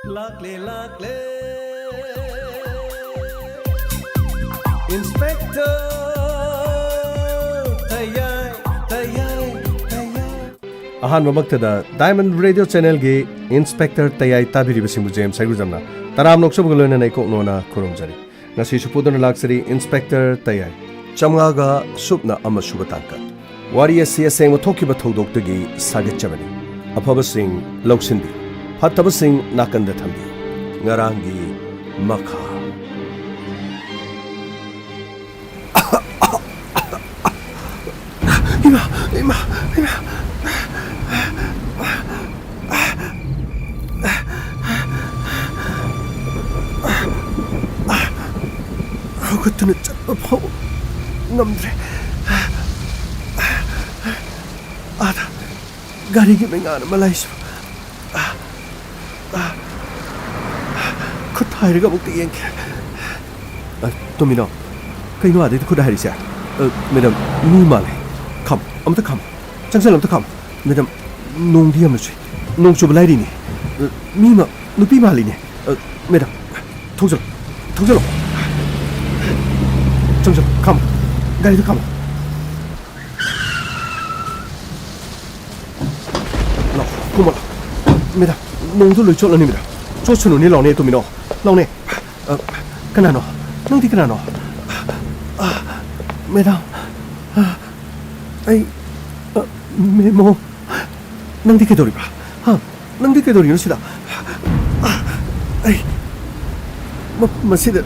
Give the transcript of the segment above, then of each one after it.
Lakle lakle Inspector Tayai Tayai Tayai Ahan mamaktada Diamond Radio Channel ge Inspector Tayai tabiri basingbu James Saigujamna taram noksab golona nei koknona khurumjari ngasi supudona laksari Inspector Tayai chamgaga supna amasuba tangka wari asi aseng thokiba thodokdagi sagetchabani afaba sing loksindi Hattaba sing nakanda thambi ngarangi makha ima 아무것도는 잡아보고 놈들의 아다 가리기 맹아는 말라이시오 그 타이르가 먹대 옌게 도미노 그이노 아데도 그 타이르시야 매담 니말레 컴 아무도 컴 장살 아무도 컴 매담 농디 아무시 농쇼 블라이리니 미마 누피 말리니 매담 통절 정절 컴 가리도 컴 너 고마워 매담 농도 를 쫄라닙니다 조천우 니 라오네 도미노 라오네 그나노 농디 그나노 매담 아이 메모 농디 개돌이 봐 농디 개돌이 요시다 아이 마시다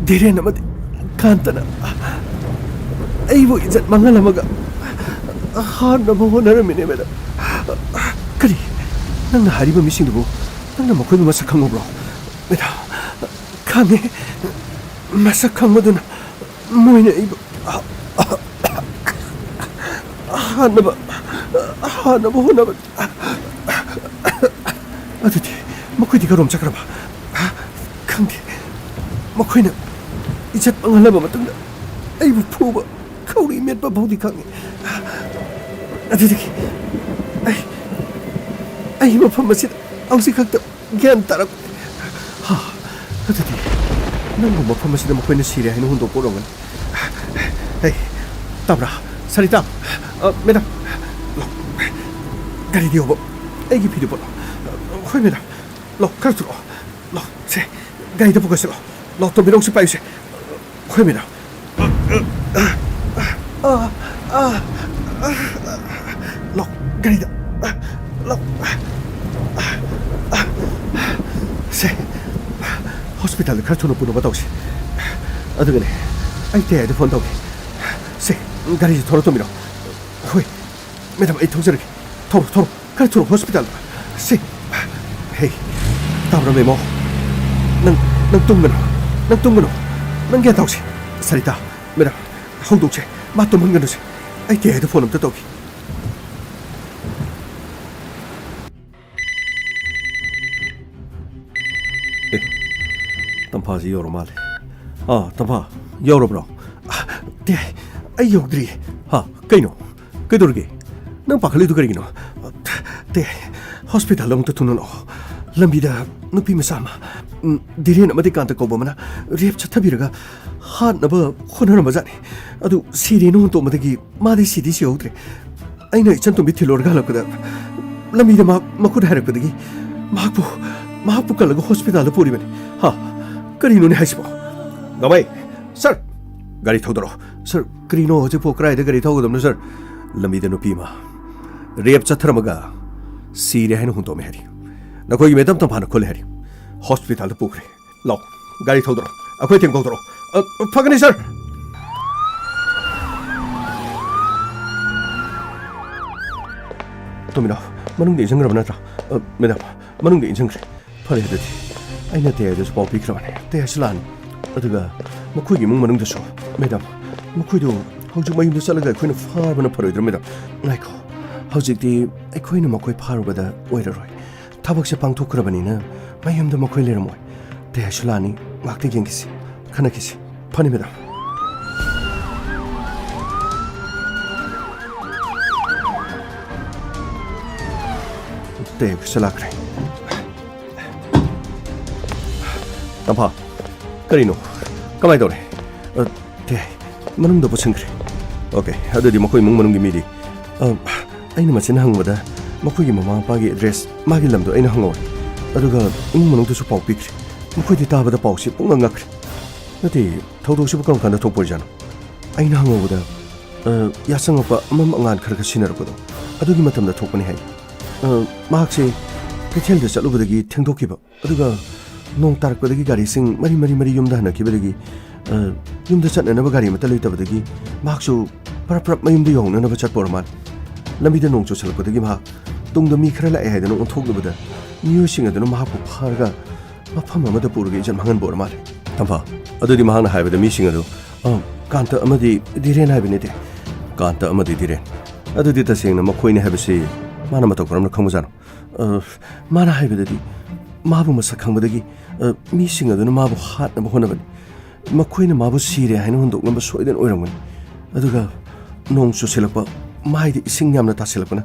디레 나마디 칸타나 아이보 이제 망갈라마가 하나 보고는 미네 매담 그리 nang nahari ba missing dubo nang na makoy masak mo bro mera kami masak mo dun mo ina iba hana ba huna ba aduti makoy di karom chakra ba kangi makoy na ijat pangala ba matang ay bu po ba kauri met ba bodi kangi aduti ay mafam masih ang sikakta gian tarak aduti nang mafam masih makoy na siriya hinuhundo ko rongan ay tabra salita medam lo gari diyo ba ay gipido ba hoy medam lo kartu ko lo se gari da po kasi lo to birong si payo se hoy medam lo gari da lo 세 호스피탈 카르토노 부노 바다오시 아드그네 아이테 에드 폰다오기 세 가리지 토로토미로 호이 매담 이 통제르기 토로 카르토노 호스피탈 세 헤이 다브라 메모 능 뚱그노 능 게다오시 살이다 매담 홍동체 맛도 먹는거지 아이테 에드 폰음 뜨도기 Tampa si yoro male. Tampa yoro bro. Te ay yogdri. Kaino. Kaidorgi. Nang pakali tu karigino. Te hospital long tu tunon. Lambida nupi mesama. Diri na mati kanta ko bamana. Rep chatabiraga. Han na ba khona na mazani. Adu siri no to matagi madi sidi si yogdri. Ay na ichan to bithi lorga lakada. Lambida makud harak kadagi. Mahakpu kalaga hospital puri bani. करीनो ने हाइसिबो गबाई sir गाड़ी थौदरो sir करीनो होजे पोक्राय दे गाड़ी थौगदम sir लंबी दे नुपीमा rape चथरमगा सीरे हैन हुंतो मे हरी नकोई मेदम तो भान खोले हरी hospital पोखरे लो गाड़ी थौदरो अखोय तेम गौदरो Phagni sir तुमिनो मनुंग दे इंजंग्रब नत्रा मेदम मनुंग दे इंजंग्रे फरे हदति 아이나 대에서 법 비크라네 대하실란 어디가 뭐쿠기 뭉마능 됐어 매담 뭐쿠이도 hꯧ직 마임도 살라가 아이코이는 파르바나 파르이드랍니다 나이코 hꯧ직디 아이코이는 뭐쿠이 파르바다 오이러로이 타박시 방토크라바니는 마임도 뭐쿠이 레르모이 대하실란이 막대 경기시 카나키시 파니메다 대 그슬라크레 ꯇꯝꯐꯥ ꯀꯔꯤꯅꯣ ꯀꯃꯥꯏ ꯇꯧꯔꯦ ꯇꯦ ꯃꯅꯨꯡꯗ ꯄꯨꯁꯤꯟꯈ꯭ꯔꯦ ꯑꯣꯀꯦ ꯑꯗꯨꯗꯤ ꯃꯈꯣꯏ ꯏꯃꯨꯡ ꯃꯅꯨꯡꯒꯤ ꯃꯤꯗꯤ ꯑꯩꯅ ꯃꯆꯤꯟ ꯍꯪꯕꯗ ꯃꯈꯣꯏꯒꯤ ꯃꯃꯥ ꯃꯄꯥꯒꯤ ꯑꯦꯗ꯭ꯔꯦꯁ ꯃꯥꯒꯤ ꯂꯝꯗꯣ ꯑꯩꯅ ꯍꯪꯍꯧꯔꯦ ꯑꯗꯨꯒ ꯏꯃꯨꯡ ꯃꯅꯨꯡꯗꯁꯨ ꯄꯥꯎ ꯄꯤꯈ꯭ꯔꯦ ꯃꯈꯣꯏꯗꯤ ꯇꯥꯕꯗ ꯄꯥꯎꯁꯤ ꯄꯨꯡꯉꯛ ꯉꯛꯈ꯭ꯔꯦ ꯅꯠꯇꯦ ꯊꯧꯗꯣꯛꯁꯤꯕꯨ ꯀꯔꯝ ꯀꯥꯟꯗ ꯊꯣꯛꯄ ꯑꯣꯏꯖꯥꯠꯅꯣ ꯑꯩꯅ ꯍꯪꯍꯧꯕꯗ ꯌꯥꯆꯪꯉꯛꯄ ꯑꯃꯝ ꯑꯉꯥꯟ ꯈꯔ ꯁꯤꯟꯅꯔꯛꯄꯗꯣ ꯑꯗꯨꯒꯤ ꯃꯇꯝꯗ ꯊꯣꯛꯄꯅꯤ ꯍꯥꯏ ꯃꯍꯥꯛꯁꯦ ꯀꯩꯊꯦꯜꯗ ꯆꯠꯂꯨꯕꯗꯒꯤ ꯊꯦꯡꯗꯣꯛꯈꯤꯕ ꯑꯗꯨꯒ ꯅꯣꯡ ꯇꯥꯔꯛꯄꯗꯒꯤ ꯒꯥꯔꯤꯁꯤꯡ ꯃꯔꯤ ꯌꯨꯝꯗ ꯍꯟꯅꯈꯤꯕꯗꯒꯤ ꯌꯨꯝꯗ ꯆꯠꯅꯅꯕ ꯒꯥꯔꯤ ꯑꯃꯠꯇ ꯂꯩꯇꯕꯗꯒꯤ ꯃꯍꯥꯛꯁꯨ ꯄꯔꯞ ꯃꯌꯨꯝꯗ ꯌꯧꯅꯅꯕ ꯆꯠꯄ ꯑꯣꯏꯔ ꯃꯥꯜꯂꯦ ꯂꯝꯕꯤꯗ ꯅꯣꯡ ꯆꯨꯁꯜꯂꯛꯄꯗꯒꯤ ꯃꯍꯥꯛ ꯇꯨꯡꯗ ꯃꯤ ꯈꯔ ꯂꯥꯛꯑꯦ ꯍꯥꯏꯗꯅ ꯑꯣꯟꯊꯣꯛꯅꯕꯗ ꯃꯤꯑꯣꯏꯁꯤꯡ ꯑꯗꯨꯅ ꯃꯍꯥꯛꯄꯨ ꯐꯥꯔꯒ ꯃꯐꯝ ꯑꯃꯗ ꯄꯨꯔꯒ ꯏꯖꯟ ꯃꯥꯡꯍꯟꯕ ꯑꯣꯏꯔ ꯃꯥꯜꯂꯦ ꯇꯝꯐꯥ ꯑꯗꯨꯗꯤ ꯃꯍꯥꯛꯅ ꯍꯥꯏꯕꯗ ꯃꯤꯁꯤꯡ ꯑꯗꯨ ꯀꯥꯟꯇ ꯑꯃꯗꯤ ꯙꯤꯔꯦꯟ ꯍꯥꯏꯕꯅꯤꯗꯦ ꯀꯥꯟꯇ ꯑꯃꯗꯤ ꯙꯤꯔꯦꯟ ꯑꯗꯨꯗꯤ ꯇꯁꯦꯡꯅ ꯃꯈꯣꯏꯅꯤ ꯍꯥꯏꯕꯁꯤ ꯃꯥꯅ ꯃꯇꯧ ꯀꯔꯝꯅ ꯈꯪꯕꯖꯥꯠꯅꯣ ꯃꯥꯅ ꯍꯥꯏꯕꯗꯗꯤ ꯃꯥꯕꯨ ꯃꯁꯛ ꯈꯪꯕꯗꯒꯤ ꯃꯤꯁꯤꯡ ꯑꯗꯨꯅ ꯃꯥꯕꯨ ꯍꯥꯠꯅꯕ ꯍꯣꯠꯅꯕꯅꯤ ꯃꯈꯣꯏꯅ ꯃꯥꯕꯨ ꯁꯤꯔꯦ ꯍꯥꯏꯅ ꯍꯨꯟꯗꯣꯛꯅꯕ ꯁꯣꯏꯗꯅ ꯑꯣꯏꯔꯝꯒꯅꯤ ꯑꯗꯨꯒ ꯅꯣꯡ ꯆꯨꯁꯤꯜꯂꯛꯄ ꯃꯥꯏꯗ ꯏꯁꯤꯡ ꯌꯥꯝꯅ ꯇꯥꯁꯤꯜꯂꯛꯄꯅ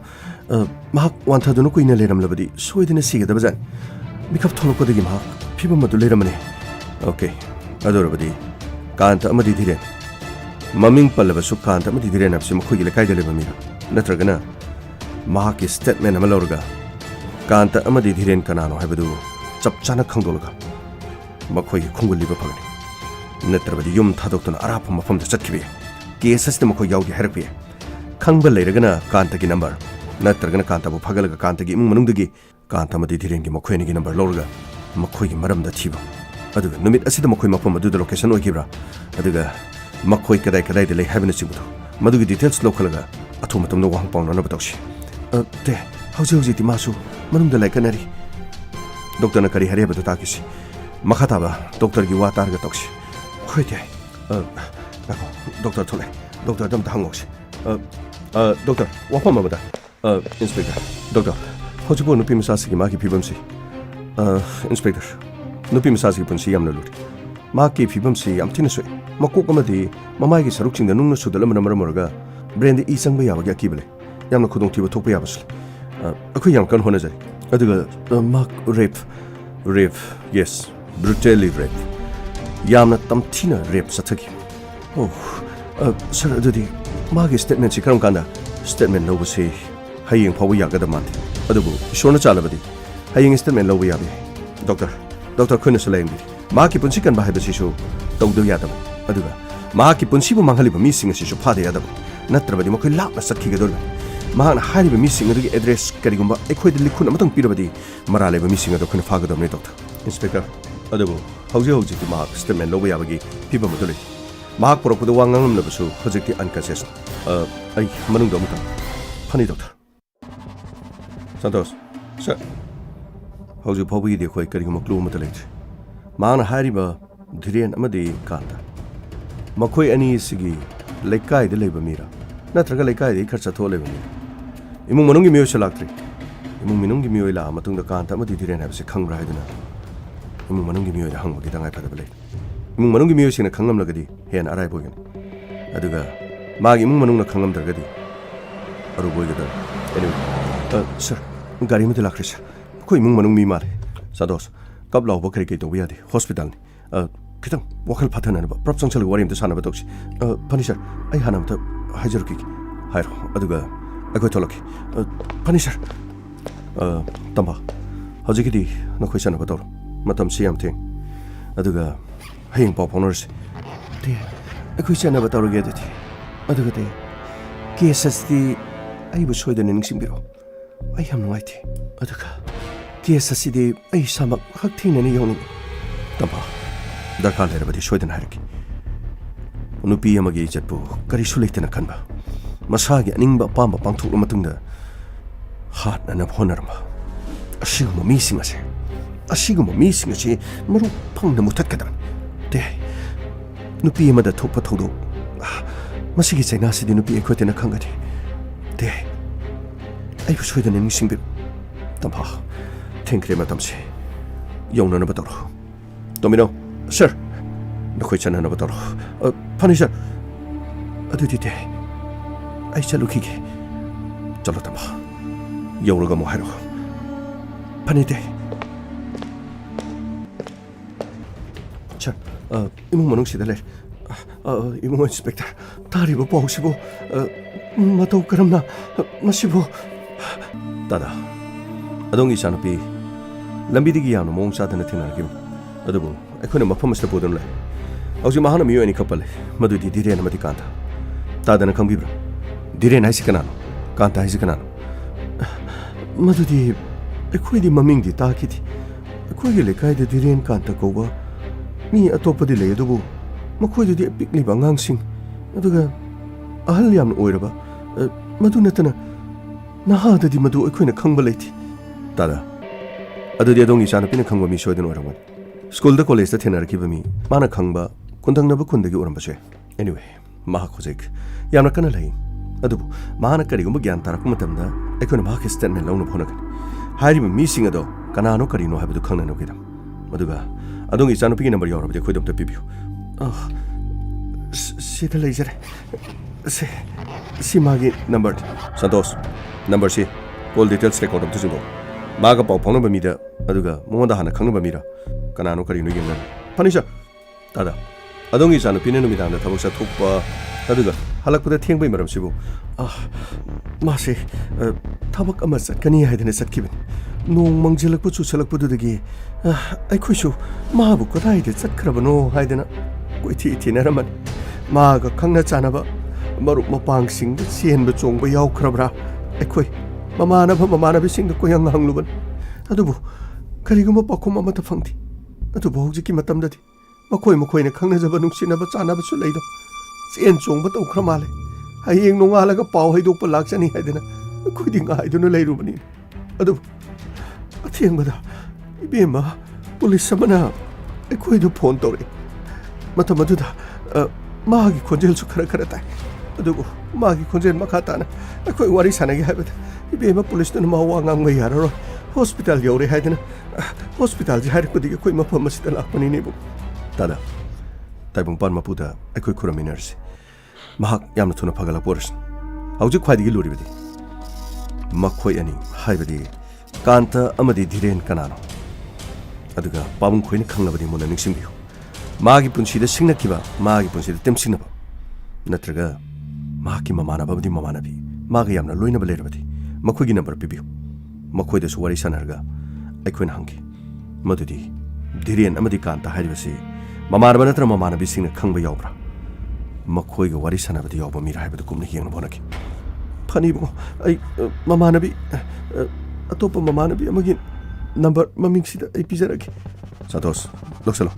ꯃꯍꯥꯛ ꯋꯥꯟꯊꯗꯨꯅ ꯀꯨꯏꯅ ꯂꯩꯔꯝꯂꯕꯗꯤ ꯁꯣꯏꯗꯅ ꯁꯤꯒꯗꯕꯖꯥꯠꯅꯤ ꯃꯤꯀꯞ ꯊꯣꯛꯂꯛꯄꯗꯒꯤ ꯃꯍꯥꯛ ꯐꯤꯕꯝ ꯑꯗꯨ ꯂꯩꯔꯝꯃꯅꯤ ꯑꯣꯀꯦ ꯑꯗꯨ ꯑꯣꯏꯔꯕꯗꯤ ꯀꯥꯟꯇ ꯑꯃꯗꯤ ꯙꯤꯔꯦꯟ ꯃꯃꯤꯡ ꯄꯜꯂꯕꯁꯨ ꯀꯥꯟꯇ ꯑꯃꯗꯤ ꯙꯤꯔꯦꯟ ꯍꯥꯏꯕꯁꯤ ꯃꯈꯣꯏꯒꯤ ꯂꯩꯀꯥꯏꯗ ꯂꯩꯕ ꯃꯤꯔꯥ ꯅꯠꯇ꯭ꯔꯒꯅ ꯃꯍꯥꯛꯀꯤ ꯁ꯭ꯇꯦꯠꯃꯦꯟ ꯑꯃ ꯂꯧꯔꯒ ꯀꯥꯟꯇ ꯑꯃꯗꯤ ꯙꯤꯔꯦꯟ ꯀꯅꯥꯅꯣ ꯍꯥꯏꯕꯗꯨ ꯆꯞ ꯆꯥꯅ ꯈꯪꯗꯣꯛꯂꯒ ꯃꯈꯣꯏꯒꯤ ꯈꯨꯡꯒꯨꯜꯂꯤꯕ ꯐꯒꯅꯤ ꯅꯠꯇ꯭ꯔꯕꯗꯤ ꯌꯨꯝ ꯊꯥꯗꯣꯛꯇꯨꯅ ꯑꯔꯥꯞꯄ ꯃꯐꯝꯗ ꯆꯠꯈꯤꯕ ꯌꯥꯏ ꯀꯦꯁ ꯑꯁꯤꯗ ꯃꯈꯣꯏ ꯌꯥꯎꯒꯦ ꯍꯥꯏꯔꯛꯄ ꯌꯥꯏ ꯈꯪꯕ ꯂꯩꯔꯒꯅ ꯀꯥꯟꯇꯒꯤ ꯅꯝꯕꯔ ꯅꯠꯇ꯭ꯔꯒꯅ ꯀꯥꯟꯇꯕꯨ ꯐꯥꯒꯠꯂꯒ ꯀꯥꯟꯇꯒꯤ ꯏꯃꯨꯡ ꯃꯅꯨꯡꯗꯒꯤ ꯀꯥꯟꯇ ꯑꯃꯗꯤ ꯙꯤꯔꯦꯟꯒꯤ ꯃꯈꯣꯏ ꯑꯅꯤꯒꯤ ꯅꯝꯕꯔ ꯂꯧꯔꯒ ꯃꯈꯣꯏꯒꯤ ꯃꯔꯝꯗ ꯊꯤꯕ ꯑꯗꯨꯒ ꯅꯨꯃꯤꯠ ꯑꯁꯤꯗ ꯃꯈꯣꯏ ꯃꯐꯝ ꯑꯗꯨꯗ ꯂꯣꯀꯦꯁꯟ ꯑꯣꯏꯈꯤꯕ꯭ꯔꯥ ꯑꯗꯨꯒ ꯃꯈꯣꯏ ꯀꯗꯥꯏꯗ ꯂꯩ ꯍꯥꯏꯕꯅꯆꯤꯡꯕꯗꯣ ꯃꯗꯨꯒꯤ ꯗꯤꯇꯦꯜꯁ ꯂꯧꯈꯠꯂꯒ ꯑꯊꯨꯕ ꯃꯇꯝꯗ ꯋꯥꯍꯪ ꯄꯥꯎꯅꯅꯕ ꯇꯧꯁꯤ ꯇꯦ ꯍꯧꯖꯤꯛꯇꯤ ꯃꯥꯁꯨ ꯃꯅꯨꯡꯗ ꯂꯩꯀꯠꯅꯔꯤ ꯗꯣꯛꯇꯔꯅ ꯀꯔꯤ ꯍꯥꯏꯔꯦ ꯍꯥꯏꯕꯗꯨ ꯇꯥꯈꯤꯁꯤ ꯃꯈꯥ ꯇꯥꯕ ꯗꯣꯛꯇꯔꯒꯤ ꯋꯥ ꯇꯥꯔꯒ ꯇꯧꯁꯤ ꯍꯣꯏ ꯇꯦ ꯗꯣꯛꯇꯔ ꯊꯣꯛꯂꯛꯑꯦ ꯗꯣꯛꯇꯔꯗ ꯑꯝꯇ ꯍꯪꯉꯧꯁꯤ ꯗꯣꯛꯇꯔ ꯋꯥꯐꯝ ꯑꯃꯗ ꯏꯟꯁꯄꯦꯛꯇꯔ ꯗꯣꯛꯇꯔ ꯍꯧꯖꯤꯛꯐꯥꯎ ꯅꯨꯄꯤ ꯃꯆꯥꯁꯤꯒꯤ ꯃꯥꯒꯤ ꯐꯤꯕꯝꯁꯤ ꯏꯟꯁꯄꯦꯛꯇꯔ ꯅꯨꯄꯤ ꯃꯆꯥꯁꯤꯒꯤ ꯄꯨꯟꯁꯤ ꯌꯥꯝꯅ ꯂꯨꯔꯤ ꯃꯍꯥꯛꯀꯤ ꯐꯤꯕꯝꯁꯤ ꯌꯥꯝ ꯊꯤꯅ ꯁꯣꯛꯏ ꯃꯀꯣꯛ ꯑꯃꯗꯤ ꯃꯃꯥꯏꯒꯤ ꯁꯔꯨꯛꯁꯤꯡꯗ ꯅꯨꯡꯅ ꯁꯨꯗꯠꯂꯝꯕꯅ ꯃꯔꯝ ꯑꯣꯏꯔꯒ ꯕ꯭ꯔꯦꯟꯗ ꯏ ꯆꯪꯕ ꯌꯥꯕꯒꯤ ꯑꯀꯤꯕ ꯂꯩ ꯌꯥꯝꯅ ꯈꯨꯗꯣꯡꯊꯤꯕ ꯊꯣꯛꯄ ꯌꯥꯕꯁꯨ ꯂꯩ ꯑꯩꯈꯣꯏ ꯌꯥꯝ ꯀꯟꯅ ꯍꯣꯠꯅꯖꯔꯤ ꯑꯗꯨꯒ ꯃꯍꯥꯛ ꯔꯦꯞ ꯌꯦꯁ ꯕ꯭ꯔꯨꯇꯦꯂꯤ ꯔꯦꯞ ꯌꯥꯝꯅ ꯇꯝꯊꯤꯅ ꯔꯦꯞ ꯆꯠꯊꯈꯤ ꯁꯥꯔ ꯑꯗꯨꯗꯤ ꯃꯥꯒꯤ ꯁ꯭ꯇꯦꯠꯃꯦꯟꯁꯤ ꯀꯔꯝ ꯀꯥꯟꯗ ꯁ꯭ꯇꯦꯠꯃꯦꯟ ꯂꯧꯕꯁꯤ ꯍꯌꯦꯡ ꯐꯥꯎꯕ ꯌꯥꯒꯗꯕ ꯃꯥꯟꯗꯦ ꯑꯗꯨꯕꯨ ꯏꯁꯣꯔꯅ ꯆꯥꯜꯂꯕꯗꯤ ꯍꯌꯦꯡ ꯁ꯭ꯇꯦꯠꯃꯦꯟ ꯂꯧꯕ ꯌꯥꯕ ꯌꯥꯏ ꯗꯣꯛꯇꯔ ꯑꯩꯈꯣꯏꯅꯁꯨ ꯂꯥꯌꯦꯡꯕꯤꯔꯤ ꯃꯍꯥꯛꯀꯤ ꯄꯨꯟꯁꯤ ꯀꯟꯕ ꯍꯥꯏꯕꯁꯤꯁꯨ ꯇꯧꯗꯕ ꯌꯥꯗꯕ ꯑꯗꯨꯒ ꯃꯍꯥꯛꯀꯤ ꯄꯨꯟꯁꯤꯕꯨ ꯃꯥꯡꯍꯜꯂꯤꯕ ꯃꯤꯁꯤꯡ ꯑꯁꯤꯁꯨ ꯐꯥꯗ ꯌꯥꯗꯕ ꯅꯠꯇ꯭ꯔꯕꯗꯤ ꯃꯈꯣꯏ ꯂꯥꯞꯅ ꯆꯠꯈꯤꯒꯗꯧꯔꯤꯕꯅꯤ ꯃꯍꯥꯛꯅ ꯍꯥꯏꯔꯤꯕ ꯃꯤꯁꯤꯡ ꯑꯗꯨꯒꯤ ꯑꯦꯗ꯭ꯔꯦꯁ ꯀꯔꯤꯒꯨꯝꯕ ꯑꯩꯈꯣꯏꯗ ꯂꯤꯈꯨꯟ ꯑꯃꯇꯪ ꯄꯤꯔꯕꯗꯤ ꯃꯔꯥ ꯂꯩꯕ ꯃꯤꯁꯤꯡ ꯑꯗꯨ ꯑꯩꯈꯣꯏꯅ ꯐꯥꯒꯗꯕꯅꯤ ꯗꯣꯛꯇꯔ ꯏꯟꯁꯄꯦꯛꯇꯔ ꯑꯗꯨꯕꯨ ꯍꯧꯖꯤꯛꯇꯤ ꯃꯍꯥꯛ ꯁ꯭ꯇꯦꯠꯃꯦꯟ ꯂꯧꯕ ꯌꯥꯕꯒꯤ ꯐꯤꯕꯝ ꯑꯗꯨ ꯂꯩ ꯃꯍꯥꯛ ꯄꯨꯔꯛꯄꯗ ꯋꯥ ꯉꯥꯡꯂꯝꯂꯕꯁꯨ ꯍꯧꯖꯤꯛꯇꯤ ꯑꯟꯀꯟꯁꯤꯌꯁ ꯑꯩ ꯃꯅꯨꯡꯗ ꯑꯃꯨꯛꯇꯪ ꯐꯅꯤ ꯗꯣꯛꯇꯔ ꯁꯟꯇꯣꯁ ꯁꯔ ꯍꯧꯖꯤꯛ ꯐꯥꯎꯕꯒꯤꯗꯤ ꯑꯩꯈꯣꯏ ꯀꯔꯤꯒꯨꯝꯕ ꯀ꯭ꯂꯨ ꯑꯃꯠꯇ ꯂꯩꯇ꯭ꯔꯤ ꯃꯍꯥꯛꯅ ꯍꯥꯏꯔꯤꯕ ꯙꯤꯔꯦꯟ ꯑꯃꯗꯤ ꯀꯥꯟꯇ ꯃꯈꯣꯏ ꯑꯅꯤꯁꯤꯒꯤ ꯂꯩꯀꯥꯏꯗ ꯂꯩꯕ ꯃꯤꯔꯥ ꯅꯠꯇ꯭ꯔꯒ ꯂꯩꯀꯥꯏꯗꯒꯤ ꯈꯔ ꯆꯠꯊꯣꯛꯑ ꯂꯩꯕ ꯃꯤꯔꯥ ꯏꯃꯨꯡ ꯃꯅꯨꯡꯒꯤ ꯃꯤꯑꯣꯏꯁꯨ ꯂꯥꯛꯇ꯭ꯔꯤ ꯏꯃꯨꯡ ꯃꯅꯨꯡꯒꯤ ꯃꯤꯑꯣꯏ ꯂꯥꯛꯑ ꯃꯇꯨꯡꯗ ꯀꯥꯟꯇ ꯑꯃꯗꯤ ꯙꯤꯔꯦꯟ ꯍꯥꯏꯕꯁꯤ ꯈꯪꯕ꯭ꯔꯥ ꯍꯥꯏꯗꯨꯅ ꯏꯃꯨꯡ ꯃꯅꯨꯡꯒꯤ ꯃꯤꯑꯣꯏꯗ ꯍꯪꯕꯒꯤ ꯇꯉꯥꯏꯐꯗꯕ ꯂꯩ ꯏꯃꯨꯡ ꯃꯅꯨꯡꯒꯤ ꯃꯤꯑꯣꯏꯁꯤꯡꯅ ꯈꯪꯂꯝꯂꯒꯗꯤ ꯍꯦꯟꯅ ꯑꯔꯥꯏꯕ ꯑꯣꯏꯒꯅꯤ ꯑꯗꯨꯒ ꯃꯥꯒꯤ ꯏꯃꯨꯡ ꯃꯅꯨꯡꯅ ꯈꯪꯂꯝꯗ꯭ꯔꯒꯗꯤ ꯑꯔꯨꯕ ꯑꯣꯏꯒꯗꯧꯔꯤ ꯁꯔ ꯒꯥꯔꯤ ꯑꯃꯗ ꯂꯥꯛꯈ꯭ꯔꯦ ꯁꯔ ꯑꯩꯈꯣꯏ ꯏꯃꯨꯡ ꯃꯅꯨꯡ ꯃꯤ ꯃꯥꯜꯂꯦ ꯁꯟꯇꯣꯁ ꯀꯞ ꯂꯥꯎꯕ ꯀꯔꯤ ꯇꯧꯕ ꯌꯥꯗꯦ ꯍꯣꯁꯄꯤꯇꯥꯜꯅꯤ ꯈꯤꯇꯪ ꯋꯥꯈꯜ ꯐꯊꯅꯅꯕ ꯄ꯭ꯔꯞ ꯆꯪꯁꯜꯂꯒ ꯋꯥꯔꯤ ꯑꯃꯇ ꯁꯥꯟꯅꯕ ꯇꯧꯁꯤ ꯐꯅꯤ ꯁꯔ ꯑꯩ ꯍꯥꯟꯅ ꯑꯝꯇ ꯍꯥꯏꯖꯔꯛꯈꯤꯒꯦ ꯍꯥꯏꯔꯣ ꯑꯗꯨꯒ ꯑꯩꯈꯣꯏ ꯊꯣꯛꯂꯛꯀꯦ ꯐꯅꯤ ꯁꯔ ꯇꯝꯕ ꯍꯧꯖꯤꯛꯀꯤꯗꯤ ꯅꯈꯣꯏ ꯆꯠꯅꯕ ꯇꯧꯔꯣ ꯃꯇꯝꯁꯤ ꯌꯥꯝ ꯊꯦꯡ ꯑꯗꯨꯒ ꯍꯌꯦꯡ ꯄꯥꯎ ꯐꯥꯎꯅꯔꯁꯤ ꯑꯩꯈꯣꯏ ꯆꯠꯅꯕ ꯇꯧꯔꯒꯦ ꯑꯗꯨꯒ ꯀꯦꯁ ꯑꯁꯤꯗꯤ ꯑꯩꯕꯨ ꯁꯣꯏꯗꯅ ꯅꯤꯡꯁꯤꯡꯕꯤꯔꯣ ꯑꯩ ꯌꯥꯝ ꯅꯨꯡꯉꯥꯏꯇꯦ ꯑꯗꯨꯒ ꯀꯦꯁ ꯑꯁꯤꯗꯤ ꯑꯩ ꯏꯁꯥꯃꯛ ꯍꯛꯊꯦꯡꯅꯅ ꯌꯥꯎꯅꯤꯡꯉꯤ ꯇꯝꯕ ꯗꯔꯀꯥꯔ ꯂꯩꯔꯕꯗꯤ ꯁꯣꯏꯗꯅ ꯍꯥꯏꯔꯛꯀꯦ ꯅꯨꯄꯤ ꯑꯃꯒꯤ ꯏꯖꯠꯄꯨ ꯀꯔꯤꯁꯨ ꯂꯩꯇꯅ ꯈꯟꯕ ꯃꯁꯥꯒꯤ ꯑꯅꯤꯡꯕ ꯑꯄꯥꯝꯕ ꯄꯥꯡꯊꯣꯛꯂ ꯃꯇꯨꯡꯗ ꯍꯥꯠꯅꯅꯕ ꯍꯣꯠꯅꯔꯝꯕ ꯑꯁꯤꯒꯨꯝꯕ ꯃꯤꯁꯤꯡ ꯑꯁꯤ ꯃꯔꯨ ꯐꯪꯅ ꯃꯨꯊꯠꯀꯗꯕꯅꯤ ꯅꯨꯄꯤ ꯑꯃꯗ ꯊꯣꯛꯄ ꯊꯧꯗꯣꯛ ꯃꯁꯤꯒꯤ ꯆꯩꯅꯥꯁꯤꯗꯤ ꯅꯨꯄꯤ ꯑꯩꯈꯣꯏꯗꯅ ꯈꯪꯒꯅꯤ ꯑꯩꯕꯨ ꯁꯣꯏꯗꯅ ꯅꯤꯡꯁꯤꯡꯕꯤꯔꯨ ꯇꯝꯐꯥ ꯊꯦꯡꯈ꯭ꯔꯦ ꯃꯇꯝꯁꯦ ꯌꯧꯅꯅꯕ ꯇꯧꯔꯣ ꯇꯣꯃꯤꯅꯣ ꯁꯔ ꯅꯈꯣꯏ ꯆꯠꯅꯅꯕ ꯇꯧꯔꯣ ꯐꯅꯤ ꯁꯔ ꯑꯗꯨꯗꯤ ꯑꯩ ꯆꯠꯂꯨꯈꯤꯒꯦ ꯆꯠꯂꯣ ꯇꯝꯐꯥ ꯌꯧꯔꯒ ꯑꯃꯨꯛ ꯍꯥꯏꯔꯛꯑꯣ ꯐꯅꯤ 이몽 만ung시다 레 이몽 인스펙터 다리보 보시보 마도 그럼나 마시보 다다 아동이 자누피 lambidige yaanu mong sadana thinargim adubu ekhone mafam asla bodon le auji mahana miyo ani khapale madudi diren amati kanta tadana khangbibra diren haisi kanano kanta haisi kanano madudi ekhoi di maming di takiti ekhoi ge lekai de diren kanta koba mi atopadi le adubu makhoi di pikli bangang sing aduga ahal yam oiraba madu natana naha dadi madu ekhoina khangba leiti tada अदुदी अदोंगी चानपीना खंगबा मी सोयदन ओरंगन school द college द थेनारखिबा मी माना खंगबा कुंदंगनबा कुंदगी ओरंबसे एनीवे मा खोजेक यामना कना लई अदुबु माना करिगुम ज्ञान तारक मतमदा एकोन मा के स्टेटमेंट लौन फोनगन हारिबा मी सिंग अदो कनानो करिनो हाबदु खंगनानो गेदम मदुगा अदोंगी चानपीगी नंबर यावरबदे खोइदम त पिबियो सिदा लेजरे सी मागी नंबर संतोष नंबर सी कॉल डिटेल्स रिकॉर्ड अप तुजिंगो मागा पाव फाउनबा मीदा अदुगा मोंदा हाना खंगबा मीरा कनानो करिनो यंगना फनिसा दादा अदोंगी चानु पिने नुमिदांदा थबक साथोकपा अदुगा हलकपदा थेंगबै मरमसिबु मासे थबक अमा चटकनी हाइदने चटकिबनि नोंग मंगजिलकपु चुसलकपुदुदगी आइखोइसु माबु कदाइदे चटखरबनो हाइदना कोइथि थिनरमन मागा खंगना चानबा मरुप मपांगसिंग चेनबा चोंगबा यावखरबरा आइखोइ ममानबसिंग कोयंग हंगलुबन अदुबु करिगुम पाखुम अमता फंगति अदुबु हौजिकी मतमददि मखोइने खंगनजबा नुंसिनबा चानबसु लैदो चेन चोंगबा तौखरा माले हयेंग नोंगालगा पाव हैदोकपा लाक्चनी हाइदना खोइदि गाइदुना लैरुबनि अदुबु अथेंबदा इबेमा पुलिस समना एखोइदु फोन तौरे मतमदुदा मागी खोंजेलसु खरा ताइ अदुबु मागी खोंजेल मखा ताना एखोइ वारी सानगे हाइबदा इबेमा पुलिस न मावा ngang यारो हॉस्पिटल यौरे हाइदना हॉस्पिटल जे हाइरकुदि कोइ मफम मसिदा लाकपनि नेबु दादा ताइबुंग पान मपुदा अखोइ खुरमिनर्स महक यामना थुना फगला पोरस हौजि ख्वाइदिगे लुरिबदि मखोइ अनि हाइबदि कान्ता अमदि धीरेन कनानो अदुगा पाबुंग खोइने खंगलबदि मुना निंसिंबियो मागी पुंसिदा सिंगनकिबा मागी पुंसिदा तेमसिंगनबा नत्रगा माकी ममानबबदि ममानबि मागा यामना लोइनबा लेरबदि मखोइगी नंबर पिबियो मखोइदसु वारी सानरगा अखोइना हंगी मदुदी धीरेन अमदि कान्ता हाइबसि ममानबा नत्र ममानबि सिंगना खंगबा यावब्रा मखोइगा वारी सानबदि यावबा मिरा हाइबदु कुमना हियंगना बोनकी फनिबो आई ममानबि अतोप ममानबि अमगी नंबर ममिंगसिदा आई पिजरकी संतोष लोक्सलो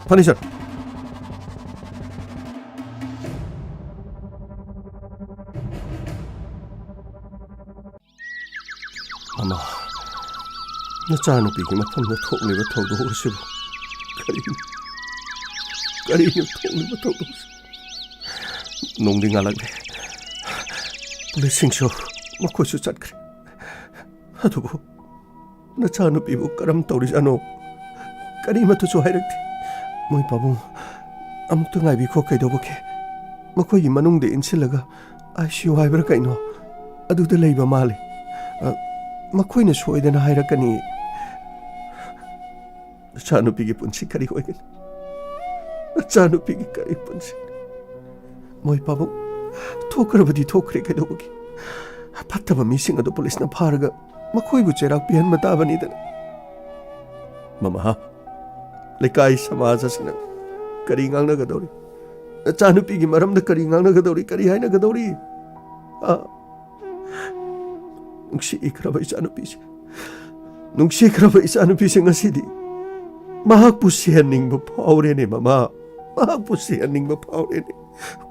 फनी सर Mama, नचानुपीगी मफमदा थोकलिबा थौदोसिबु करिनो थोकलिबा थौदोस नोंदि गालागले पुलिसिंसो मखोइसु चटख्रे अदुबु नचानुपीबु करम तौरिजानो करिमतुसु हाइरक्ति मोइ पाबुंग अमुक्ता गाइबिखो कैदोबके मखोइगी मनुंगदे इनसिलगा आईसीयू हाइबरा कैनो अदुदा लैबा माले मखोइने सोइदना हाइरकनी चानुपीगी पुंसी करी होइगन चानुपीगी करी पुंसी मोइ पाबु थोकरबदि थोकरे कैदोबकी फत्तबा मिसिंग अदु पुलिसना फारगा मखोइबु चेराक पिहन मताबनीदना ममा लेकाई समाज असिना करी गांगनगदौरी चानुपीगी मरमदा करी गांगनगदौरी करी हाइनगदौरी नुंसिख्रबा इचानुपीसे नुंसिख्रबा इचानुपीसे ngasidi mahakpu sihaningba phawrene mama mahakpu sihaningba phawrene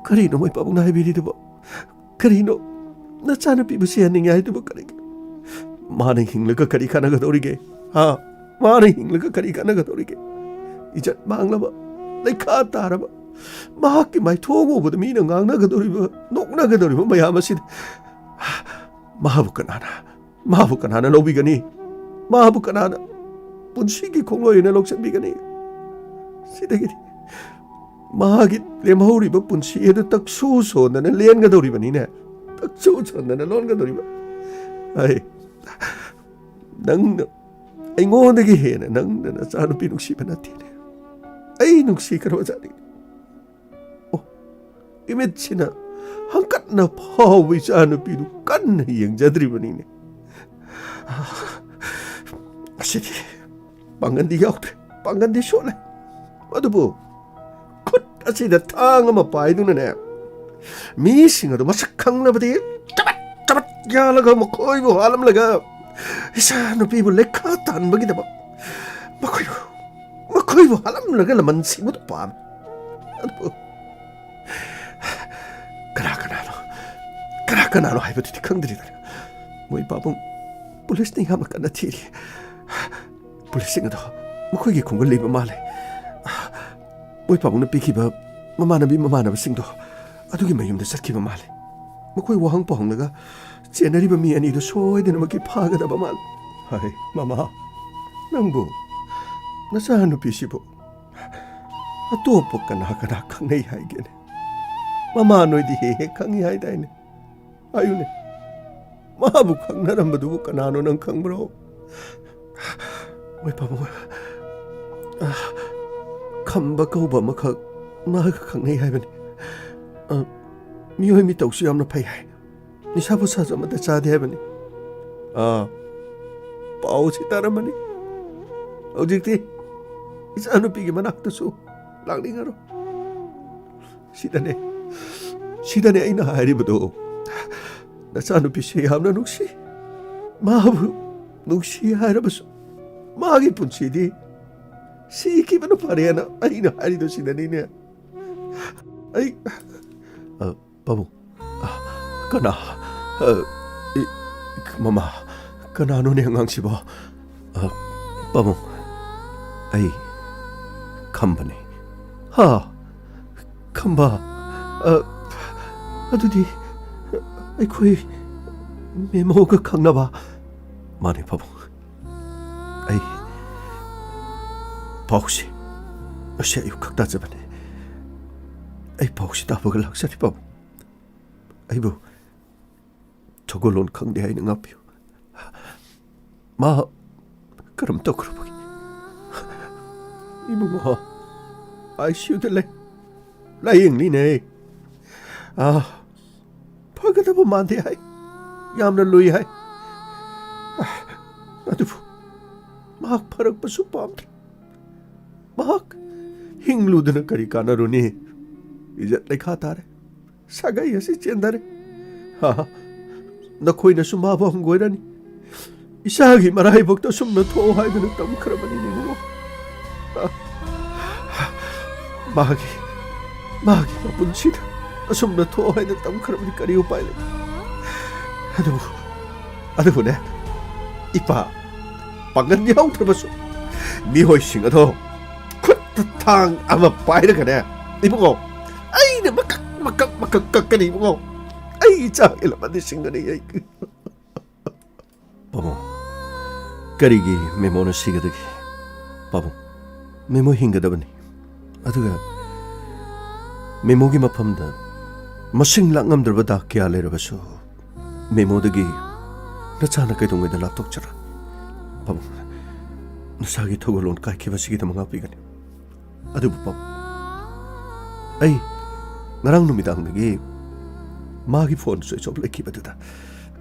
karino moi pabung nai biri duba karino na chanupi bu sihaning ai duba kari mane hinglaga kari kana ga dorige ha mane hinglaga kari kana ga dorige ijat manglaba lekha taraba mahakki mai thogo bu mi na ngangna ga doriba nokna ga doriba mayam asid माबु कनाना लौबिगनी माबु कनाना पुंसीगी खोंगलोइना लौचनबिगनी सिदगिदि मागी लेमहौरिबा पुंसी एदु तक्सु सोनना लेनगदौरिबनीने तक्सु सोनना लोनगदौरिबा ai nang aingonदगी हेना नंग नचानुपी नुंसिबा नथिने ai nungsikaro jani oh imagine hangkat na pawi sa ano pidu kan yang jadri bani ne asidi pangandi yaut pangandi shole adubu kut asida tang ama pai du ne mi singa do masak khang na badi chabat chabat ya laga makoi bo alam laga isa no pibu lekha tan bagi da makoi bo alam laga laman simut pam adubu Kena hai bati khangdri da moi babung police ni hama kana thiri police sing da mkhoi gi khungol leba male moi babung na pikhiba mamana sing do adugi mayum da sakhiba male mkhoi wahang pahang laga chenari ba mi ani do soi dena maki phaga da ba mal hai mama nangbu nasa nu pisibo atopo kana khangai hai gene mama noi di he khangi hai dai ne ayune mabu khangnarambadubu kanano nang khangbro oi pabu khamba kauba makhak ma khangnei haibani miyoi mi tausi amna phai hai nisabu sajama da chade haibani pau si taramani ojikti isanu pigi manak tasu langdingaro sidane aina hairibado nachanupi se yamna nuksi mabu nuksi hairabasu magi punsidi sikibanu parena aina hairido sidane ne ai babu kana mama kana no ne ngangsiba babu ai khambane ha khamba adudi ꯑꯩꯈꯣꯏ ꯃꯦꯃꯣꯒ ꯈꯪꯅꯕ ꯃꯥꯅꯦ ꯄꯥꯕꯨꯡ ꯑꯩ ꯄꯥꯎꯁꯤ ꯉꯁꯤ ꯑꯌꯨꯛ ꯈꯛ ꯇꯥꯖꯕꯅꯦ ꯑꯩ ꯄꯥꯎꯁꯤ ꯇꯥꯕꯒ ꯂꯥꯛꯆꯔꯤ ꯄꯥꯕꯨꯡ ꯑꯩꯕꯨ ꯁꯒꯣꯜꯂꯣꯟ ꯈꯪꯗꯦ ꯍꯥꯏꯅ ꯉꯥꯛꯄꯤꯌꯨ ꯃꯥ ꯀꯔꯝ ꯇꯧꯈ꯭ꯔꯕꯒꯦ 이모가 ICU에 라이앵리네 파가다보 만데 하이 얌나 루이 하이 아두부 막 파락 바수 빰 막 힝루드는 거리 까나루니 이제 내가 타래 사가이 야시 젠다래 하 너코이나 수마보 한 거라니 이사기 마라이 복도 숨는 토하이드는 땀 크라바니 니고 마기 마분치다 숨는 토하이드는 땀 크라바니 까리 오빠이래 아두부네 이빠 방금 형 들어봤어 미호이싱가 더 콧탕 아마 빠이래 그래 이보고 아이네 막깍 이보고 아이 자일라 만드신 거네 이그 바보 까리기 메모는 시가득이 바보 메모 힝가다버니 아두가 메모기 마팜다 머싱랑 암들보다 깨알레러버서 메모득이 나차나 그동에다 laptop처럼 바보 나사기 토글론 까이키바시기다 망아삐가니 아두부 바보 아이 나랑 놈이당득이 마기 폰 스위치 오프 레키바드다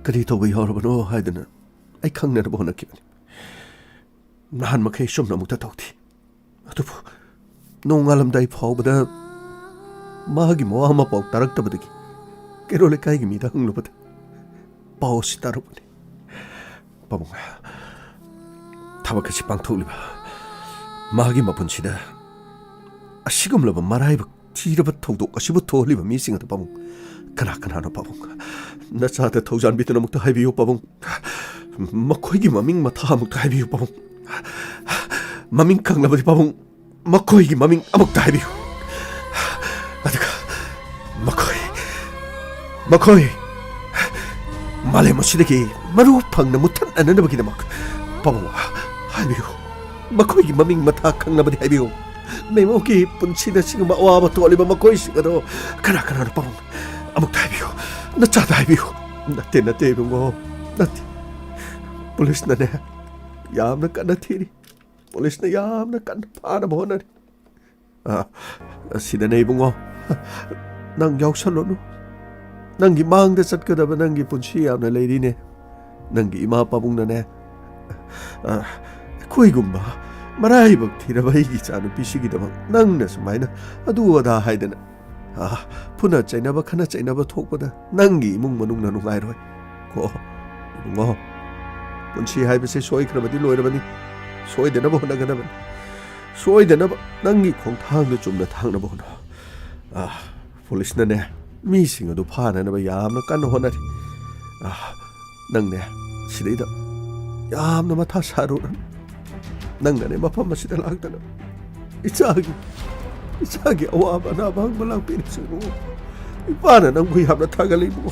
그리 토그 여러분어 하이드는 아이 강내를 보너키바니 나한 막해 좀나 묵다 덕티 아두부 농알람다이 파우보다 마기 모아마 ပေါ 따락다버득이 깨롤레 까이기 미다 흥로보다 바오시 따로보니 바봉아 타바카치 빵토울리바 마기 마분치다 아시금러바 마라이바 지르바 토도 아시부터 올리바 미싱하다 바봉 그나그나노 바봉 나차다 토잔 비트나 묵다 하이비요 바봉 마코이기 마밍 마타 묵다 하이비요 바봉 마밍 강나버디 바봉 마코이기 마밍 아묵다 하이비요 아드가 마코이 말레모시데기 마루팡나 무탄 아나나버기다막 바봉 하이비요 마코이기 마밍 마타 강나버디 하이비요 메모기 분치다 지금 와바 토올리바 마코이 시가도 그나그나노 바봉 아묵다 하이비요 나차다 하이비요 나테 봉고 나테 폴리스나네 얌나 깐나 티리 폴리스나 얌나 깐나 파나 보나리 Sidane ibungo nang yausallonu nangi mangda chatkadaba nangi punsi yamna leirine nangi ima pabungna ne koigumba maraibak thiraba igi chanu pisigidaba nangna sumaina adu ada haidana puna chainaba khana chainaba thokpada nangi imung manungna nungairoi ko ibungo punsi haibase soikrabadi loirabani soidenaba honagadaba soidenaba nangi khongthangda chumna thangnaba hono police na ne mi sing adu phana na ba yamna kan honari nang ne sidaida yamna matha saru nang ne mafam masida lagdana ichagi awaba na bang malang pinsiru ipana nang bu yamna thagali bu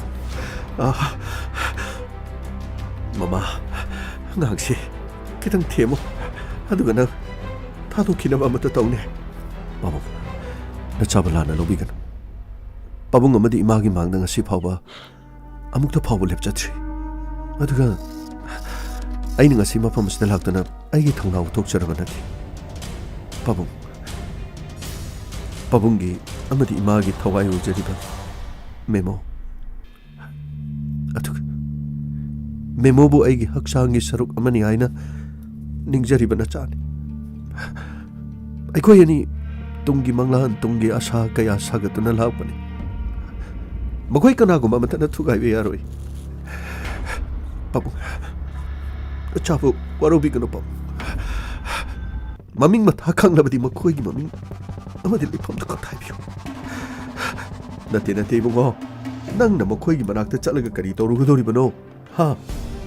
mama ngangsi kitang themo aduga na thadu kinaba mata tawne mama na chabala na lobigan pabung amadi imagi mangda ngasi phawba amukta phawba lepchatri aduga aini ngasi mafam sida laktana aigi thongnaw thokcharaba nati pabungi amadi imagi thawai ujariba memo aduga memo bu aigi haksangi saruk amani aina ningjariba na chani aikoi ani tungi manglan tungi asa kaya sagatuna lakpani magoi kanaguma matana thugaibe yaroi pabung chapu warobi kana pam maming matha khanglabadi makoi gi maming amadi lifam ta thaibiyo nate bungo nang na makoi gi manakta chalaga kari torugodori bano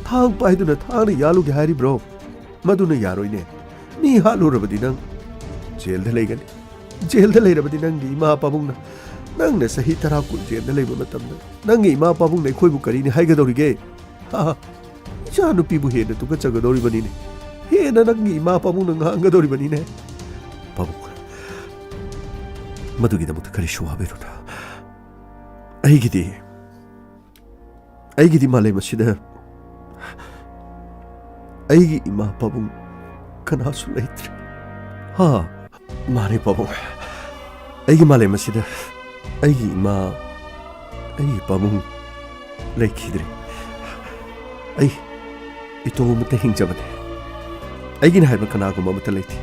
thang paiduna thang yalu gi hari bro maduna yaroi ne ni halu rabadi nang jail da legani jail da leirabadi nangi ima pabungna nang ne sahi tara kul jail da leiba matamna nangi ima pabungna khoi bu kari ni haigadorige chanu pibu he na tuga chagadori bani ne he na nangi ima pabungna ngangadori bani ne pabung madugi da mut kari shuwa beruna aigidi malai masida aigi ima pabung kana su leitre mari pabung aigi malai masida aigi ima aigi pabung leikidre ai ito mutta hingjabane aigi na haiba kana guma mutta leiti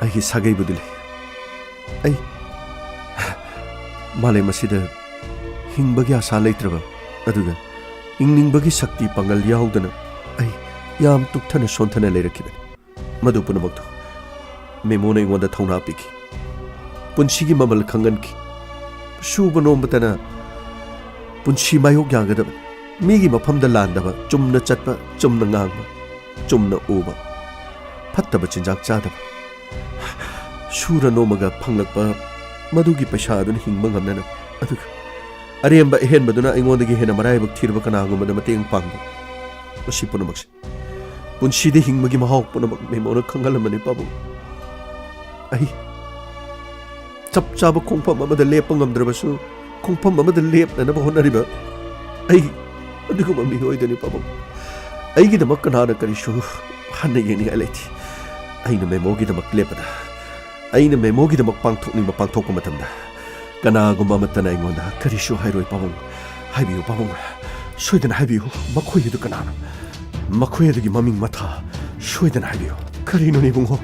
aigi sagai budile ai malai masida hingbagi asa leitraba aduga inningbagi sakti pangal yaudana ai yam tukthana sonthana leirakibane madu punamakto memona ingonda thongna piki punshigi mamal khanganki shuba nombatana punshi mayok yagadaba migi mafamda landaba chumna chatpa chumna ngangba chumna uba phattaba chinjak chadaba shura nomaga phanglakpa madugi paisa aduna hingba ngamnana aduga aremba ehenbaduna ingondagi hena maraibak thirba kanagumada mateng pangba masi punamakse punshide hingmagi mahawk punamak memona khangalamani pabu ai chap chaba khongpham amada lepa ngamdrabasu khongpham amada lepnanaba honariba ai adiguma mi hoidani pabu aigi damak kanana karisu hanna yeni aleti aina memogi damak lepada aina memogi damak pangthokningba pangthokpa matamda kanaguma matana ingonda karisu hairoi pabu haibiyu pabu soidana haibiyu makhoi edu kanana makhoi edagi maming matha soidana haibiyu karino ni bungo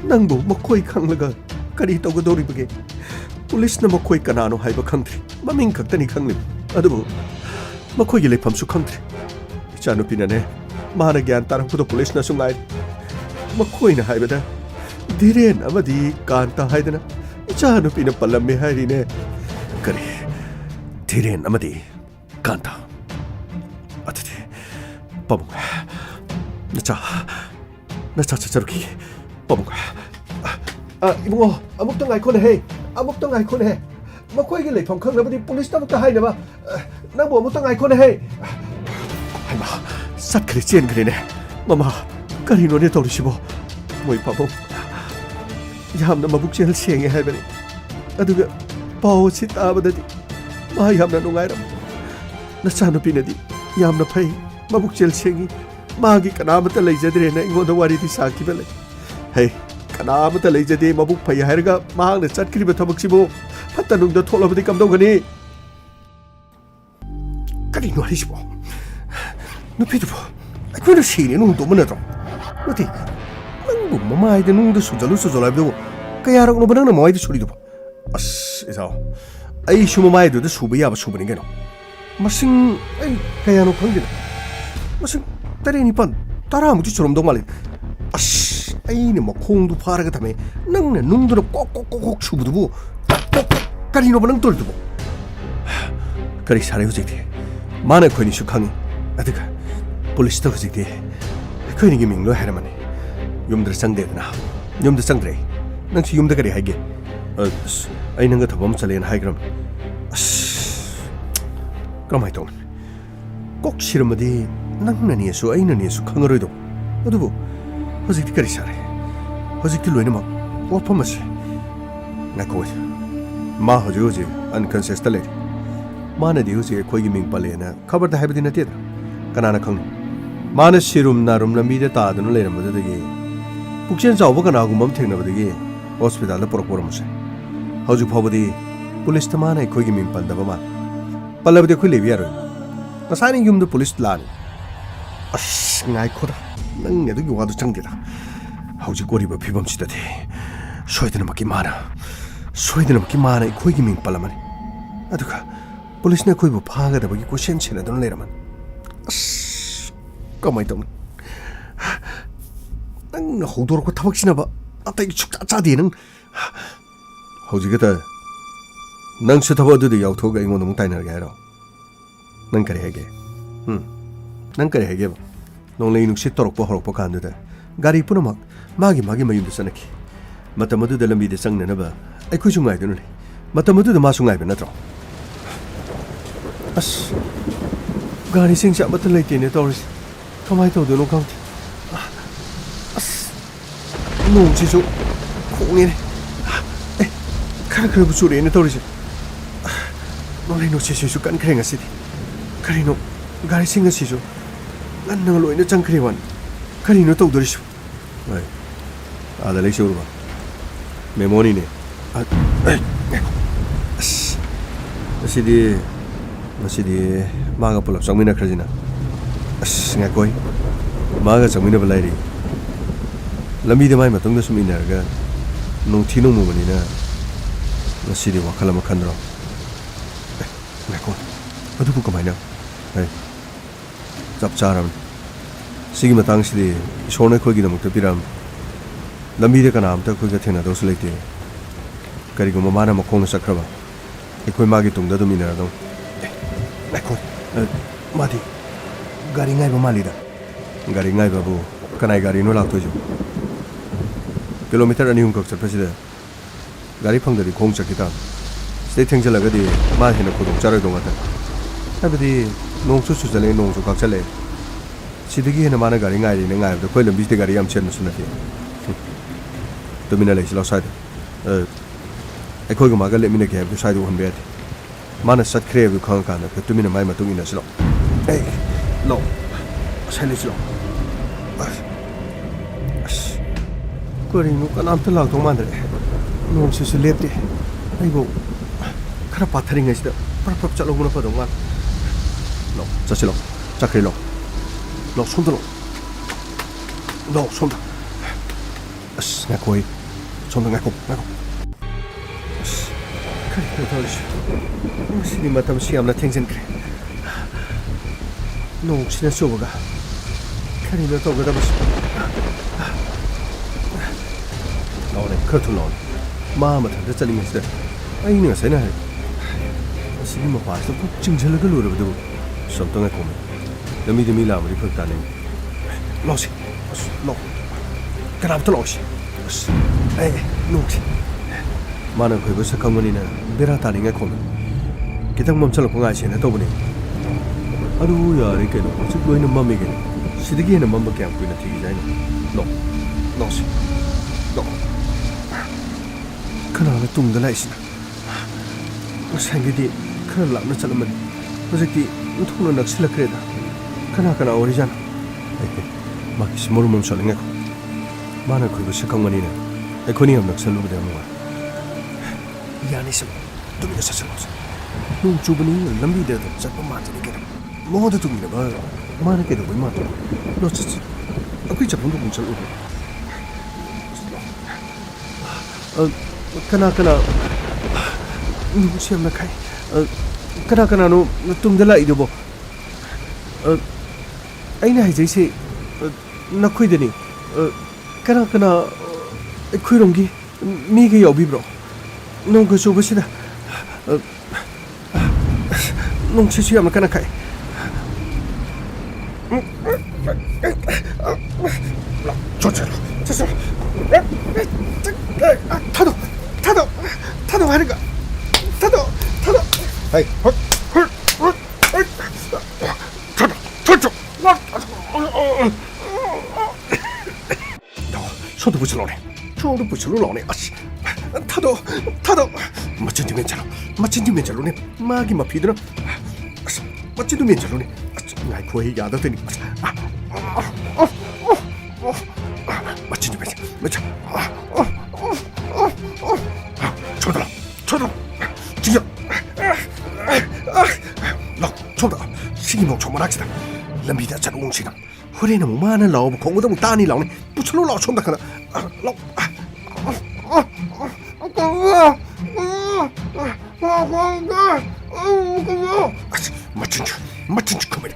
nangbu makhoi khanglaga kari togodoribage police na makhoi kanano haiba khangtri maming khaktani khanglim adubu makhoi gi lepham su khangtri chanu pinane mana gyan tarakpudo police na sungai makhoi na haibada dhiren amadi kanta haidana chanu pina palamme hairine kari dhiren amadi kanta atati pabung nacha charuki pabung ibungo amukta ngaikone he amukta ngaikone he makhoi gi lepham khanglabadi police ta mukta hainaba nangbo amukta ngaikone he haima satkhri chen grene mama karino ne torisibo moi pabung yamna mabuk chel senge haibani aduga paw sit abadadi ma yamna nungairam nachanu pinadi yamna phai mabuk chel sengi magi kanamata leijadre na ingoda wari di saki bele hey ꯀꯅꯥꯃꯇ ꯂꯩꯖꯗꯦ ꯃꯕꯨꯛ ꯐꯩ ꯍꯥꯏꯔꯒ ꯃꯍꯥꯛꯅ ꯆꯠꯈ꯭ꯔꯤꯕ ꯊꯕꯛꯁꯤꯕꯨ ꯐꯠꯇ ꯅꯨꯡꯗ ꯊꯣꯛꯂꯕꯗꯤ ꯀꯝꯗꯧꯒꯅꯤ ꯀꯔꯤꯅꯣ ꯍꯥꯏꯁꯤꯕꯣ ꯅꯨꯄꯤꯗꯨꯕꯨ ꯑꯩꯈꯣꯏꯅ ꯁꯤꯔꯦꯅ ꯍꯨꯟꯗꯣꯛꯑꯝꯕ ꯅꯠꯇ꯭ꯔꯣ ꯅꯠꯇꯦ ꯅꯪꯕꯨ ꯃꯃꯥꯏꯗ ꯅꯨꯡꯗ ꯁꯨꯖꯜꯂꯨ ꯍꯥꯏꯕꯗꯨꯕꯨ ꯀꯌꯥꯔꯛꯅꯣꯕ ꯅꯪꯅ ꯃꯃꯥꯏꯗ ꯁꯨꯔꯤꯗꯨꯕꯨ ꯑꯁ ꯏꯖꯥꯎ ꯑꯩꯁꯨ ꯃꯃꯥꯏꯗꯨꯗ ꯁꯨꯕ ꯌꯥꯕ ꯁꯨꯕꯅꯤ ꯀꯩꯅꯣ ꯃꯁꯤꯡ ꯑꯩ ꯀꯌꯥꯅꯣ ꯈꯪꯗꯦꯅ ꯃꯁꯤꯡ 7 9 10ꯃꯨꯛꯇꯤ ꯁꯨꯔꯝꯗꯧ ꯃꯥꯜꯂꯤ ꯑꯁ ꯑꯩꯅ ꯃꯈꯣꯡꯗꯨ ꯐꯥꯔꯒ ꯊꯝꯃꯦ ꯅꯪꯅ ꯅꯨꯡꯗꯨꯅ ꯀꯣꯛ ꯀꯣꯛ ꯀꯣꯛ ꯀꯣꯛ ꯁꯨꯕꯗꯨꯕꯨ ꯀꯔꯤꯅꯣꯕ ꯅꯪ ꯇꯧꯔꯤꯗꯨꯕꯨ ꯀꯔꯤ ꯁꯥꯔꯦ ꯍꯧꯖꯤꯛꯇꯤ ꯃꯥꯅ ꯑꯩꯈꯣꯏꯅꯤꯁꯨ ꯈꯪꯉꯤ ꯑꯗꯨꯒ ꯄꯨꯂꯤꯁꯇ ꯍꯧꯖꯤꯛꯇꯤ ꯑꯩꯈꯣꯏꯅꯤꯒꯤ ꯃꯤꯡ ꯂꯣꯏ ꯍꯥꯏꯔꯝꯃꯅꯤ ꯌꯨꯝꯗ ꯆꯪꯗꯦꯗꯅ ꯌꯨꯝꯗ ꯆꯪꯗ꯭ꯔꯦ ꯅꯪꯁꯨ ꯌꯨꯝꯗ ꯀꯔꯤ ꯍꯥꯏꯒꯦ ꯑꯁ ꯑꯩ ꯅꯪꯒ ꯊꯕꯛ ꯑꯃ ꯆꯠꯂꯦꯅ ꯍꯥꯏꯈ꯭ꯔꯕꯅꯤ ꯑꯁ ꯀꯔꯝꯍꯥꯏꯅ ꯇꯧꯅꯤ ꯀꯣꯛ ꯁꯤꯔꯝꯃꯗꯤ ꯅꯪꯅꯅꯦꯁꯨ ꯑꯩꯅꯅꯦꯁꯨ ꯈꯪꯉꯔꯣꯏꯗꯣ ꯑꯗꯨꯕꯨ ꯍꯧꯖꯤꯛꯇꯤ ꯀꯔꯤ ꯁꯥꯔꯦ ꯍꯧꯖꯤꯛꯇꯤ ꯂꯣꯏꯅꯃꯛ ꯋꯥꯐꯝ ꯑꯁꯤ ꯉꯥꯏꯈꯣ ꯃꯥ ꯍꯧꯖꯤꯛ ꯑꯟꯀꯟꯁꯤꯌꯁꯇ ꯂꯩꯔꯤ ꯃꯥꯅꯗꯤ ꯍꯧꯖꯤꯛ ꯑꯩꯈꯣꯏꯒꯤ ꯃꯤꯡ ꯄꯜꯂꯦꯅ ꯈꯕꯔꯗ ꯍꯥꯏꯕꯗꯤ ꯅꯠꯇꯦꯗ ꯀꯅꯥꯅ ꯈꯪꯅꯤ ꯃꯥꯅ ꯁꯤꯔꯨꯝ ꯅꯥꯔꯨꯝ ꯂꯝꯕꯤꯗ ꯇꯥꯗꯨꯅ ꯂꯩꯔꯝꯕꯗꯨꯗꯒꯤ ꯄꯨꯛꯆꯦꯜ ꯆꯥꯎꯕ ꯀꯅꯥꯒꯨꯝꯕ ꯑꯃ ꯊꯦꯡꯅꯕꯗꯒꯤ ꯍꯣꯁꯄꯤꯇꯥꯜꯗ ꯄꯨꯔꯛꯄ ꯑꯣꯏꯔꯝꯕꯁꯦ ꯍꯧꯖꯤꯛ ꯐꯥꯎꯕꯗꯤ ꯄꯨꯂꯤꯁꯇ ꯃꯥꯅ ꯑꯩꯈꯣꯏꯒꯤ ꯃꯤꯡ ꯄꯟꯗꯕ ꯃꯥꯜꯂꯤ ꯄꯜꯂꯕꯗꯤ ꯑꯩꯈꯣꯏ ꯂꯩꯕ ꯌꯥꯔꯣꯏ ꯉꯁꯥꯏꯅ ꯌꯨꯝꯗ ꯄꯨꯂꯤꯁ ꯂꯥꯛꯑꯅꯤ ꯑꯁ ꯉꯥꯏꯈꯣꯗ ꯅꯪ ꯑꯗꯨꯒꯤ ꯋꯥꯗꯨ ꯆꯪꯗꯦꯗ ꯍꯧꯖꯤꯛ ꯑꯣꯏꯔꯤꯕ ꯐꯤꯕꯝꯁꯤꯗꯗꯤ ꯁꯣꯏꯗꯅꯃꯛꯀꯤ ꯃꯥꯅ ꯑꯩꯈꯣꯏꯒꯤ ꯃꯤꯡ ꯄꯜꯂꯝꯃꯅꯤ ꯑꯗꯨꯒ ꯄꯨꯂꯤꯁꯅ ꯑꯩꯈꯣꯏꯕꯨ ꯐꯥꯒꯗꯕꯒꯤ ꯀꯣꯏꯁꯦꯟ ꯁꯦꯟꯅꯗꯨꯅ ꯂꯩꯔꯝꯃꯅꯤ ꯑꯁ ꯀꯃꯥꯏꯅ ꯇꯧꯅꯤ ꯅꯪꯅ ꯍꯧꯗꯣꯔꯛꯄ ꯊꯕꯛꯁꯤꯅꯕ ꯑꯇꯩ ꯁꯨꯛꯆꯥ ꯆꯥꯗꯦ ꯅꯪ ꯍꯧꯖꯤꯛꯀꯇ ꯅꯪꯁꯨ ꯊꯕꯛ ꯑꯗꯨꯗ ꯌꯥꯎꯊꯣꯛꯑꯒ ꯑꯩꯉꯣꯟꯗ ꯑꯃꯨꯛ ꯇꯥꯏꯅꯔꯒꯦ ꯍꯥꯏꯔꯣ ꯅꯪ ꯀꯔꯤ ꯍꯥꯏꯒꯦ ꯅꯪ ꯀꯔꯤ ꯍꯥꯏꯒꯦꯕ ꯅꯣꯡꯂꯩ ꯅꯨꯡꯁꯤꯠ ꯇꯧꯔꯛꯄ ꯍꯧꯔꯛꯄ ꯀꯥꯟꯗꯨꯗ ꯒꯥꯔꯤ ꯄꯨꯝꯅꯃꯛ ꯃꯥꯒꯤ ꯃꯌꯨꯝꯗ ꯆꯠꯅꯈꯤ ꯃꯇꯝ ꯑꯗꯨꯗ ꯂꯝꯕꯤꯗ ꯆꯪꯅꯅꯕ ꯑꯩꯈꯣꯏꯁꯨ ꯉꯥꯏꯗꯨꯅ ꯂꯩ ꯃꯇꯝ ꯑꯗꯨꯗ ꯃꯥꯁꯨ ꯉꯥꯏꯕ ꯅꯠꯇ꯭ꯔꯣ ꯑꯁ ꯒꯥꯔꯤꯁꯤꯡꯁꯦ ꯑꯃꯠꯇ ꯂꯩꯇꯦꯅꯦ ꯇꯧꯔꯤꯁꯦ ꯀꯃꯥꯏꯅ ꯇꯧꯗꯣꯏꯅꯣ ꯈꯪꯗꯦ ꯑꯁ ꯅꯣꯡꯁꯤꯁꯨ ꯈꯣꯡꯉꯦꯅꯦ ꯈꯔꯕꯨ ꯆꯨꯔꯛꯑꯦꯅꯦ ꯇꯧꯔꯤꯁꯦ ꯅꯣꯡꯂꯩ ꯅꯨꯡꯁꯤꯠꯁꯤꯁꯨ ꯀꯟꯈ꯭ꯔꯦ ꯉꯁꯤꯗꯤ ꯀꯔꯤꯅꯣ ꯒꯥꯔꯤꯁꯤꯡ ꯑꯁꯤꯁꯨ ꯉꯟꯅ ꯂꯣꯏꯅ ꯆꯪꯈ꯭ꯔꯦ ꯋꯥꯅꯤ ꯀꯔꯤꯅꯣ ꯇꯧꯗꯣꯔꯤꯁꯨ ꯑꯥꯗ ꯂꯩꯆꯨꯔꯕ ꯃꯦꯃꯣꯅꯤꯅꯦ ꯑꯁ ꯉꯁꯤꯗꯤ ꯃꯥꯒ ꯄꯨꯂꯞ ꯆꯪꯃꯤꯟꯅꯈ꯭ꯔꯁꯤꯅ ꯑꯁ ꯉꯥꯏꯈꯣꯏ ꯃꯥꯒ ꯆꯪꯃꯤꯟꯅꯕ ꯂꯩꯔꯤ ꯂꯝꯕꯤꯗ ꯃꯥꯏ ꯃꯇꯨꯡꯗ ꯁꯨꯝ ꯏꯟꯅꯔꯒ ꯅꯣꯡꯊꯤ ꯅꯣꯡꯃꯨꯕꯅꯤꯅ ꯉꯁꯤꯗꯤ ꯋꯥꯈꯜ ꯑꯃ ꯈꯟꯗ꯭ꯔꯣ ꯉꯥꯏꯈꯣ ꯑꯗꯨꯕꯨ ꯀꯃꯥꯏꯅ ꯆꯞ ꯆꯥꯔꯕꯅꯤ ꯁꯤꯒꯤ ꯃꯇꯥꯡꯁꯤꯗꯤ ꯏꯁꯣꯔꯅ ꯑꯩꯈꯣꯏꯒꯤꯗꯃꯛꯇ ꯄꯤꯔꯛꯑꯝꯃꯤ ꯂꯝꯕꯤꯗ ꯀꯅꯥꯝꯇ ꯑꯩꯈꯣꯏꯒ ꯊꯦꯡꯅꯗꯧꯁꯨ ꯂꯩꯇꯦ ꯀꯔꯤꯒꯨꯝꯕ ꯃꯥꯅ ꯃꯈꯣꯡꯅ ꯆꯠꯈ꯭ꯔꯕ ꯑꯩꯈꯣꯏ ꯃꯥꯒꯤ ꯇꯨꯡꯗ ꯑꯗꯨꯝ ꯏꯟꯅꯔꯗꯧ ꯉꯥꯏꯈꯣ ꯃꯥꯗꯤ ꯒꯥꯔꯤ ꯉꯥꯏꯕ ꯃꯥꯜꯂꯤꯗ ꯒꯥꯔꯤ ꯉꯥꯏꯕꯕꯨ ꯀꯅꯥꯏ ꯒꯥꯔꯤꯅꯣ ꯂꯥꯛꯇꯣꯏꯁꯨ ꯀꯤꯂꯣꯃꯤꯇꯔ 2-3 ꯈꯛ ꯆꯠꯄꯁꯤꯗ ꯒꯥꯔꯤ ꯐꯪꯗ꯭ꯔꯗꯤ ꯈꯣꯡ ꯆꯠꯈꯤ ꯇꯥꯕ ꯁꯤꯗꯩ ꯊꯦꯡꯖꯤꯜꯂꯒꯗꯤ ꯃꯥ ꯍꯦꯟꯅ ꯈꯨꯗꯣꯡ ꯆꯥꯔꯣꯏꯗꯧ ꯉꯥꯛꯇꯅꯤ ꯍꯥꯏꯕꯗꯤ ꯅꯣꯡꯁꯨ ꯆꯨꯁꯜꯂꯦ ꯅꯣꯡꯁꯨ ꯀꯥꯛꯆꯜꯂꯦ ꯁꯤꯗꯒꯤ ꯍꯦꯟꯅ ꯃꯥꯅ ꯒꯥꯔꯤ ꯉꯥꯏꯔꯤꯅ ꯉꯥꯏꯕꯗ ꯑꯩꯈꯣꯏ ꯂꯝꯕꯤꯁꯤꯗ ꯒꯥꯔꯤ ꯌꯥꯝ ꯆꯦꯟꯕꯁꯨ ꯅꯠꯇꯦ ꯇꯨꯃꯤꯟꯅ ꯂꯩꯁꯤ ꯂꯥꯎ ꯁ꯭ꯋꯥꯏꯗ ꯑꯩꯈꯣꯏꯒ ꯃꯥꯒ ꯂꯦꯞꯃꯤꯟꯅꯒꯦ ꯍꯥꯏꯕꯗꯨ ꯁ꯭ꯋꯥꯏꯗ ꯎꯍꯟꯕ ꯌꯥꯗꯦ ꯃꯥꯅ ꯆꯠꯈ꯭ꯔꯦ ꯍꯥꯏꯕꯗꯨ ꯈꯪꯉꯀꯥꯟꯗ ꯑꯩꯈꯣꯏ ꯇꯨꯃꯤꯟꯅ ꯃꯥꯏ ꯃꯇꯨꯡ ꯏꯟꯅꯁꯤ ꯂꯥꯎ ꯂꯥꯎ ꯁꯥꯏ ꯂꯩꯁꯤ ꯂꯥꯎ ꯑꯁ ꯀꯔꯤꯅꯣ ꯀꯅꯥꯝꯇ ꯂꯥꯛꯇꯧ ꯃꯥꯟꯗ꯭ꯔꯦ ꯅꯣꯡꯁꯤꯁꯨ ꯂꯦꯞꯇꯦ ꯑꯩꯕꯨ ꯈꯔ ꯄꯥꯊꯔꯤꯉꯩꯁꯤꯗ ꯄ꯭ꯔꯞ ꯆꯠꯂꯧꯕꯅ ꯐꯗꯧ ꯃꯥꯜꯂꯦ ꯂꯥꯎ ꯆꯠꯁꯤ ꯂꯥꯎ ꯆꯠꯈ꯭ꯔꯦ ꯂꯥꯎ ꯁꯣꯝꯗ ꯂꯥꯎ ꯁꯣꯝꯗ ꯑꯁ ꯉꯥꯏꯈꯣ ꯁꯣꯝꯗ ꯉꯥꯏꯈꯣ ꯑꯁ ꯀꯔꯤꯅꯣ ꯇꯧꯔꯤꯁꯦ ꯉꯁꯤꯗꯤ ꯃꯇꯝꯁꯤ ꯌꯥꯝꯅ ꯊꯦꯡꯖꯤꯟꯈ꯭ꯔꯦ ꯅꯣꯡꯁꯤꯅ ꯆꯨꯕꯒ ꯀꯔꯤꯅꯣ ꯇꯧꯒꯗꯕꯁꯤ ꯂꯥꯎꯅꯦ ꯈꯔ ꯊꯨꯅ ꯂꯥꯎꯅꯦ ꯃꯥ ꯃꯊꯟꯇ ꯆꯠꯂꯤꯉꯩꯁꯤꯗ ꯑꯩꯅ ꯉꯁꯥꯏꯅ ꯍꯥꯏ ꯑꯁꯤꯒꯤ ꯃꯄꯥꯁꯤꯗ ꯄꯨꯛ ꯆꯤꯡꯁꯤꯜꯂꯒ ꯂꯣꯏꯔꯕꯗꯨꯕꯨ ꯁꯣꯝꯇ ꯉꯥꯏꯈꯣꯃꯦ ꯂꯝꯕꯤꯗ ꯃꯤ ꯂꯥꯛꯑꯃꯗꯤ ꯐꯔꯛ ꯇꯥꯅꯩ ꯂꯥꯎꯁꯤ ꯑꯁ ꯂꯥꯎ ꯀꯅꯥꯝꯇ ꯂꯥꯎꯁꯤ ꯑꯁ ꯅꯣꯡꯁꯤ ꯃꯥꯅ ꯑꯩꯈꯣꯏꯕꯨ ꯁꯛꯈꯪꯕꯅꯤꯅ ꯕꯦꯔꯥ ꯇꯥꯅꯤꯡꯉꯥꯏ ꯈꯣꯝꯃꯦ ꯈꯤꯇꯪ ꯃꯝꯁꯜꯂꯛꯄ ꯉꯥꯏꯁꯦꯅ ꯇꯧꯕꯅꯤ ꯑꯗꯨ ꯌꯥꯔꯦ ꯀꯩꯅꯣ ꯍꯧꯖꯤꯛ ꯂꯣꯏꯅ ꯃꯝꯃꯤ ꯀꯩꯅꯣ ꯁꯤꯗꯒꯤ ꯍꯦꯟꯅ ꯃꯝꯕ ꯀꯌꯥꯝ ꯀꯨꯏꯅ ꯊꯤꯈꯤꯁꯦ ꯍꯥꯏꯅꯣ ꯂꯥꯎꯁꯤ ꯂꯥꯎ ꯀꯅꯥꯅ ꯇꯨꯡꯗ ꯂꯥꯛꯏꯁꯤꯅ ꯉꯁꯥꯏꯒꯤꯗꯤ ꯈꯔ ꯂꯥꯞꯅ ꯆꯠꯂꯝꯕꯅꯤ ꯍꯧꯖꯤꯛꯇꯤ ꯑꯣꯟꯊꯣꯛꯅ ꯅꯛꯁꯤꯜꯂꯛꯈ꯭ꯔꯦꯗ ꯀꯅꯥ ꯑꯣꯏꯔꯤꯖꯥꯠꯅꯣ ꯃꯥꯒꯤꯁꯤ ꯃꯔꯨꯝ ꯁꯣꯜꯂꯤꯉꯥꯏꯈꯣ ꯃꯥꯅ ꯑꯩꯈꯣꯏꯕꯨ ꯁꯛꯈꯪꯕꯅꯤꯅ ꯑꯩꯈꯣꯏꯅ ꯌꯥꯝ ꯅꯛꯁꯜꯂꯨꯕꯗ ꯌꯥꯝ ꯅꯨꯡꯉꯥꯏ ꯌꯥꯅꯤ ꯁꯨꯝ ꯇꯨꯃꯤꯟꯅ ꯆꯠꯁꯜꯂꯣ ꯅꯣꯡ ꯆꯨꯕꯅꯤ ꯂꯝꯕꯤꯗ ꯑꯗꯨꯝ ꯆꯠꯄ ꯃꯥꯟꯖꯅꯤ ꯀꯩꯅꯣ ꯃꯉꯣꯟꯗ ꯇꯨꯃꯤꯟꯅꯕ ꯃꯥꯅ ꯀꯩꯗꯧꯕꯩ ꯃꯥꯟꯕ ꯂꯣ ꯆꯠꯁꯤ ꯑꯩꯈꯣꯏ ꯆꯠꯐꯝꯗꯣ ꯑꯃꯨꯛ ꯆꯠꯂꯨꯕ ꯀꯅꯥ ꯀꯅꯥ ꯅꯨꯡꯁꯤ ꯌꯥꯝꯅ ꯈꯥꯏ ꯀꯅꯥ ꯀꯅꯥꯅꯣ ꯇꯨꯡꯗ ꯂꯥꯛꯏꯗꯨꯕꯣ ꯑꯩꯅ ꯍꯥꯏꯖꯩꯁꯦ ꯅꯈꯣꯏꯗꯅꯤ ꯀꯅꯥ ꯀꯅꯥ ꯑꯩꯈꯣꯏꯔꯣꯝꯒꯤ ꯃꯤꯒ ꯌꯥꯎꯕꯤꯕ꯭ꯔꯣ ꯅꯣꯡꯒ ꯆꯨꯕꯁꯤꯗ ꯅꯨꯡꯁꯤꯠꯁꯨ ꯌꯥꯝꯅ ꯀꯟꯅ ꯈꯥꯏ 타도 하는 거 타도 아이 타도 손도 붙여놓네 손도 붙여놓네 아씨 타도 멋진 면자로네 막이 막 피드나 멋진 면자로네 아이 거의 야다더니 멋진 면자 쳐들어 죽여 쳐다 시기목 정말하지다 람비다 자루 웅시가 허리는 많은 라오브 공부도 따니 라오네 부처로 라오 촌다 카나 멋진 척 그만해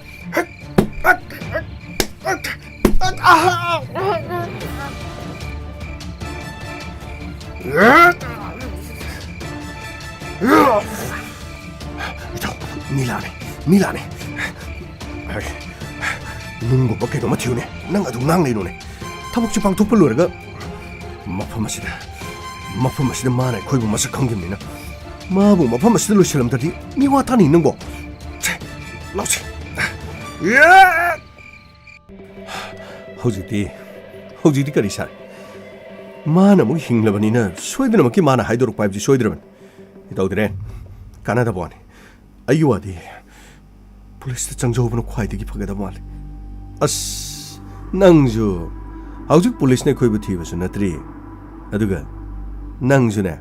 밀라네 눈고 먹게 너무 튀우네 낭아도 낭내로네 타복지 방 독불로래가 마파마시다 마네 거의 맛을 감깁니다 마부 마파마시다 로실람들이 미와탄이 있는 거 라우치 허지디 까리사 마나 뭐 힝라바니나 소이드나 먹기 마나 하이도록 바이브지 소이드라면 이따오드래 가나다 보아니 아이와디 폴리스 장저우브는 콰이드기 파게다 보아니 아스 낭주 아우직 폴리스네 코이브 티브스 나트리 아두가 낭주네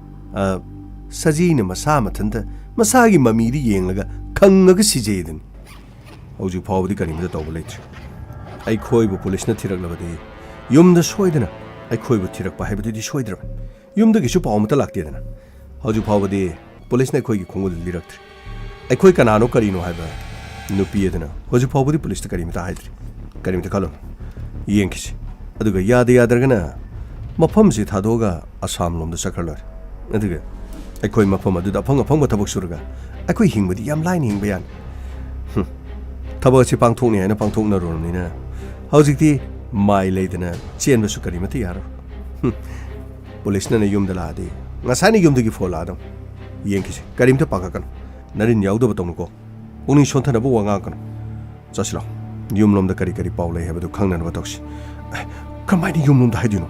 사지네 마사 마탄다 마사기 마미리 옌라가 강나가 시제이든 아우직 파워디 까리미다 더블레이트 아이 코이브 폴리스나 티락라바디 염다 소이드나 아이 코이브 티락바 하이브디 소이드라 염다 기슈 파워무타 락티에드나 아우직 파워디 폴리스네 코이기 공고들 리락트리 아이 코이 까나노 까리노 하이바 누피에드나 아우직 파워디 폴리스타 까리미다 하이드리 까리미다 칼론 이엔키시 아두가 야드라가나 마펌시 타도가 아삼롬다 사칼라리 아두가 아이 코이 마펌 아두다 펑가 타복 수르가 아이 코이 힝무디 얌 라인 힝베얀 타버치 방통니 하나 방통나로니나 하우직디 마이 레이드나 첸버수 까리미다 야로 폴리스나 유음다 라디 ngasaini yumdagi foladam yenkisi karimta pakakan narin yaudaba tongko uni shontana bu wanga kan chasilo yumlomda kari paulai habadu khangnan ba toksi kamaini yumlomda haidino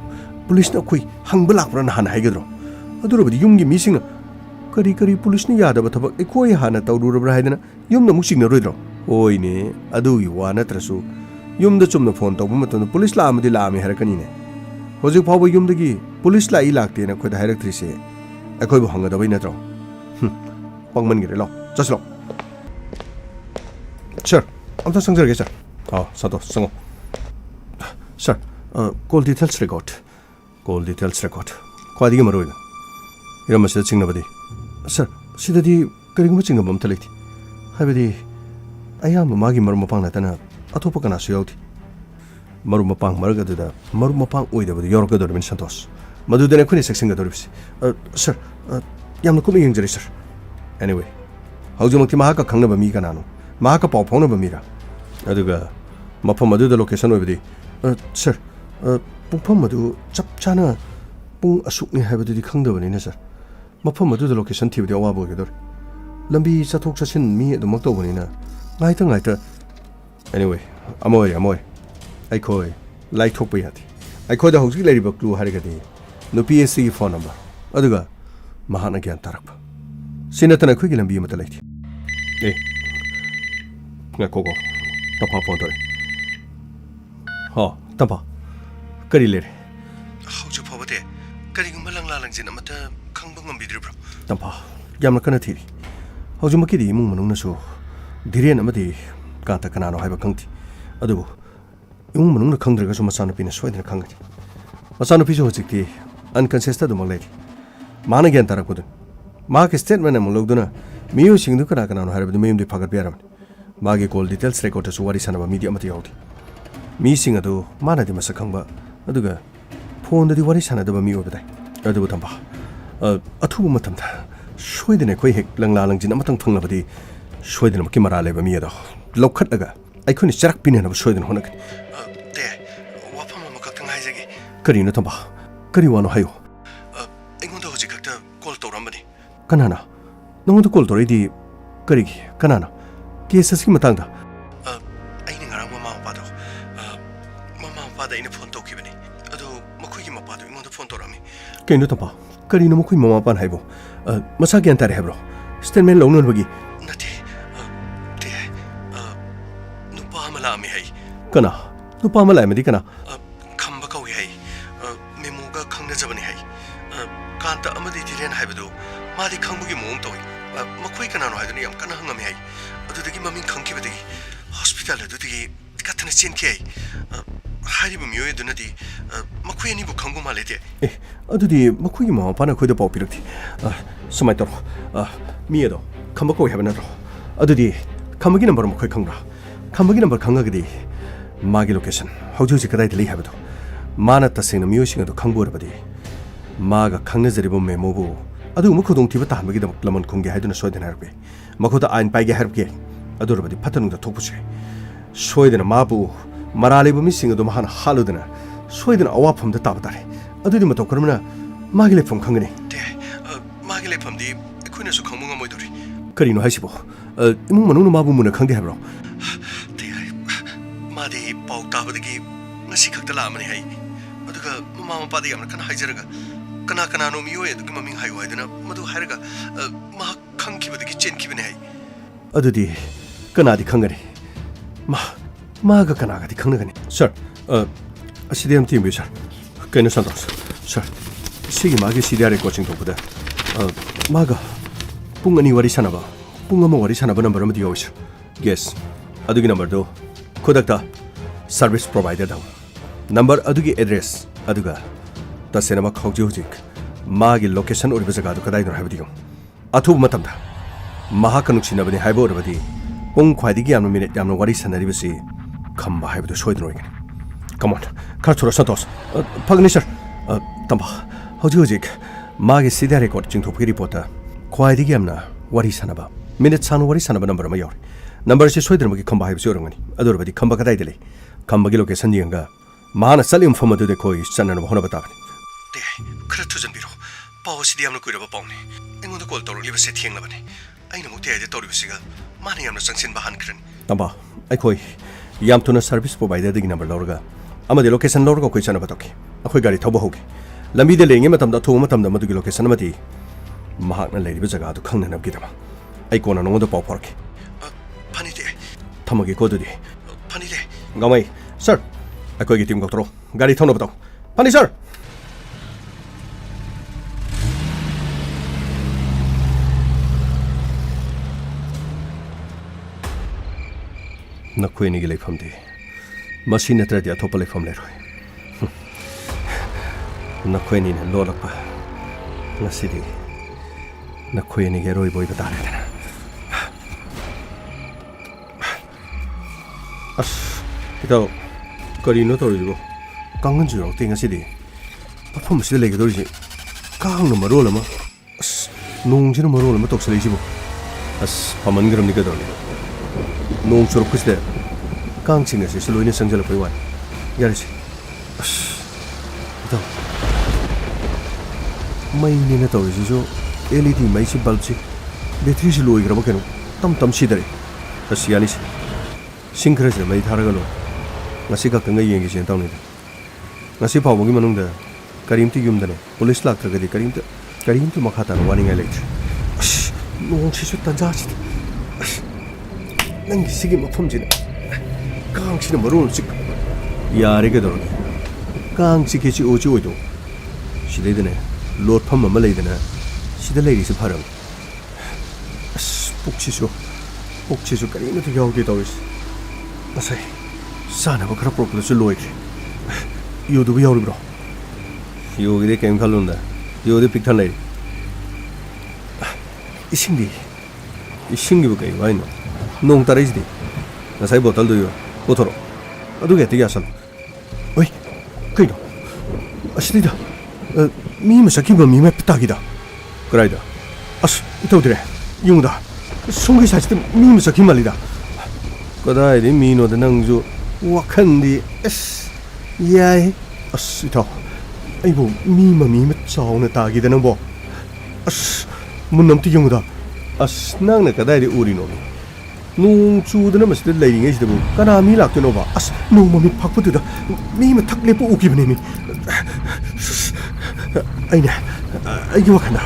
police na khoi hangba lakpra na han haigadro adurobadi yumgi mising kari police ni yadaba thabak ekoi hana tawrurabra haidana yumna musing na roidro oine adugi wana trasu yumda chumna phone tawba matana police la amadi la ami harakani ne Hojik Pau Yumdagi, police la ilak in a quite directrice. A coy hunger the winner. Pongman get a law, just law. Sir, I'm the singer, sir. Oh, Sato, Sango. Sir, call details record. Quite the Maroid. You must sing nobody. Sir, see the Karimaching of Momtality. Habidi, I am a Magi Marmopang Atopakana. Marumapang Margada, Marumapang with the Yorgador in Santos. Madudana Queen sexing the Sir, Yamakumi injury, sir. Anyway, how's your Mahaka Kanga Miganano? Mahaka Popona Bamira. Aduga, Mapamadu the location over the Sir, Pupamadu, Chapchana, Pung Asukni have the Kanga in sir. Mapamadu the location TV the Wabogador. Lambi Satoxasin me at the Motobanina. Lighter. Anyway, Amoy. I call light hopiati. I call the Hosi Lady Baklu Harigadi. No PSC phone number. Aduga Mahana Gan Tarapa. Sinatana quick and be metalite. Eh, Nakogo, Tapa Pontori. Oh, Tapa. Karilere. How's your poverty? ꯀꯔꯤꯒꯨꯝꯕ ꯂꯪꯂꯥ ꯂꯪꯖꯤꯟ ꯑꯃꯠꯇ ꯈꯪꯕ ꯉꯝꯕꯤꯗ꯭ꯔꯤꯕ꯭ꯔꯣ ꯇꯝꯐꯥ ꯌꯥꯝꯅ ꯀꯟꯅ ꯊꯤꯔꯤ ꯍꯧꯖꯤꯛꯃꯛꯀꯤꯗꯤ ꯏꯃꯨꯡ ꯃꯅꯨꯡꯅꯁꯨ ꯙꯤꯔꯦꯟ ꯑꯃꯗꯤ ꯀꯥꯟꯇ ꯀꯅꯥꯅꯣ ꯍꯥꯏꯕ ꯈꯪꯗꯦ ꯑꯗꯨꯕꯨ ꯏꯃꯨꯡ ꯃꯅꯨꯡꯅ ꯈꯪꯗ꯭ꯔꯒꯁꯨ ꯃꯆꯥꯅꯨꯄꯤꯅ ꯁꯣꯏꯗꯅ ꯈꯪꯒꯅꯤ ꯃꯆꯥꯅꯨꯄꯤꯁꯨ ꯍꯧꯖꯤꯛꯇꯤ ꯑꯟꯀꯟꯁꯤꯌꯁꯇ ꯑꯗꯨꯃꯛ ꯂꯩꯔꯤ ꯃꯥꯅ ꯒ꯭ꯌꯥꯟ ꯇꯥꯔꯛꯄꯗꯨ ꯃꯍꯥꯛꯀꯤ ꯁ꯭ꯇꯦꯠꯃꯦꯟ ꯑꯃꯨꯛ ꯂꯧꯗꯨꯅ ꯃꯤꯑꯣꯏꯁꯤꯡꯗꯨ ꯀꯅꯥ ꯀꯅꯥꯅꯣ ꯍꯥꯏꯕꯗꯨ ꯃꯌꯨꯝꯗꯒꯤ ꯐꯥꯒꯠꯄ ꯌꯥꯔꯕꯅꯤ ꯃꯥꯒꯤ ꯀꯣꯜ ꯗꯤꯇꯦꯜꯁ ꯔꯦꯀꯣꯔꯗꯇꯁꯨ ꯋꯥꯔꯤ ꯁꯥꯟꯅꯕ ꯃꯤꯗꯤ ꯑꯃꯠꯇ ꯌꯥꯎꯗꯦ ꯃꯤꯁꯤꯡ ꯑꯗꯨ ꯃꯥꯅꯗꯤ ꯃꯁꯛ ꯈꯪꯕ ꯑꯗꯨꯒ ꯐꯣꯟꯗꯗꯤ ꯋꯥꯔꯤ ꯁꯥꯟꯅꯗꯕ ꯃꯤ ꯑꯣꯏꯕ ꯇꯥꯏ ꯑꯗꯨꯕꯨ ꯇꯝꯕ ꯑꯊꯨꯕ ꯃꯇꯝꯗ ꯁꯣꯏꯗꯅ ꯑꯩꯈꯣꯏ ꯍꯦꯛ ꯂꯪꯂꯥ ꯂꯪꯖꯤꯟ ꯑꯃꯇꯪ ꯐꯪꯂꯕꯗꯤ ꯁꯣꯏꯗꯅꯃꯛꯀꯤ ꯃꯔꯥ ꯂꯩꯕ ꯃꯤ ꯑꯗꯣ ꯂꯧꯈꯠꯂꯒ ꯑꯩꯈꯣꯏꯅ ꯆꯔꯛ ꯄꯤꯅꯅꯕ ꯁꯣꯏꯗꯅ ꯍꯣꯠꯅꯒꯅꯤ ꯋꯥꯐꯝ ꯑꯃꯈꯛꯇꯪ ꯍꯥꯏꯖꯒꯦ ꯀꯔꯤꯅꯣ ꯇꯝꯕ ꯀꯔꯤ ꯋꯥꯅꯣ ꯍꯥꯏꯌꯨ ꯑꯩꯉꯣꯟꯗ ꯍꯧꯖꯤꯛ ꯈꯛꯇ ꯀꯣꯜ ꯇꯧꯔꯝꯕꯅꯤ ꯀꯅꯥꯅ ꯅꯉꯣꯟꯗ ꯀꯣꯜ ꯇꯧꯔꯛꯏꯗꯤ ꯀꯔꯤꯒꯤ ꯀꯅꯥꯅ ꯀꯦꯁ ꯑꯁꯤꯒꯤ ꯃꯇꯥꯡꯗ ꯑꯩꯅ ꯉꯔꯥꯡ ꯃꯃꯥ ꯃꯄꯥꯗ ꯑꯩꯅ ꯐꯣꯟ ꯇꯧꯈꯤꯕꯅꯤ ꯑꯗꯣ ꯃꯈꯣꯏꯒꯤ ꯃꯄꯥꯗꯣ ꯑꯩꯉꯣꯟꯗ ꯐꯣꯟ ꯇꯧꯔꯛꯑꯝꯃꯤ ꯀꯩꯅꯣ ꯇꯝꯕ ꯀꯔꯤꯅꯣ ꯃꯈꯣꯏ ꯃꯃꯥ ꯃꯄꯥꯅ ꯍꯥꯏꯕꯣ ꯃꯁꯥ ꯒ꯭ꯌꯥꯟ ꯇꯥꯔꯦ ꯍꯥꯏꯕ꯭ꯔꯣ ꯁ꯭ꯇꯦꯠꯃꯦꯟ ꯂꯧꯅꯅꯕꯒꯤ ꯅꯠꯇꯦ ꯅꯨꯄꯥ ꯑꯃ ꯂꯥꯛꯑꯝꯃꯤ ꯍꯥꯏ ꯀꯅꯥ ꯅꯨꯄꯥ ꯑꯃ ꯂꯥꯛꯑꯝꯃꯗꯤ ꯀꯅꯥ ꯈꯝꯕ ꯀꯧꯏ ꯍꯥꯏ ꯃꯦꯃꯣꯒ ꯈꯪꯅꯖꯕꯅꯤ ꯍꯥꯏ ꯀꯥꯟꯇ ꯑꯃꯗꯤ ꯙꯤꯔꯦꯟ ꯍꯥꯏꯕꯗꯨ ꯃꯥꯗꯤ ꯈꯪꯕꯒꯤ ꯃꯑꯣꯡ ꯇꯧꯏ ꯃꯈꯣꯏ ꯀꯅꯥꯅꯣ ꯍꯥꯏꯗꯨꯅ ꯌꯥꯝ ꯀꯟꯅ ꯍꯪꯉꯝꯃꯤ ꯍꯥꯏ ꯑꯗꯨꯗꯒꯤ ꯃꯃꯤꯡ ꯈꯪꯈꯤꯕꯗꯒꯤ ꯍꯣꯁꯄꯤꯇꯥꯜ ꯑꯗꯨꯗꯒꯤ ꯀꯠꯇꯅ ꯆꯦꯟꯈꯤ ꯍꯥꯏ ꯍꯥꯏꯔꯤꯕ ꯃꯤꯑꯣꯏ ꯑꯗꯨꯅꯗꯤ ꯃꯈꯣꯏ ꯑꯅꯤꯕꯨ ꯈꯪꯕ ꯃꯥꯜꯂꯦꯗꯦ ꯑꯗꯨꯗꯤ ꯃꯈꯣꯏꯒꯤ ꯃꯃꯥ ꯃꯄꯥꯅ ꯑꯩꯈꯣꯏꯗ ꯄꯥꯎ ꯄꯤꯔꯛꯇꯦ ꯁꯨꯃꯥꯏꯅ ꯇꯧꯔꯣ ꯃꯤ ꯑꯗꯣ ꯈꯝꯕ ꯀꯧꯏ ꯍꯥꯏꯕ ꯅꯠꯇ꯭ꯔꯣ ꯑꯗꯨꯗꯤ ꯈꯝꯕꯒꯤ ꯅꯝꯕꯔ ꯃꯈꯣꯏ ꯈꯪꯕ꯭ꯔꯥ ꯈꯝꯕꯒꯤ ꯅꯝꯕꯔ ꯈꯪꯉꯒꯗꯤ ꯃꯥꯒꯤ ꯂꯣꯀꯦꯁꯟ ꯍꯧꯖꯤꯛ ꯍꯧꯖꯤꯛ ꯀꯗꯥꯏꯗ ꯂꯩ ꯍꯥꯏꯕꯗꯣ ꯃꯥꯅ ꯇꯁꯦꯡꯅ ꯃꯤꯑꯣꯏꯁꯤꯡ ꯑꯗꯨ ꯈꯪꯕ ꯑꯣꯏꯔꯕꯗꯤ ꯃꯥꯒ ꯈꯪꯅꯖꯔꯤꯕ ꯃꯦꯃꯣꯕꯨ ꯑꯗꯨꯒꯨꯝꯕ ꯈꯨꯗꯣꯡꯊꯤꯕ ꯇꯥꯍꯟꯕꯒꯤꯗꯃꯛ ꯂꯃꯟ ꯈꯨꯝꯒꯦ ꯍꯥꯏꯗꯨꯅ ꯁꯣꯏꯗꯅ ꯍꯥꯏꯔꯛꯄ ꯌꯥꯏ ꯃꯈꯣꯏꯗ ꯑꯥꯏꯟ ꯄꯥꯏꯒꯦ ꯍꯥꯏꯔꯛꯄ ꯌꯥꯏ ꯑꯗꯨ ꯑꯣꯏꯔꯕꯗꯤ ꯐꯠꯇꯅꯨꯡꯗ ꯊꯣꯛꯄꯁꯨ ꯌꯥꯏ ꯁꯣꯏꯗꯅ ꯃꯥꯕꯨ ꯃꯔꯥ ꯂꯩꯕ ꯃꯤꯁꯤꯡ ꯑꯗꯨ ꯃꯍꯥꯛꯅ ꯍꯥꯠꯂꯨꯗꯅ ꯁꯣꯏꯗꯅ ꯑꯋꯥꯐꯝꯗ ꯇꯥꯕ ꯇꯥꯔꯦ ꯑꯗꯨꯗꯤ ꯃꯇꯧ ꯀꯔꯝꯅ ꯃꯥꯒꯤ ꯂꯩꯐꯝ ꯈꯪꯒꯅꯤ ꯃꯥꯒꯤ ꯂꯩꯐꯝꯗꯤ ꯑꯩꯈꯣꯏꯅꯁꯨ ꯈꯪꯕ ꯉꯝꯃꯣꯏꯗꯧꯔꯤ ꯀꯔꯤꯅꯣ ꯍꯥꯏꯁꯤꯕꯣ ꯏꯃꯨꯡ ꯃꯅꯨꯡꯅ ꯃꯥꯕꯨ ꯃꯨꯟꯅ ꯈꯪꯗꯦ ꯍꯥꯏꯕ꯭ꯔꯣ ꯃꯥꯗꯤ ꯄꯥꯎ ꯇꯥꯕꯗꯒꯤ ꯉꯁꯤ ꯈꯛꯇ ꯂꯥꯛꯑꯃꯅꯤ ꯍꯥꯏ ꯑꯗꯨꯒ ꯃꯃꯥ ꯃꯄꯥꯗ ꯌꯥꯝꯅ ꯀꯟꯅ ꯍꯥꯏꯖꯔꯒ ꯀꯅꯥꯅꯣ ꯃꯤꯑꯣꯏ ꯑꯗꯨꯒꯤ ꯃꯃꯤꯡ ꯍꯥꯏꯌꯨ ꯍꯥꯏꯗꯨꯅ ꯃꯗꯨ ꯍꯥꯏꯔꯒ ꯃꯍꯥꯛ ꯈꯪꯈꯤꯕꯗꯒꯤ ꯆꯦꯟꯈꯤꯕꯅꯤ ꯍꯥꯏ ꯑꯗꯨꯗꯤ ꯀꯅꯥꯗꯤ ꯈꯪꯒꯅꯤ ꯃꯥꯒ ꯀꯅꯥꯒꯗꯤ ꯈꯪꯅꯒꯅꯤ ꯁꯥꯔ ꯑꯁꯤꯗꯤ ꯑꯝꯇ ꯌꯦꯡꯕꯤꯌꯨ ꯁꯥꯔ ꯀꯩꯅꯣ ꯁꯟꯇꯣꯁ ꯁꯥꯔ ꯁꯤꯒꯤ ꯃꯥꯒꯤ CDR ꯔꯦꯀꯣꯔꯗ ꯆꯤꯡꯊꯣꯛꯄꯗ ꯃꯥꯒ ꯄꯨꯡ 2 ꯋꯥꯔꯤ ꯁꯥꯟꯅꯕ ꯄꯨꯡ 1 ꯋꯥꯔꯤ ꯁꯥꯟꯅꯕ ꯅꯝꯕꯔ ꯑꯃꯗꯤ ꯌꯥꯎꯏ ꯁꯥꯔ ꯒꯦꯁ ꯑꯗꯨꯒꯤ ꯅꯝꯕꯔꯗꯨ ꯈꯨꯗꯛꯇ ꯁꯔꯚꯤꯁ ꯄ꯭ꯔꯣꯚꯥꯏꯗꯔꯗ ꯅꯝꯕꯔ ꯑꯗꯨꯒꯤ ꯑꯦꯗ꯭ꯔꯦꯁ ꯑꯗꯨꯒ ꯇꯁꯦꯡꯅꯃꯛ ꯍꯧꯖꯤꯛ ꯃꯥꯒꯤ ꯂꯣꯀꯦꯁꯟ ꯑꯣꯏꯔꯤꯕ ꯖꯒꯥꯗꯨ ꯀꯗꯥꯏꯗꯅꯣ ꯍꯥꯏꯕꯗꯨ ꯌꯦꯡꯉꯨ ꯑꯊꯨꯕ ꯃꯇꯝꯗ ꯃꯍꯥꯛꯀ ꯅꯨꯡꯁꯤꯅꯕꯅꯤ ꯍꯥꯏꯕ ꯑꯣꯏꯔꯕꯗꯤ ꯄꯨꯡ ꯈ꯭ꯋꯥꯏꯗꯒꯤ ꯌꯥꯝꯅ ꯃꯤꯅꯤꯠ ꯌꯥꯝꯅ ꯋꯥꯔꯤ ꯁꯥꯟꯅꯔꯤꯕꯁꯤ ꯈꯝꯕ ꯍꯥꯏꯕꯗꯨ ꯁꯣꯏꯗꯅ ꯑꯣꯏꯒꯅꯤ ꯀꯃꯣꯟ ꯈꯔ ꯊꯨꯔꯣ ꯁꯟꯇꯣꯁ ꯐꯒꯅꯤ ꯁꯥꯔ ꯇꯝꯕ ꯍꯧꯖꯤꯛ ꯃꯥꯒꯤ CDR ꯔꯦꯀꯣꯔꯗ ꯆꯤꯡꯊꯣꯛꯄꯒꯤ ꯔꯤꯄꯣꯔꯠꯇ ꯈ꯭ꯋꯥꯏꯗꯒꯤ ꯌꯥꯝꯅ ꯋꯥꯔꯤ ꯁꯥꯟꯅꯕ ꯃꯤꯅꯤꯠ ꯁꯥꯡꯅ ꯋꯥꯔꯤ ꯁꯥꯟꯅꯕ ꯅꯝꯕꯔ ꯑꯃ ꯌꯥꯎꯔꯤ ꯅꯝꯕꯔꯁꯤ ꯁꯣꯏꯗꯅꯃꯛꯀꯤ ꯈꯝꯕ ꯍꯥꯏꯕꯁꯤ ꯑꯣꯏꯔꯝꯒꯅꯤ ꯑꯗꯨ ꯑꯣꯏꯔꯕꯗꯤ ꯈꯝꯕ ꯀꯗꯥꯏꯗ ꯂꯩ ꯈꯝꯕꯒꯤ ꯂꯣꯀꯦꯁꯟ ꯌꯦꯡꯉꯒ ꯃꯥꯅ ꯆꯠꯂꯤꯕ ꯃꯐꯝ ꯑꯗꯨꯗ ꯑꯩꯈꯣꯏ ꯆꯠꯅꯅꯕ ꯍꯣꯠꯅꯕ ꯇꯥꯕꯅꯤ ꯈꯔ ꯊꯨꯖꯟꯕꯤꯔꯣ ꯄꯥꯎ ꯑꯁꯤꯗꯤ ꯌꯥꯝꯅ ꯀꯨꯏꯔꯕ ꯄꯥꯎꯅꯤ ꯑꯩꯉꯣꯟꯗ ꯀꯣꯜ ꯇꯧꯔꯛꯂꯤꯕꯁꯦ ꯊꯦꯡꯂꯕꯅꯤ ꯑꯩꯅ ꯑꯃꯨꯛ TAYAIꯗ ꯇꯧꯔꯤꯕꯁꯤꯒ ꯃꯥꯅ ꯌꯥꯝꯅ ꯆꯪꯁꯤꯟꯕ ꯍꯟꯈ꯭ꯔꯅꯤ ꯇꯝꯕ ꯑꯩꯈꯣꯏ ꯌꯥꯝ ꯊꯨꯅ ꯁꯔꯚꯤꯁ ꯄ꯭ꯔꯣꯚꯥꯏꯗꯔꯗꯒꯤ ꯅꯝꯕꯔ ꯂꯧꯔꯒ ꯑꯃꯗꯤ ꯂꯣꯀꯦꯁꯟ ꯂꯧꯔꯒ ꯑꯩꯈꯣꯏ ꯆꯠꯅꯕ ꯇꯧꯈꯤ ꯑꯩꯈꯣꯏ ꯒꯥꯔꯤ ꯊꯧꯕ ꯍꯧꯈꯤ ꯂꯝꯕꯤꯗ ꯂꯩꯔꯤꯉꯩ ꯃꯇꯝꯗ ꯑꯊꯨꯕ ꯃꯇꯝꯗ ꯃꯗꯨꯒꯤ ꯂꯣꯀꯦꯁꯟ ꯑꯃꯗꯤ ꯃꯍꯥꯛꯅ ꯂꯩꯔꯤꯕ ꯖꯒꯥꯗꯨ ꯈꯪꯅꯅꯕꯒꯤꯗꯃꯛ ꯑꯩ ꯀꯣꯟꯅ ꯅꯉꯣꯟꯗ ꯄꯥꯎ ꯐꯥꯎꯔꯛꯈꯤ ꯐꯅꯤꯗꯦ ꯊꯝꯃꯒꯦꯀꯣ ꯑꯗꯨꯗꯤ ꯐꯅꯤꯗꯦ ꯒꯥꯃꯩ ꯁꯥꯔ ꯑꯩꯈꯣꯏꯒꯤ ꯇꯤꯝ ꯀꯧꯊꯣꯔꯛꯑꯣ ꯒꯥꯔꯤ ꯊꯧꯅꯕ ꯇꯧ ꯐꯅꯤ ꯁꯥꯔ ꯅꯈꯣꯏ ꯑꯅꯤꯒꯤ ꯂꯩꯐꯝꯗꯤ ꯃꯁꯤ ꯅꯠꯇ꯭ꯔꯗꯤ ꯑꯇꯣꯞꯄ ꯂꯩꯐꯝ ꯂꯩꯔꯣꯏ ꯅꯈꯣꯏ ꯑꯅꯤꯅ ꯂꯣꯜꯂꯛꯄ ꯉꯁꯤꯗꯤ ꯅꯈꯣꯏ ꯑꯅꯤꯒꯤ ꯑꯔꯣꯏꯕ ꯑꯣꯏꯕ ꯇꯥꯔꯦꯗꯅ ꯑꯁ ꯏꯇꯥꯎ ꯀꯔꯤꯅꯣ ꯇꯧꯔꯤꯁꯤꯕꯣ ꯀꯥꯡꯒꯟꯁꯨ ꯌꯥꯎꯔꯛꯇꯦ ꯉꯁꯤꯗꯤ ꯃꯐꯝ ꯑꯁꯤꯗ ꯂꯩꯒꯗꯧꯔꯤꯁꯤ ꯀꯥꯡꯅ ꯃꯔꯣꯜ ꯑꯃ ꯑꯁ ꯅꯣꯡꯁꯤꯅ ꯃꯔꯣꯜ ꯑꯃ ꯇꯧꯁꯜꯂꯛꯏꯁꯤꯕꯣ ꯑꯁ ꯐꯃꯟꯈ꯭ꯔꯕꯅꯤ ꯀꯩꯗꯧꯔꯅꯤ ꯅꯣꯡ ꯆꯨꯔꯛꯄꯁꯤꯗ ꯀꯥꯡꯁꯤꯡ ꯑꯁꯤꯁꯨ ꯂꯣꯏꯅ ꯆꯪꯁꯤꯜꯂꯛꯄꯩ ꯋꯥꯅꯤ ꯌꯥꯔꯤꯁꯦ ꯑꯁ ꯏꯇꯥꯎ ꯃꯩꯅꯦꯅ ꯇꯧꯔꯤꯁꯤꯁꯨ LED ꯃꯩꯁꯤ ꯕꯜꯕꯁꯤ ꯕꯦꯇ꯭ꯔꯤꯁꯤ ꯂꯣꯏꯈ꯭ꯔꯕ ꯀꯩꯅꯣ ꯇꯝ ꯁꯤꯗꯔꯦ ꯑꯁ ꯌꯥꯅꯤꯁꯦ ꯁꯤꯡ ꯈꯔꯁꯤꯗ ꯃꯩ ꯊꯥꯔꯒ ꯂꯣꯏ ꯉꯁꯤ ꯈꯛꯇꯪꯒ ꯌꯦꯡꯈꯤꯁꯦꯅ ꯇꯧꯅꯤꯗ ꯉꯁꯤ ꯐꯥꯎꯕꯒꯤ ꯃꯅꯨꯡꯗ ꯀꯔꯤꯝꯇ ꯌꯨꯝꯗꯅꯦ ꯄꯨꯂꯤꯁ ꯂꯥꯛꯇ꯭ꯔꯒꯗꯤ ꯀꯔꯤꯝꯇ ꯃꯈꯥ ꯇꯥꯅ ꯋꯥꯅꯤꯡꯉꯥꯏ ꯂꯩꯇ꯭ꯔꯦ ꯑꯁ ꯅꯣꯡꯁꯤꯁꯨ ꯇꯟꯖꯥꯁꯤꯗ ꯑꯁ ꯅꯪꯒꯤ ꯁꯤꯒꯤ ꯃꯐꯝꯁꯤꯅ ꯀꯥꯡꯁꯤꯅ ꯃꯔꯣꯜ ꯆꯤꯛ ꯌꯥꯔꯦ ꯀꯩꯗꯧꯔꯒꯦ ꯀꯥꯡ ꯆꯤꯛꯀꯦ ꯆꯤꯛꯑꯣꯏꯗꯣ 시대드네 롯팜 엄마 레이드네 시대 레이디스 파랑 복치수 까리는 되게 어디 더있어 나사이 사나가 그라 프로포스 로이크 요도 요리 브로 요기데 게임 칼론다 요도 픽탄 레이 이싱기 부게 와이노 농 따라이지디 나사이 보탈도 요 보토로 어두게 되게 하산 어이 그이노 아시디다 미미 사키바 미메 피타기다 그라이다 아스 이토드레 용다 송기 사시데 미미 사키 말리다 그다이디 미노데 낭주 와칸디 에스 야이 아스 이토 아이고 미마 차오나 따기다 낭보 아스 문남티 용다 아스 낭나 그다이디 우리노미 농 추드나 마스데 레이링에시데부 까나미 락토노바 아스 농마미 팍푸드다 미마 탁레포 오기브네미 아이냐 아이기 와칸다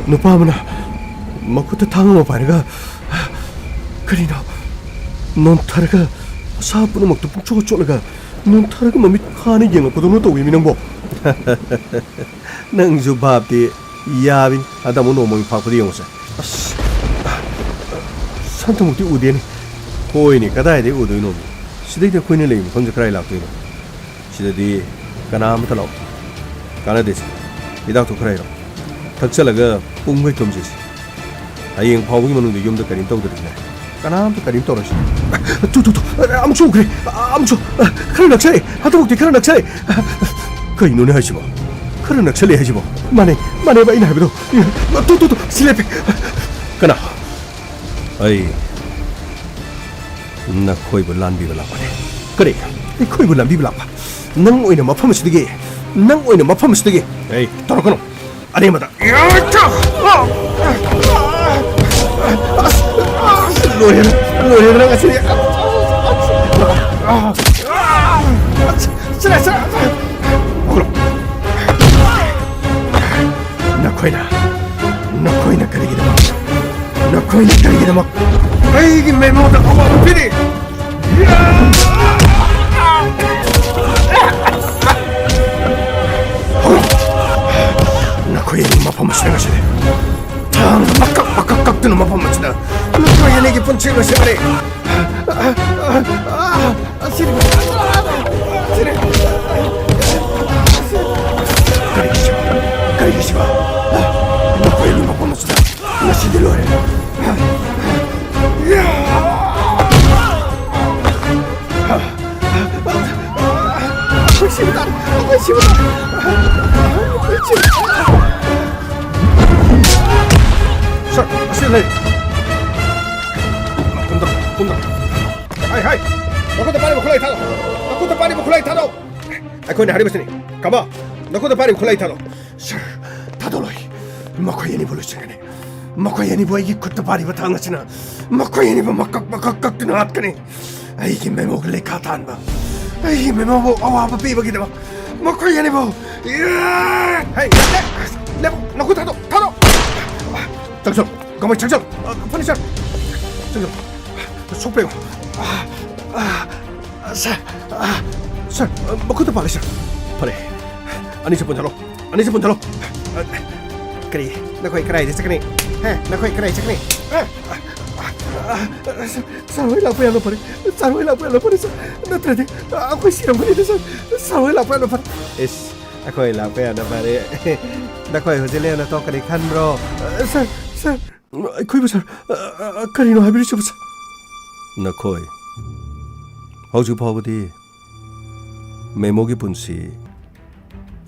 누파마나 마쿠타 탕어 바리가 그리나 넌 타르가 사부는 먹도 북초가 쫄라가 넌 타르가 마미 카니 갱어 고도노 또 위미낭보 낭주 밥디 야빈 아다모 노모미 팍푸디 용사 산타목디 우디에니 호이니 까다이디 우도이노미 시대이데 코이니 레임 혼자 크라이 락도이노 시대디 까나무타 라오 까나데스 이닥도 크라이로 탁찰라가 뿡웨 좀지시 아이행 파우기 만는데 염도 까림 떠드리네 까나무타 까림 떠러시 두두두 암초 그래 암초 크라 낙차리 하다목디 크라 낙차리 그 이노네 하시고 크라 낙차리 하시고 마네 바이나 하비도 두두두 실레페 까나 아이 나 코이브 란비브 라파네 그래 이 코이브 란비브 라파 낭 오이나 마파무시되게 낭 오이나 마파무시되게 에이 떨어거노 아니마다 야타 노래나 같이 쓰레 그럼 나 코이나 그리기다 나 코이나 그리기다 막 에이기 메모다 어머 피디 나 코이니 마파마시네 가시네 탕 막각 뜨는 마파마시다 나 코이니 깊은 책을 세네 시리 가리기시마 나 코이니 마파마시다 나 시디로 해 하이 너코도 빨리 콜라이 타도 아이코니 하리버스니 가봐 너코도 빨리 콜라이 타도 타도로이 마코이니 볼루시네 마코이니 보이기 콧도 빨리 바탕하시나 마코이니 막각 뜨는 핫가니 아이기 메모글레 카탄바 아이기 메모보 아와바 비버기다 마코이니 보 하이 레보 너코 타도 장전 가만히 장전 파니션 장전 속 빼고 살 먹고도 빨리셔 빨리 아니 저 번자로 그래 나 거기 그라이 됐으니 나 거기 그라이 됐으니 사회 라프야로 버리 나 트레데 아고 싫은 거리 됐어 사회 라프야로 버리 에스 아고 라프야로 버리 나 거기 호텔에 나 또 그리 칸브로 살 거기 보자 카리노 하비리 좀 보자 나 거기 hauju phawdi memogi punsi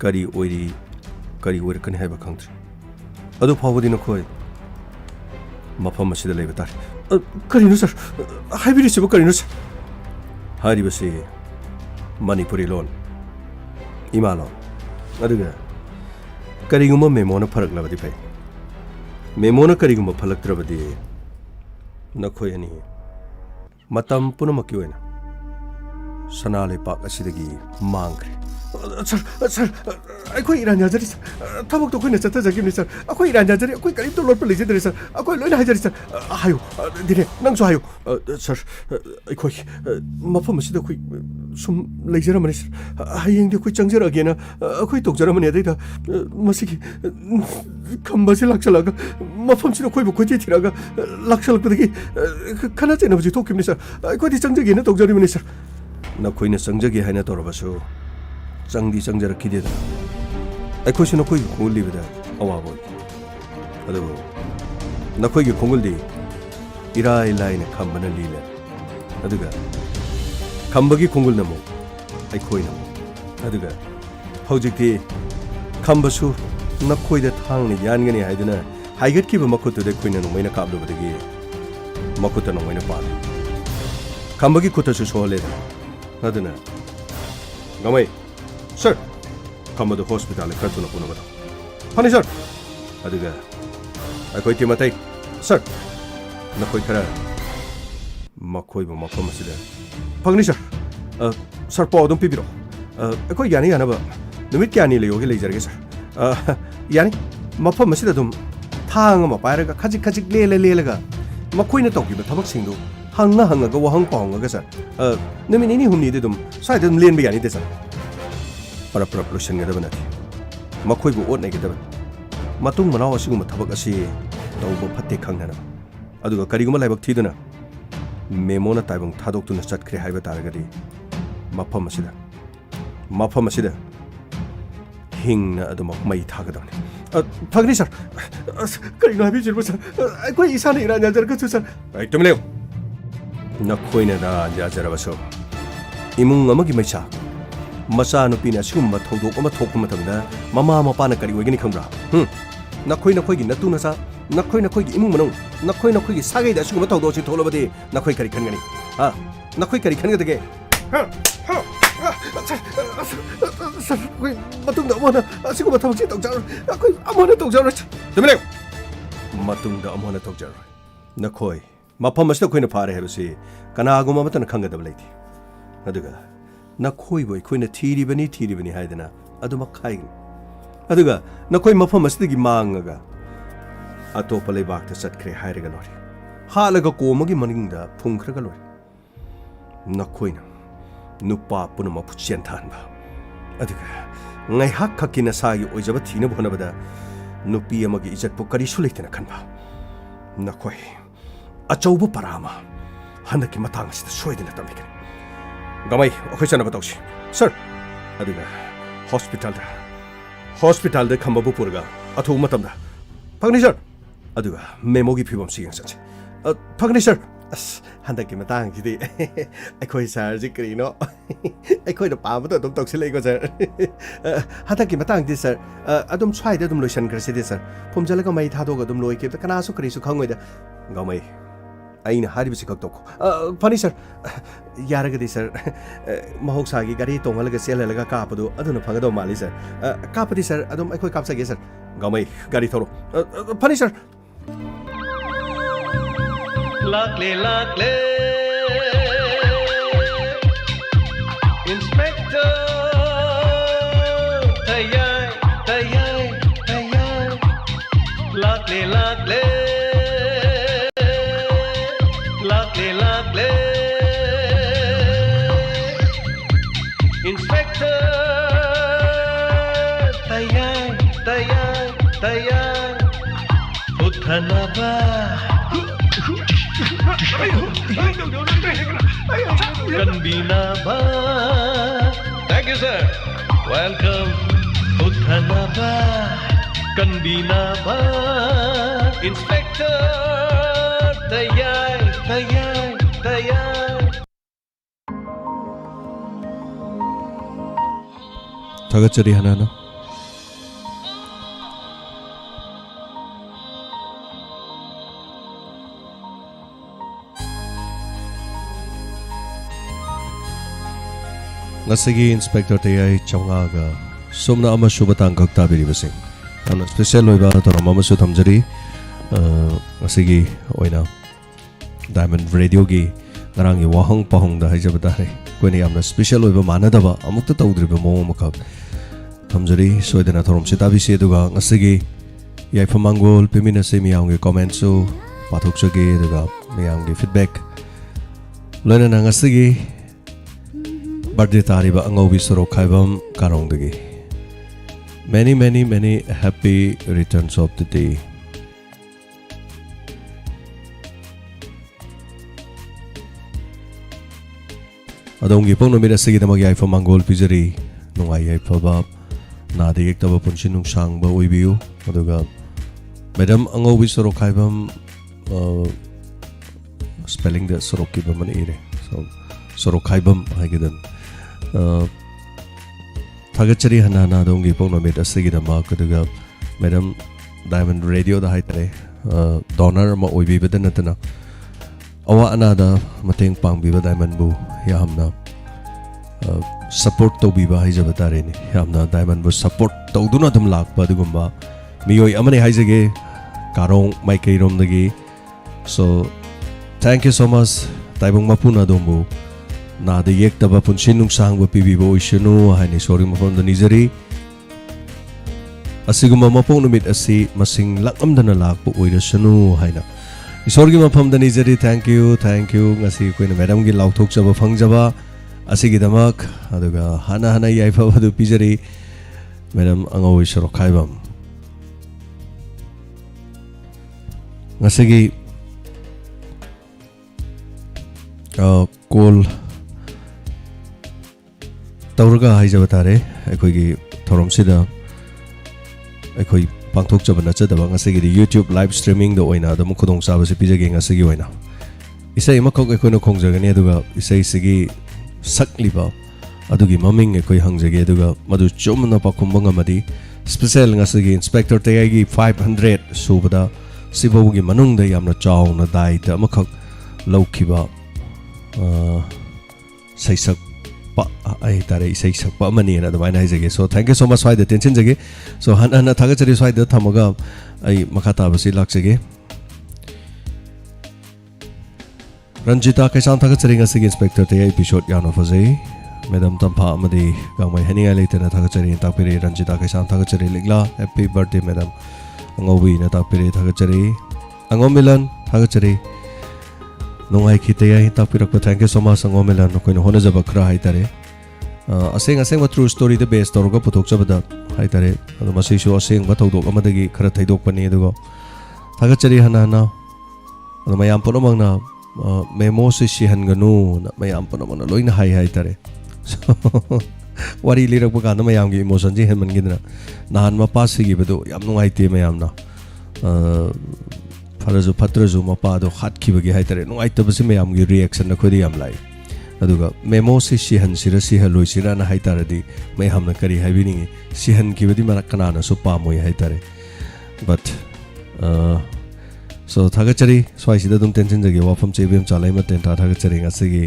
kari oiri kan haiba khangtri adu phawdi na khoi mafam asida leiba tar kari no sir haibiri sibo kari no sir hari basi manipuri lon imalo aduga kari gumma memo na pharak labadi phai memo na kari gumma phalak trabadi na khoi ani matam punamakki oina Sanale Pak asidagi mangkre sir akhoi iran ya jari sir thabak to khoi na chata jagi ni sir akhoi iran ya jari akhoi karib to lot pe leje dre sir akhoi loi na hajari sir hayo dire nang so hayo sir akhoi mafam asida khoi sum leijara mani sir hayeng de khoi changjara ge na akhoi tokjara mani da masigi khamba se laksalaga mafam sida khoi bu khoi ti thiraga laksalak de khana chena bu thok kim ni sir akhoi ti changjage na tokjari mani sir na khoi na changjage haina torabasu चंगी चंजर किदे अखोसी नखोई खोल लिबदा अवाबो अदो नखोई के खोल दी Irai line खंबना लीले अदुगा खंबगी खोल नमो अखोई नमो अदुगा हौजिकती खंबसु नखोई दे थांगनि यानगनि हाइदना हाइगत किबो मखुत दे खोइना नमैना काबलबदगी मखुत नमैना पाल खंबगी खुतसु सोले अदुना गमै Sir, come to the hospital. Honey, sir. Adiga. I quite him a take. Sir. Nakoi Kara. Makoi Makomasida. Pagnisha. Sir Paul, don't pibiro. A quite Yanni another. The Mitkiani Leo Laser. Yanni. Mapa Masidum. Tang of Paraga, Kajik Lela. Makoina talk you, but Tabak Singo. Hanga go Hong Kong, I guess. No mean any who needed them. So I didn't lean behind it. Para preparation ngada banati makhoi bu ot negida matung manaw asigum thabak asi tawbo phatte khangnana aduga kariguma laibak thiduna memona taibang thadok tuna chatkre haiba taragadi mafam asida hingna aduma mai thagadani thagni sir karigna habi jirbo sir koi isani ira najar ka chu sir ai tumleo nakhoina da jajara baso imung amagi maisa Masa no pina summa thodo ama thokuma thamda mama mapa na kari wegini khambra nakhoi gi natu na sa nakhoi gi imung manong nakhoi gi sagai da summa thodo chi tholobade nakhoi kari khangani ha nakhoi kari khanga dege sir koi matung da amana asiguma thamchi tokjar koi amana tokjar temle matung da amana tokjar nakhoi mapam asda koi na phare hebsi kana aguma matan khanga da blaiti aduga Nakoi boy Queen a tiribani haidana, Aduma Kain. Aduga, Nakoi Mafam Mastigi Mangaga. Atopale back to Satkre Hairegalori. Halaga Komagi Maninda, Punkragalori. Nakoina. Nupa Punama Puchiantanba. Aduga, Nai Hakakina Sai Ojabatina Bonabada. Nupi Amagi is at Pokari Sulitina Kanba. Nakoi. Achobu Parama. Handaki Matangas the Sweden at American. Gamai, official of Toshi. Sir, Adiga, hospital de Kambabu Purga, Atumatamda. Pagnisher, Aduga, Memogi Pibum seeing such. Pagnisher, Handaki Matang, I quite Sarzikrino. I quite a palm, but don't talk silly, sir. Hataki Matang, this sir. I don't try the Dumlution Crescent, sir. Pumjalaga may Tadoga Dumloik, the Canaso Crisu come with Gamai. I know how to talk. Funny sir, Yaragadi sir, Mahosagi, Gari, Tomalaga, Selaga Capado, I don't know Pagado Mali sir. Capadi sir, I don't make caps again sir. Gamay, Garitoro. Funny sir. Luckily, Inspector, TAYAI. Luckily. Inspector, TAYAI. Uthanaba. Kanbinaba. Thank you, sir. Welcome. Uthanaba. Kanbinaba. Inspector, TAYAI. Tagachari Hanana. Ngasigi Inspector TAYAI Chongaga Somna ama Subatang Kaktabiri Basing. And special Loiba Toramamasu Tamjari Ngasigi Oina Diamond Radio Gi ngarang yi wahang pahong da haijaba tare koine yamna special oiba manadaba amukta tawdriba mong amakha thamjari soidana thorom sitabi se duga ngasigi yaifam mangol pemina se miyang comment so pathok sage duga miyang feedback loina na ngasigi birthday tariba angobi sorok khaibam karong dagi many happy returns of the day. Adongi pong no mira sige damag yaifam mangol pijari nungai yaifaba na de yektaba punsin nung sang ba oibiu aduga madam angobi sorok khaibam spelling the sorok ki man ire so sorok khaibam haigidan thagachari hanana dongi pongno met asigi da ma kaduga madam diamond radio da haitare donor ma oibi bedana tana awa anada mateng pangbi ba diamond bu yamna support to bi ba haija batare ni yamna diamond bu support to duna dum lak ba dugumba miyoi amane haijage karong mai kai rom dagi so thank you so much taibong mapuna dombu na de yek taba punsin nung sang ba pibi bo isunu haini sorry mapon da nizari asiguma mapong numit asi masing lakam dana lak po oirasunu haina isorgi mapam da nizari thank you ngasi koina madam gi lauthok jaba phangjaba asigi damak aduga hana yaifa badu pijari madam angoi sorok khaibam ngasigi call tawraga haijaba tare akhoi thorom sida akhoi pangthok jaba na chadaba ngasigi YouTube live streaming do oina dam khudong saba se pijage ngasigi oina isai makhok akhoi no khongjagani aduga isai sigi sakliba adugi maming akhoi hangjage aduga madu chomna pakhumba madi special ngasigi inspector TAYAI gi 500 subada sibogi manungda yamna chawna dai ta makhak laukiba saisak pa ai tare saisak pa mani na da maina haijage so thank you so much the tension jage so hana thagachari the thamaga ai makhata basi laksege ranjita kaisan thagachari ngasigi inspector TAYAI episode yano fazai madam tampa amadi gangmai haninga leitena thagachari takpiri ranjita kaisan thagachari ligla happy birthday madam angobi na takpiri thagachari angomilan thagachari nungai ki TAYAI takpirak pa thank you so much angomilan koina hona jaba khra haitare aseng ba true story the best toroga puthok jabada haitare adu masi shu aseng ba thodok amadagi khara thaidok pani adugo thagachari hana adu mayam ponomang na memo se sihanganu na mayam ponomang na loina hai haitare wari lirak ba kana mayam gi emotion ji hen mangidna nahan ma pas gi bedo yam nungai te mayam na farazu patrazu mapa do khat khibagi haitare nungai tabasi mayam gi reaction na khodi yam lai aduga memo se sihan sira sihaloi sira na haitaradi mai hamna kari haibini sihan kibadi mana kana na so pamoi haitare but so thagachari swai sida dum tension jage wafam chebem chalai ma ten thagachari ngasigi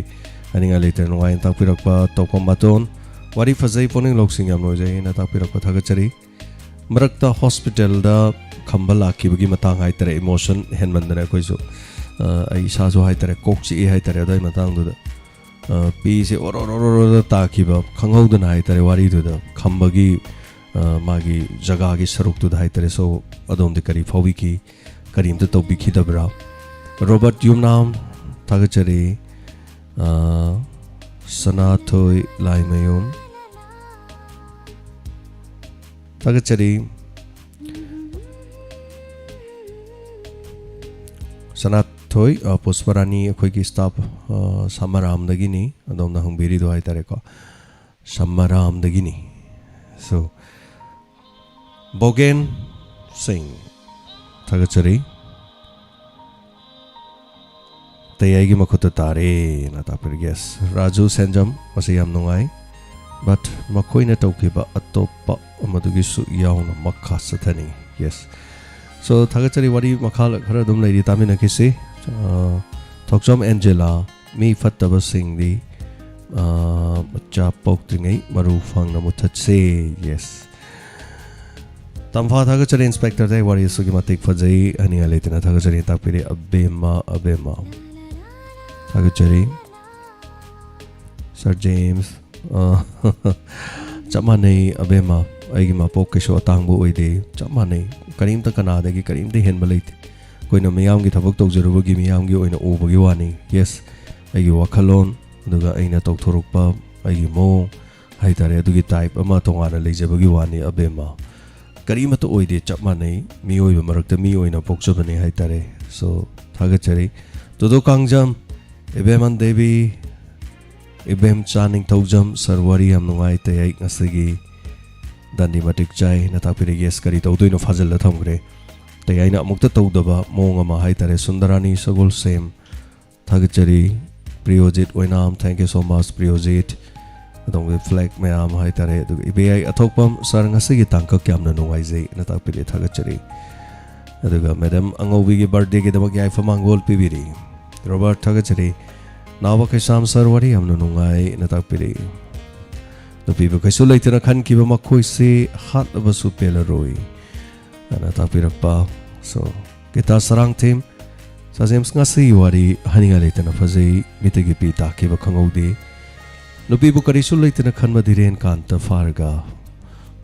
aninga later nungai takpirakpa tokom baton wari fazai poning loksing yam lojai na takpirakpa thagachari marakta hospital da khambala kibagi matang haitare emotion henmandana koisu ai sa so haitare kokchi haitare dai matang du pi se orororor ta kiba khanghaudana haitare wari du da khambagi magi jaga gi saruk tu haitare so adom de kari phawi ki karim to topi khidabra robert yumnam thagachari sanathoi laimayum thagachari sanathoi pusparani akhoi ki staff samaram dagini adom na hungbiri do haitare ko samaram dagini so bogen singh thagachari TAYAI gi makhuta tare na tapir yes raju senjam masi yam nungai but makoi na tawkiba atopa amadugi su yauna makha sathani yes so thagachari wari makhala khara dum leiri tamina kisi thokjam angela mi fattaba singdi bacha poktingai maru phang na muthatse yes tamfa thagachari inspector dai wari sugi matik fajai ani aletina thagachari tapire abema thagachari Sir James chap manei abema aigi ma pok ke sho tang bu oide chap manei karim ta kana da gi karim de hen balait koina miyam gi thabak tok jeru gi miyam gi oina o bagi wani yes aigi wakhalon duga aina tok thoruk pa aigi mo hai tare du gi type ama tongana leje bagi wani abema karim ta oide chap manei mi oi ba marak ta mi oina pok chobani hai tare so thaga chari todo kangjam ebeman devi Ibem chaning taujam sarwari am nungai tayai ngasigi dandi matik chai natapire yes kari tawdoi no fazal la thamgre tayai na mukta tawdaba monga ma hai tare sundarani sagol sem thagchari priyojit oinam thank you so much priyojit adong we flag me am hai tare du ibai athokpam sar ngasigi tangka kyam na nungai jai natapire thagchari aduga madam angowi gi birthday gi dabak yai famangol pibiri Robert thagchari Nawa kay Sam Sarwari am nungai natakpiri. Napiba kay sulay tinakan kiba makoy si hat aba supela roy. Natakpirak pa. So, kita sarang team. Sa James nga si wari haningalay na fazay mitigipita kiba kangawdi. Napiba kay sulay tinakan madirin kanta farga.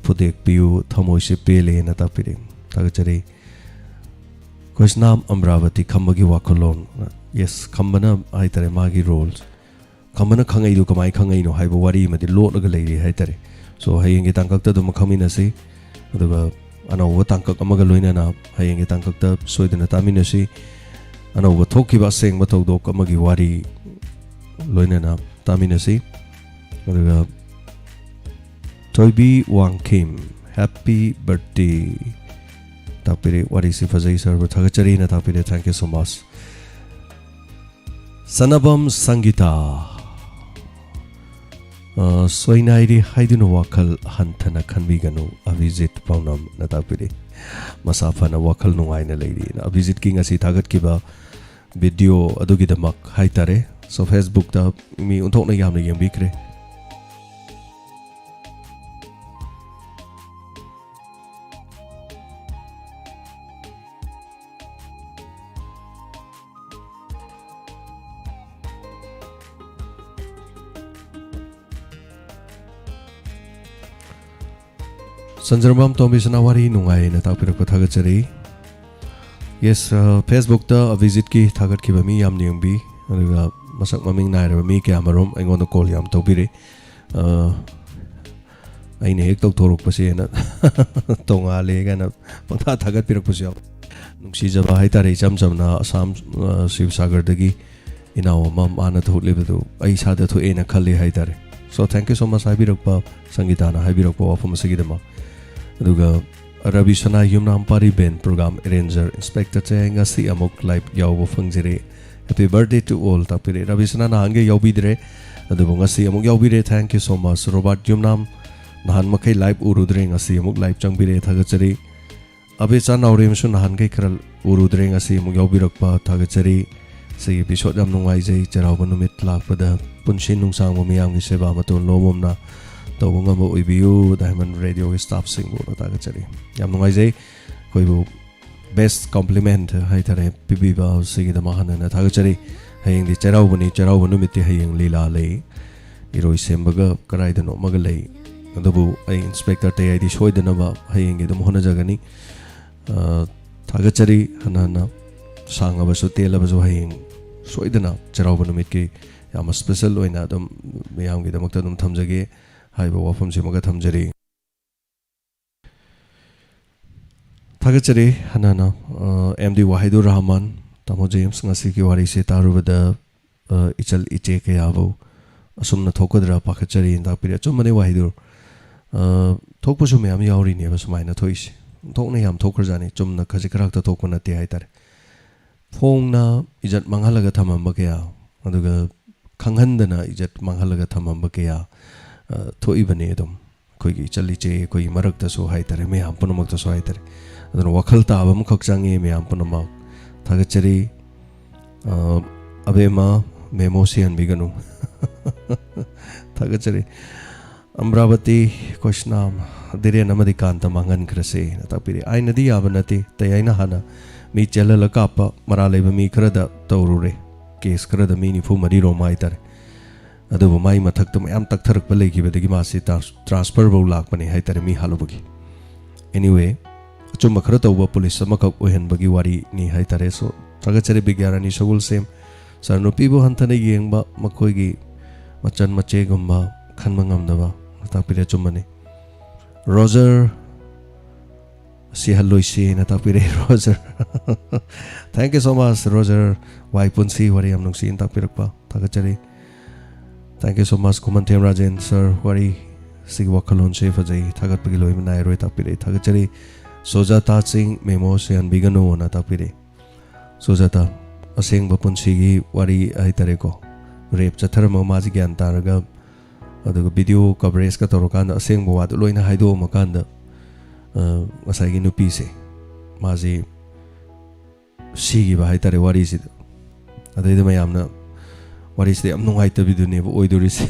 Pudek piyu thamoy si pele natakpiri. Tagachari. Kois nam Amravati kambagi wakolong. Yes, kambana hai tare magi roles. Kambana khangai du kamai khangai no hai bo wari madi lot laga leiri hai tare. So hayenge tangkak ta dum khamina si aduga anawa tangkak amaga loina na hayenge tangkak ta soidana tamina si anawa thoki ba seng ba thok dok amagi wari loina na tamina si aduga Toybi Wang Kim happy birthday tapire wari si fazai server thagachari na tapire thank you so much Sanabam Sangita Soinairi Haidino Wakal Hantana Kanbigano a visit Paunam Natapiri Masafana Wakal Nuaina lady a visit King as Tagat Kiba video Adugidamak Haitare so Facebook da mi untokna yamna yang bikre Sanjarbam Tombi Sanawari Nungai Natapira Pathagachari. Yes, Facebook da visit ki Tagat Kibami Yam Niambi, Masak Maming Naira, me Kamarum, I'm going to call Yam Tobiri. I need to talk Pasiana Tonga Legan, Pata Tagat Pirapusia. She's a Haitari Jamjamna, Sam Siv Sagar Dagi in our mom Anna to live to. I had to in a Kali Haitari. So thank you so much, Habirokpa, Sangitana, Habirokpa from Sigidama. Aduga Rabi Sana Yumna Ampari Ben Program Arranger Inspector Chang Asi Amok Live Yaubo Fungjire. Happy birthday to all Tapire Rabi Sana Nahange Yaubidre Aduga Asi Amok Yaubire thank you so much Robert Yumnam Nahan Makai Live Urudring Asi Amok Live Changbire Thagachari Abecha Naurim Sun Nahange Kral Urudring Asi Amok Yaubirokpa Thagachari Say episode Yam Nungai Jay Charabanumit Lakpada Punshin Nungsang Mamiam Giseba Matun Lomumna Tawanga mo ibiu Diamond Radio staff singbo na tagachari yam nungai jay koi bu best compliment hai tare pibi ba sigi da mahana na tagachari hayeng di charau banu miti hayeng lila lei iroi sembaga karai da no maga lei adabu ai inspector TAYAI di shoi da na ba hayeng gi dum hona jagani tagachari hanana sanga ba so tela ba so hayeng soi da na charau banu mit ki yam special oina dum miyam gi damakta dum thamjage Hai bawa from Simaga Thamjari Thagachari Hanana MD Wahidur Rahman Tamo James Ngasiki Warisi Tarubada Ichal Iche Kayabo Asumna Thokodra Pakachari in the period Chumane Wahidur Tokpusum Yam Yauri never Sumina Toish Tokni Yam Tokozani Chumna Kazikarakta Tokona Tiaitar Fongna Ijat Mangalaga Tamambakea Aduga Kanghandana Ijat Mangalaga Tamambakea Thoi bane dum koi gi chali che koi marak ta so hai tare me am punamak ta so hai tare adon wakhal ta abam khakjangi me am punamak thagachari abema memosian biganu thagachari Amravati Koshnam dire namadi kanta mangan krase natapiri ai nadi abanati tayaina hana mi chelala kapa marale mi krada taurure kes krada mi ni fu mari romai tare ꯑꯗꯨꯕꯨ ꯃꯥꯏ ꯃꯊꯛꯇ ꯃꯌꯥꯝ ꯇꯛꯊꯔꯛꯄ ꯂꯩꯈꯤꯕꯗꯒꯤ ꯃꯥꯁꯤ transfer ꯐꯧ ꯂꯥꯛꯄꯅꯤ ꯍꯥꯏꯇꯥꯔꯦ ꯃꯤ ꯍꯥꯠꯂꯨꯕꯒꯤ anyway ꯑꯆꯨꯝꯕ ꯈꯔ ꯇꯧꯕ ꯄꯨꯂꯤꯁ ꯑꯃꯈꯛ ꯑꯣꯏꯍꯟꯕꯒꯤ ꯋꯥꯔꯤꯅꯤ ꯍꯥꯏꯇꯥꯔꯦ ꯁꯣ ꯊꯥꯒꯠꯆꯔꯤ ꯕꯤꯒ꯭ꯌꯥꯔꯥꯅꯤ ꯁꯒꯣꯜꯁꯦꯝ ꯁꯥꯔ ꯅꯨꯄꯤꯕꯨ ꯍꯟꯊꯅ ꯌꯦꯡꯕ ꯃꯈꯣꯏꯒꯤ ꯃꯆꯟ ꯃꯆꯦꯒꯨꯝꯕ ꯈꯟꯕ ꯉꯝꯗꯕ ꯇꯥꯛꯄꯤꯔꯦ ꯑꯆꯨꯝꯕꯅꯤ ꯔꯣꯖꯔ ꯁꯤꯍꯜꯂꯣꯏꯁꯤꯅ ꯇꯥꯛꯄꯤꯔꯦ Roger thank you so much Roger ꯋꯥꯏ ꯄꯨꯟꯁꯤ ꯋꯥꯔꯤ ꯌꯥꯝ ꯅꯨꯡꯁꯤꯅ ꯇꯥꯛꯄꯤꯔꯛꯄ ꯊꯥꯒꯠꯆꯔꯤ ꯊꯦꯡꯛ ꯌꯨ ꯁꯣ ꯃꯆ ꯈꯨꯃꯟꯊꯦꯝ ꯔꯥꯖꯦꯟ ꯁꯥꯔ ꯋꯥꯔꯤ ꯁꯤꯒꯤ ꯋꯥꯈꯜꯂꯣꯟꯁꯦ ꯐꯖꯩ ꯊꯥꯒꯠꯄꯒꯤ ꯂꯣꯏꯕ ꯅꯥꯏꯔꯣꯏ ꯇꯥꯛꯄꯤꯔꯛꯏ ꯊꯥꯒꯠꯆꯔꯤ ꯁꯣꯖꯥꯇꯥ ꯆꯤꯡ ꯃꯦꯃꯣ ꯁꯤꯍꯟꯕꯤꯒꯅꯨꯅ ꯇꯥꯛꯄꯤꯔꯛꯏ ꯁꯣꯖꯥꯇꯥ ꯑꯁꯦꯡꯕ ꯄꯨꯟꯁꯤꯒꯤ ꯋꯥꯔꯤ ꯍꯥꯏꯇꯥꯔꯦꯀꯣ ꯔꯦꯞ ꯆꯠꯊꯔꯝꯃꯒ ꯃꯥꯁꯤ ꯒ꯭ꯌꯥꯟ ꯇꯥꯔꯒ ꯑꯗꯨꯒ ꯚꯤꯗꯤꯑꯣ ꯀꯚꯔꯦꯖꯀ ꯇꯧꯔꯀꯥꯟꯗ ꯑꯁꯦꯡꯕ ꯋꯥꯗꯨ ꯂꯣꯏꯅ ꯍꯥꯏꯗꯣꯛꯑꯝꯃꯀꯥꯟꯗ ꯉꯁꯥꯏꯒꯤ ꯅꯨꯄꯤꯁꯦ ꯃꯥꯁꯤ ꯁꯤꯈꯤꯕ ꯍꯥꯏꯇꯥꯔꯦ ꯋꯥꯔꯤꯁꯤꯗ ꯑꯗꯩꯗ ꯃꯌꯥꯝꯅ ꯋꯥꯔꯤꯁꯤꯗ ꯌꯥꯝ ꯅꯨꯡꯉꯥꯏꯇꯕꯤꯗꯨꯅꯦꯕ ꯑꯣꯏꯗꯣꯔꯤꯁꯦ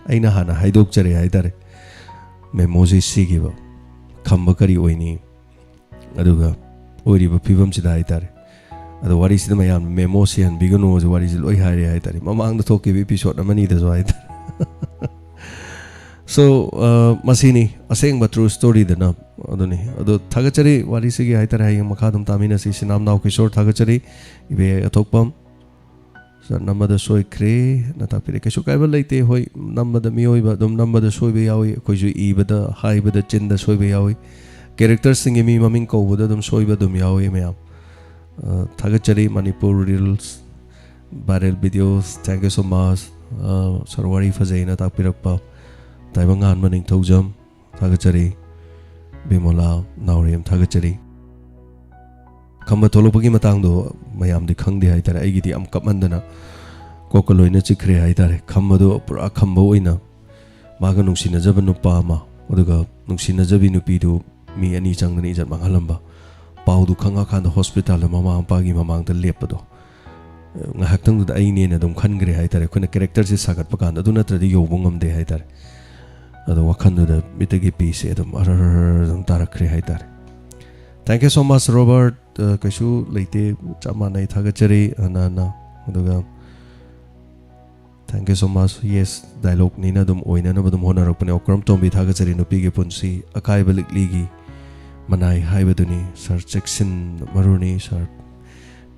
ꯑꯩꯅ ꯍꯥꯟꯅ ꯍꯥꯏꯗꯣꯛꯆꯔꯦ ꯍꯥꯏꯇꯥꯔꯦ ꯃꯦꯃꯣꯁꯤ ꯁꯤꯈꯤꯕ ꯈꯝꯕ ꯀꯔꯤ ꯑꯣꯏꯅꯤ ꯑꯗꯨꯒ ꯑꯣꯏꯔꯤꯕ ꯐꯤꯕꯝꯁꯤꯗ ꯍꯥꯏꯇꯥꯔꯦ ꯑꯗꯣ ꯋꯥꯔꯤꯁꯤꯗ ꯃꯌꯥꯝ ꯃꯦꯃꯣ ꯁꯤꯍꯟꯕꯤꯒꯅꯨꯁꯨ ꯋꯥꯔꯤꯁꯤ ꯂꯣꯏ ꯍꯥꯏꯔꯦ ꯍꯥꯏꯇꯥꯔꯦ ꯃꯃꯥꯡꯗ ꯊꯣꯛꯈꯤꯕ ꯏꯄꯤꯁꯣꯠ ꯑꯃꯅꯤꯗꯁꯨ ꯍꯥꯏꯇꯥꯔꯦ ꯁꯣ ꯃꯁꯤꯅꯤ ꯑꯁꯦꯡꯕ ꯇ꯭ꯔꯨ ꯁ꯭ꯇꯣꯔꯤꯗꯅ ꯑꯗꯨꯅꯤ ꯑꯗꯣ ꯊꯥꯒꯠꯆꯔꯤ ꯋꯥꯔꯤꯁꯤꯒꯤ ꯍꯥꯏꯇꯥꯔꯦ ꯍꯌꯦꯡ ꯃꯈꯥ ꯑꯗꯨꯝ ꯇꯥꯃꯤꯟꯅꯁꯤ ꯁꯤꯅꯥꯝꯅꯥꯎ ꯀꯤꯁꯣꯔ ꯊꯥꯒꯠꯆꯔꯤ ꯏꯕꯦ ꯑꯊꯣꯛꯄꯝ ꯅꯝꯕꯗ ꯁꯣꯏꯈ꯭ꯔꯦ ꯅ ꯇꯥꯛꯄꯤꯔꯦ ꯀꯩꯁꯨ ꯀꯥꯏꯕ ꯂꯩꯇꯦ ꯍꯣꯏ ꯅꯝꯕꯗ ꯃꯤꯑꯣꯏꯕ ꯑꯗꯨꯝ ꯅꯝꯕꯗ ꯁꯣꯏꯕ ꯌꯥꯎꯏ ꯑꯩꯈꯣꯏꯁꯨ ꯏꯕꯗ ꯍꯥꯏꯕꯗ ꯆꯤꯟꯗ ꯁꯣꯏꯕ ꯌꯥꯎꯏ ꯀꯦꯔꯦꯛꯇꯔꯁꯤꯡꯒꯤ ꯃꯤ ꯃꯃꯤꯡ ꯀꯧꯕꯗ ꯑꯗꯨꯝ ꯁꯣꯏꯕ ꯑꯗꯨꯝ ꯌꯥꯎꯏ ꯃꯌꯥꯝ ꯊꯥꯒꯠꯆꯔꯤ Manipur reels viral videos thank you so much sir ꯋꯥꯔꯤ ꯐꯖꯩꯅ ꯇꯥꯛꯄꯤꯔꯛꯄ ꯇꯥꯏꯕꯪ ꯉꯥꯟꯕ ꯅꯤꯡꯊꯧꯖꯝ ꯊꯥꯒꯠꯆꯔꯤ ꯕꯤꯃꯣꯂꯥ ꯅꯥꯎꯔꯦꯝ ꯊꯥꯒꯠꯆꯔꯤ ꯈꯝꯕ ꯊꯣꯛꯂꯛꯄꯒꯤ ꯃꯇꯥꯡꯗꯣ ꯃꯌꯥꯝꯗꯤ ꯈꯪꯗꯦ ꯍꯥꯏꯇꯥꯔꯦ ꯑꯩꯒꯤꯗꯤ ꯌꯥꯝ ꯀꯞꯃꯟꯗꯅ ꯀꯣꯛꯀ ꯂꯣꯏꯅ ꯆꯤꯛꯈ꯭ꯔꯦ ꯍꯥꯏꯇꯥꯔꯦ ꯈꯝꯕꯗꯣ ꯄꯨꯔꯥ ꯈꯝꯕ ꯑꯣꯏꯅ ꯃꯥꯒ ꯅꯨꯡꯁꯤꯅꯖꯕ ꯅꯨꯄꯥ ꯑꯃ ꯑꯗꯨꯒ ꯅꯨꯡꯁꯤꯅꯖꯕꯤ ꯅꯨꯄꯤꯗꯨ ꯃꯤ ꯑꯅꯤ ꯆꯪꯗꯅ ꯏꯖꯠ ꯃꯥꯡꯍꯜꯂꯝꯕ ꯄꯥꯎꯗꯨ ꯈꯪꯉꯀꯥꯟꯗ ꯍꯣꯁꯄꯤꯇꯥꯜꯗ ꯃꯃꯥ ꯃꯄꯥꯒꯤ ꯃꯃꯥꯡꯗ ꯂꯦꯞꯄꯗꯣ ꯉꯥꯏꯍꯥꯛꯇꯪꯗꯨꯗ ꯑꯩꯅꯦꯅ ꯑꯗꯨꯝ ꯈꯟꯈ꯭ꯔꯦ ꯍꯥꯏꯇꯥꯔꯦ ꯑꯩꯈꯣꯏꯅ ꯀꯦꯔꯦꯛꯇꯔꯁꯦ ꯁꯥꯒꯠꯄ ꯀꯥꯟda ꯑꯗꯨ ꯅꯠꯇ꯭ꯔꯗꯤ ꯌꯧꯕ ꯉꯝꯗꯦ ꯍꯥꯏꯇꯥꯔꯦ ꯑꯗꯣ ꯋꯥꯈꯜꯗꯨꯗ ꯃꯤꯠꯇꯒꯤ ꯄꯤꯁꯦ ꯑꯗꯨꯝ ꯑꯗꯨꯝ ꯇꯥꯔꯛꯈ꯭ꯔꯦ ꯍꯥꯏꯇꯥꯔꯦ ꯊꯦꯡꯛ ꯌꯨ ꯁꯣ ꯃꯆ ꯔꯣꯕꯔꯠ ꯀꯩꯁꯨ ꯂꯩꯇꯦ ꯆꯞ ꯃꯥꯟꯅꯩ ꯊꯥꯒꯠꯆꯔꯤ ꯑꯅꯥꯅ ꯑꯗꯨꯒ ꯊꯦꯡꯛ ꯌꯨ ꯁꯣ ꯃꯆ ꯌꯦꯁ ꯗꯥꯏꯂꯣꯛꯅꯤꯅ ꯑꯗꯨꯝ ꯑꯣꯏꯅꯅꯕ ꯑꯗꯨꯝ ꯍꯣꯠꯅꯔꯛꯄꯅꯦ ꯑꯣꯀ꯭ꯔꯝ ꯇꯣꯝꯕꯤ ꯊꯥꯒꯠꯆꯔꯤ ꯅꯨꯄꯤꯒꯤ ꯄꯨꯟꯁꯤ ꯑꯀꯥꯏꯕ ꯂꯤꯛꯂꯤꯒꯤ ꯃꯅꯥꯏ ꯍꯥꯏꯕꯗꯨꯅꯤ ꯁꯥꯔ ꯆꯦꯛꯁꯤꯟ ꯃꯔꯨꯅꯤ ꯁꯥꯔ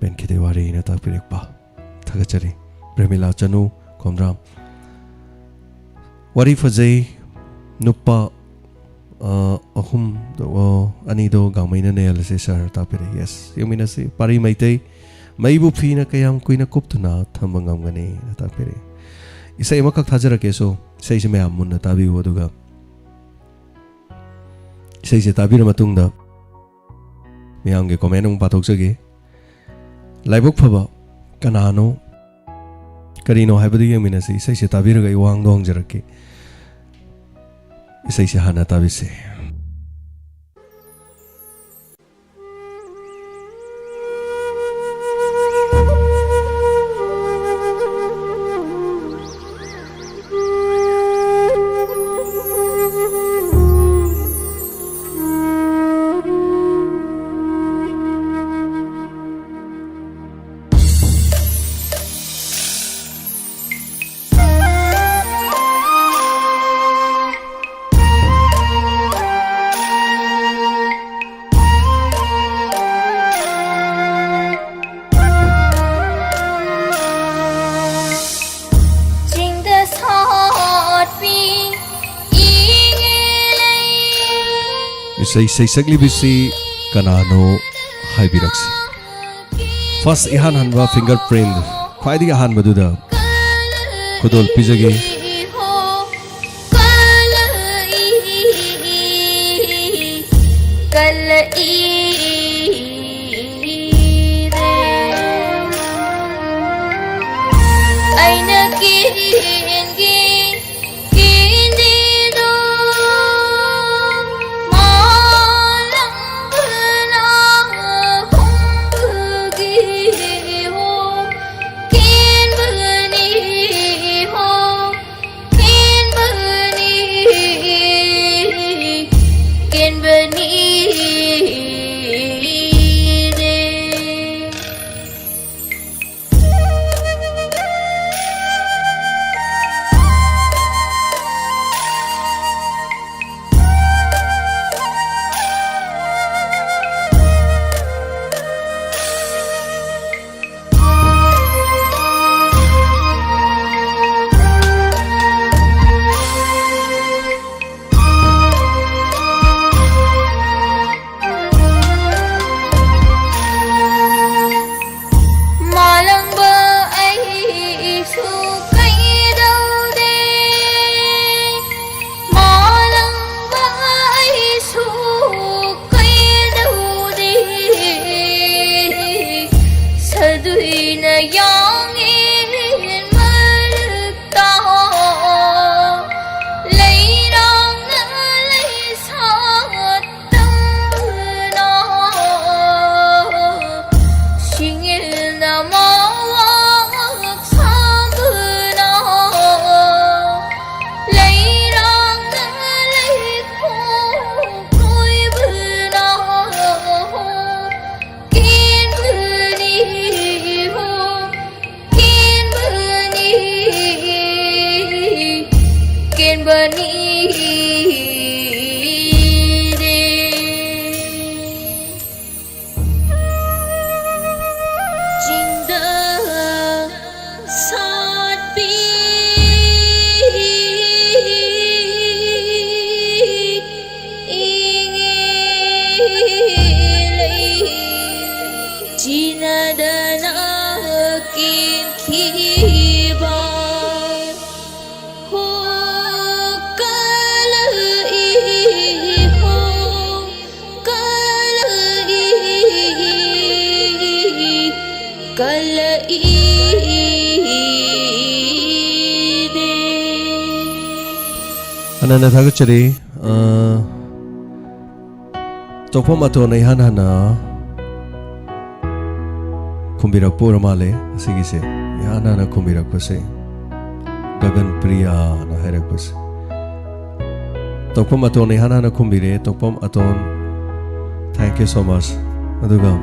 ꯄꯦꯟꯈꯤꯗꯦ ꯋꯥꯔꯤꯅ ꯇꯥꯛꯄꯤꯔꯛꯄ ꯊꯥꯒꯠꯆꯔꯤ ꯄ꯭ꯔꯦꯃꯤꯂꯥ ꯆꯅꯨ ꯈꯣꯝꯗ꯭ꯔꯥꯝ ꯋꯥꯔꯤ ꯐꯖꯩ ꯅꯨꯄꯥ ꯑꯍꯨꯝ ꯑꯅꯤꯗꯣ ꯒꯥꯡꯃꯩꯅ ꯅꯦꯜꯂꯁꯦ ꯁꯥꯔ ꯇꯥꯛꯄꯤꯔꯦ ꯌꯦꯁ ꯌꯦꯡꯃꯤꯟꯅꯁꯤ ꯄꯥꯔꯤ ꯃꯩꯇꯩ ꯃꯩꯕꯨ ꯐꯤꯅ ꯀꯌꯥꯝ ꯀꯨꯏꯅ ꯀꯨꯞꯇꯨꯅ ꯊꯝꯕ ꯉꯝꯒꯅꯤ ꯇꯥꯛꯄꯤꯔꯦ ꯏꯁꯩ ꯑꯃꯈꯛ ꯊꯥꯖꯔꯛꯀꯦꯁꯨ ꯏꯁꯩꯁꯦ ꯃꯌꯥꯝ ꯃꯨꯟꯅ ꯇꯥꯕꯤꯌꯨ ꯑꯗꯨꯒ इसे ताबीर मतुंगदा मियांगे कमेंट अमुक पाथोकजगे लाइबक फबा कनानो करीनो हाइबदु येंमिनसि इसे ताबीरगा इवांगदो हंगजरके इसे हाना ताबिसे Say sagli bisi kanano haibiraksi. First ihan hanba fingerprint. Khwaidi ihan maduda. Kudol pizagi. Can beneath Hanana thagachari tokpam aton ai hana kumbirak pura male asigi se hana kumbirak pase Gagan Priya na hairak pase tokpam aton ai hana kumbire tokpam aton thank you so much aduga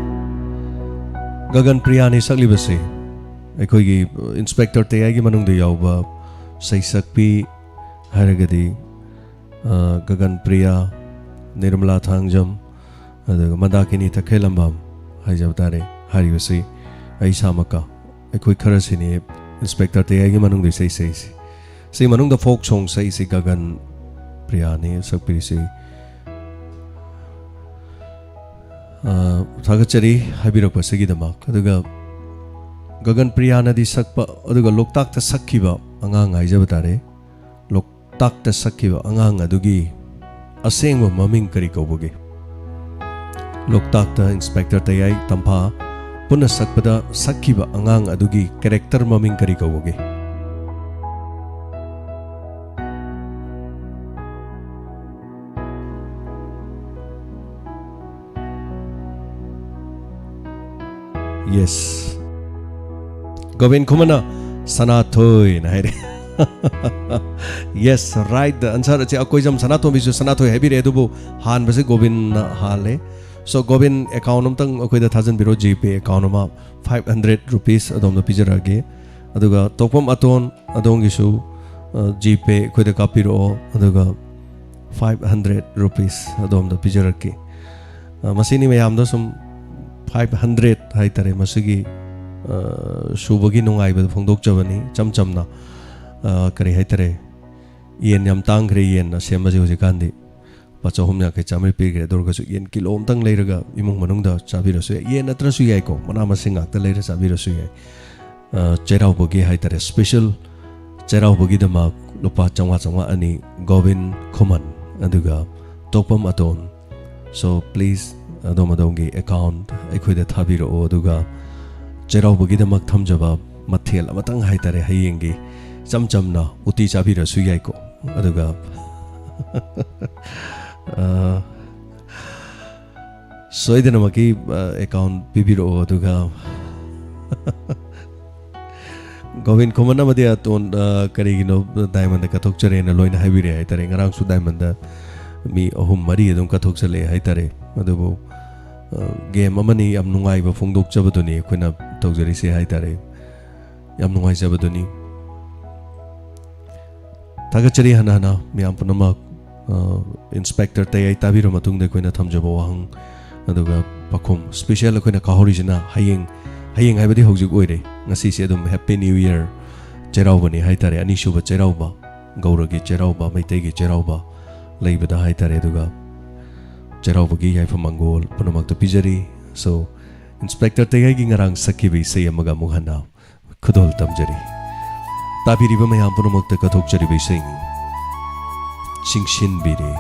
Gagan Priya ni sakli base aikoigi inspector TAYAI gi manung de yauba saisakpi hairagadi Gagan Priya Nirmala Thangjam aduga Mandakini Takhelambam haijabtare haribasi ai samaka aikoi kharasini inspector TAYAI gi manung de sei manung da folk song sei Gagan Priya ni sakpi sei thagachari habirakpasigi damak aduga Gagan Priya nadi sakpa aduga loktak ta sakkiba angang haijabtare loktak ta sakkiba angang adugi asengwa maming kari kauboge loktak ta inspector TAYAI tampa puna sakpada sakkiba angang adugi character maming kari kauboge Yes Govin Kumana Sanatoy na haire Yes right the answer is akoijam Sanato bisu Sanato heavy re dubu han base Govin hale so Govin account tang akoi da 1000 biro GP account ma 500 rupees adom da pijarage aduga tokpam aton adong isu GP akoi da kapiro aduga 500 rupees adom da pijarage masini mayam da sum 500 haitare masigi subagi nungai ba phongdok jabani chamchamna kari haitare yen yam tangre yen na semaji hoji kandi pachahum ya ke chamri pigre dorga su yen kilom tang leiraga imung manungda chabirasu yen atrasu yai ko mana masing akta leira chabirasu yai cherau bogi haitare special cherau bogi dama lupa changwa ani Govin Khuman aduga tokpam aton so please adongi account aikhoida thabiro aduga cherau bogi damak thamjaba mathel amatang haitare hayengi chamchamna uti chabirasu yai ko aduga soidanamaki account bibiro aduga Govin Khuman amadi aton karigino diamond kathok chare na loina haibire haitare ngarang su diamond da mi ahum mari adum kathok chale haitare adubu game amani yam nungai ba phongdok chabaduni khoina tawjari se haitare yam nungai chabaduni thagachari hana miyam punamak inspector TAYAI tabiro matung de khoina thamjaba wahang aduga pakhum special khoina kahori jina hayeng haibadi hojik oire ngasi se adum happy new year cherauba ni haitare ani shuba cherauba gauragi cherauba maitei gi cherauba leibada haitare aduga cherauba gi yaifa mangol punamak to pijari so inspector TAYAI gi ngarang sakibi se amaga mughana khudol tamjari tabiriba mayam punamak ta kathok chari bi sing chingshin bire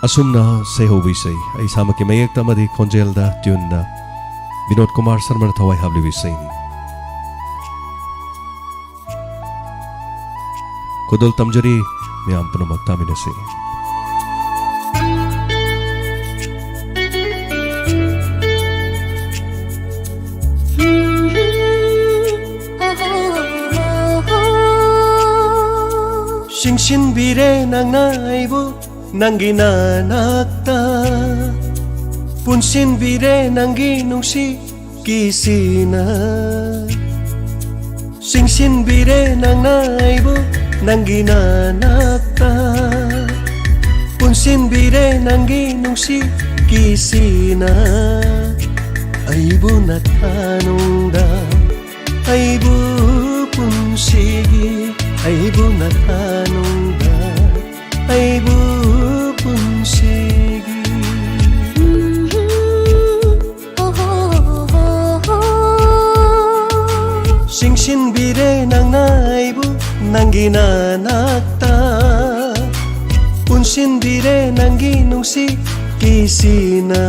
asumna se hobi sei ai samake mayak tamadi khonjel da tune da Vinod Kumar Sharma thawai habli bi sei khudol tamjari mayam punamak tamina sei Shingshin bire nang naibu nangi nanakta Punsin bire nangi nungsi kisina Shingshin bire nang naibu nangi nanakta Punsin bire nangi nungsi kisina Aibu natanungda Aibu punsigi Aibu natanungda Aibu punsigi Shingshin bire nang naibu nangi nanakta Punsin bire nangi nungsi kisina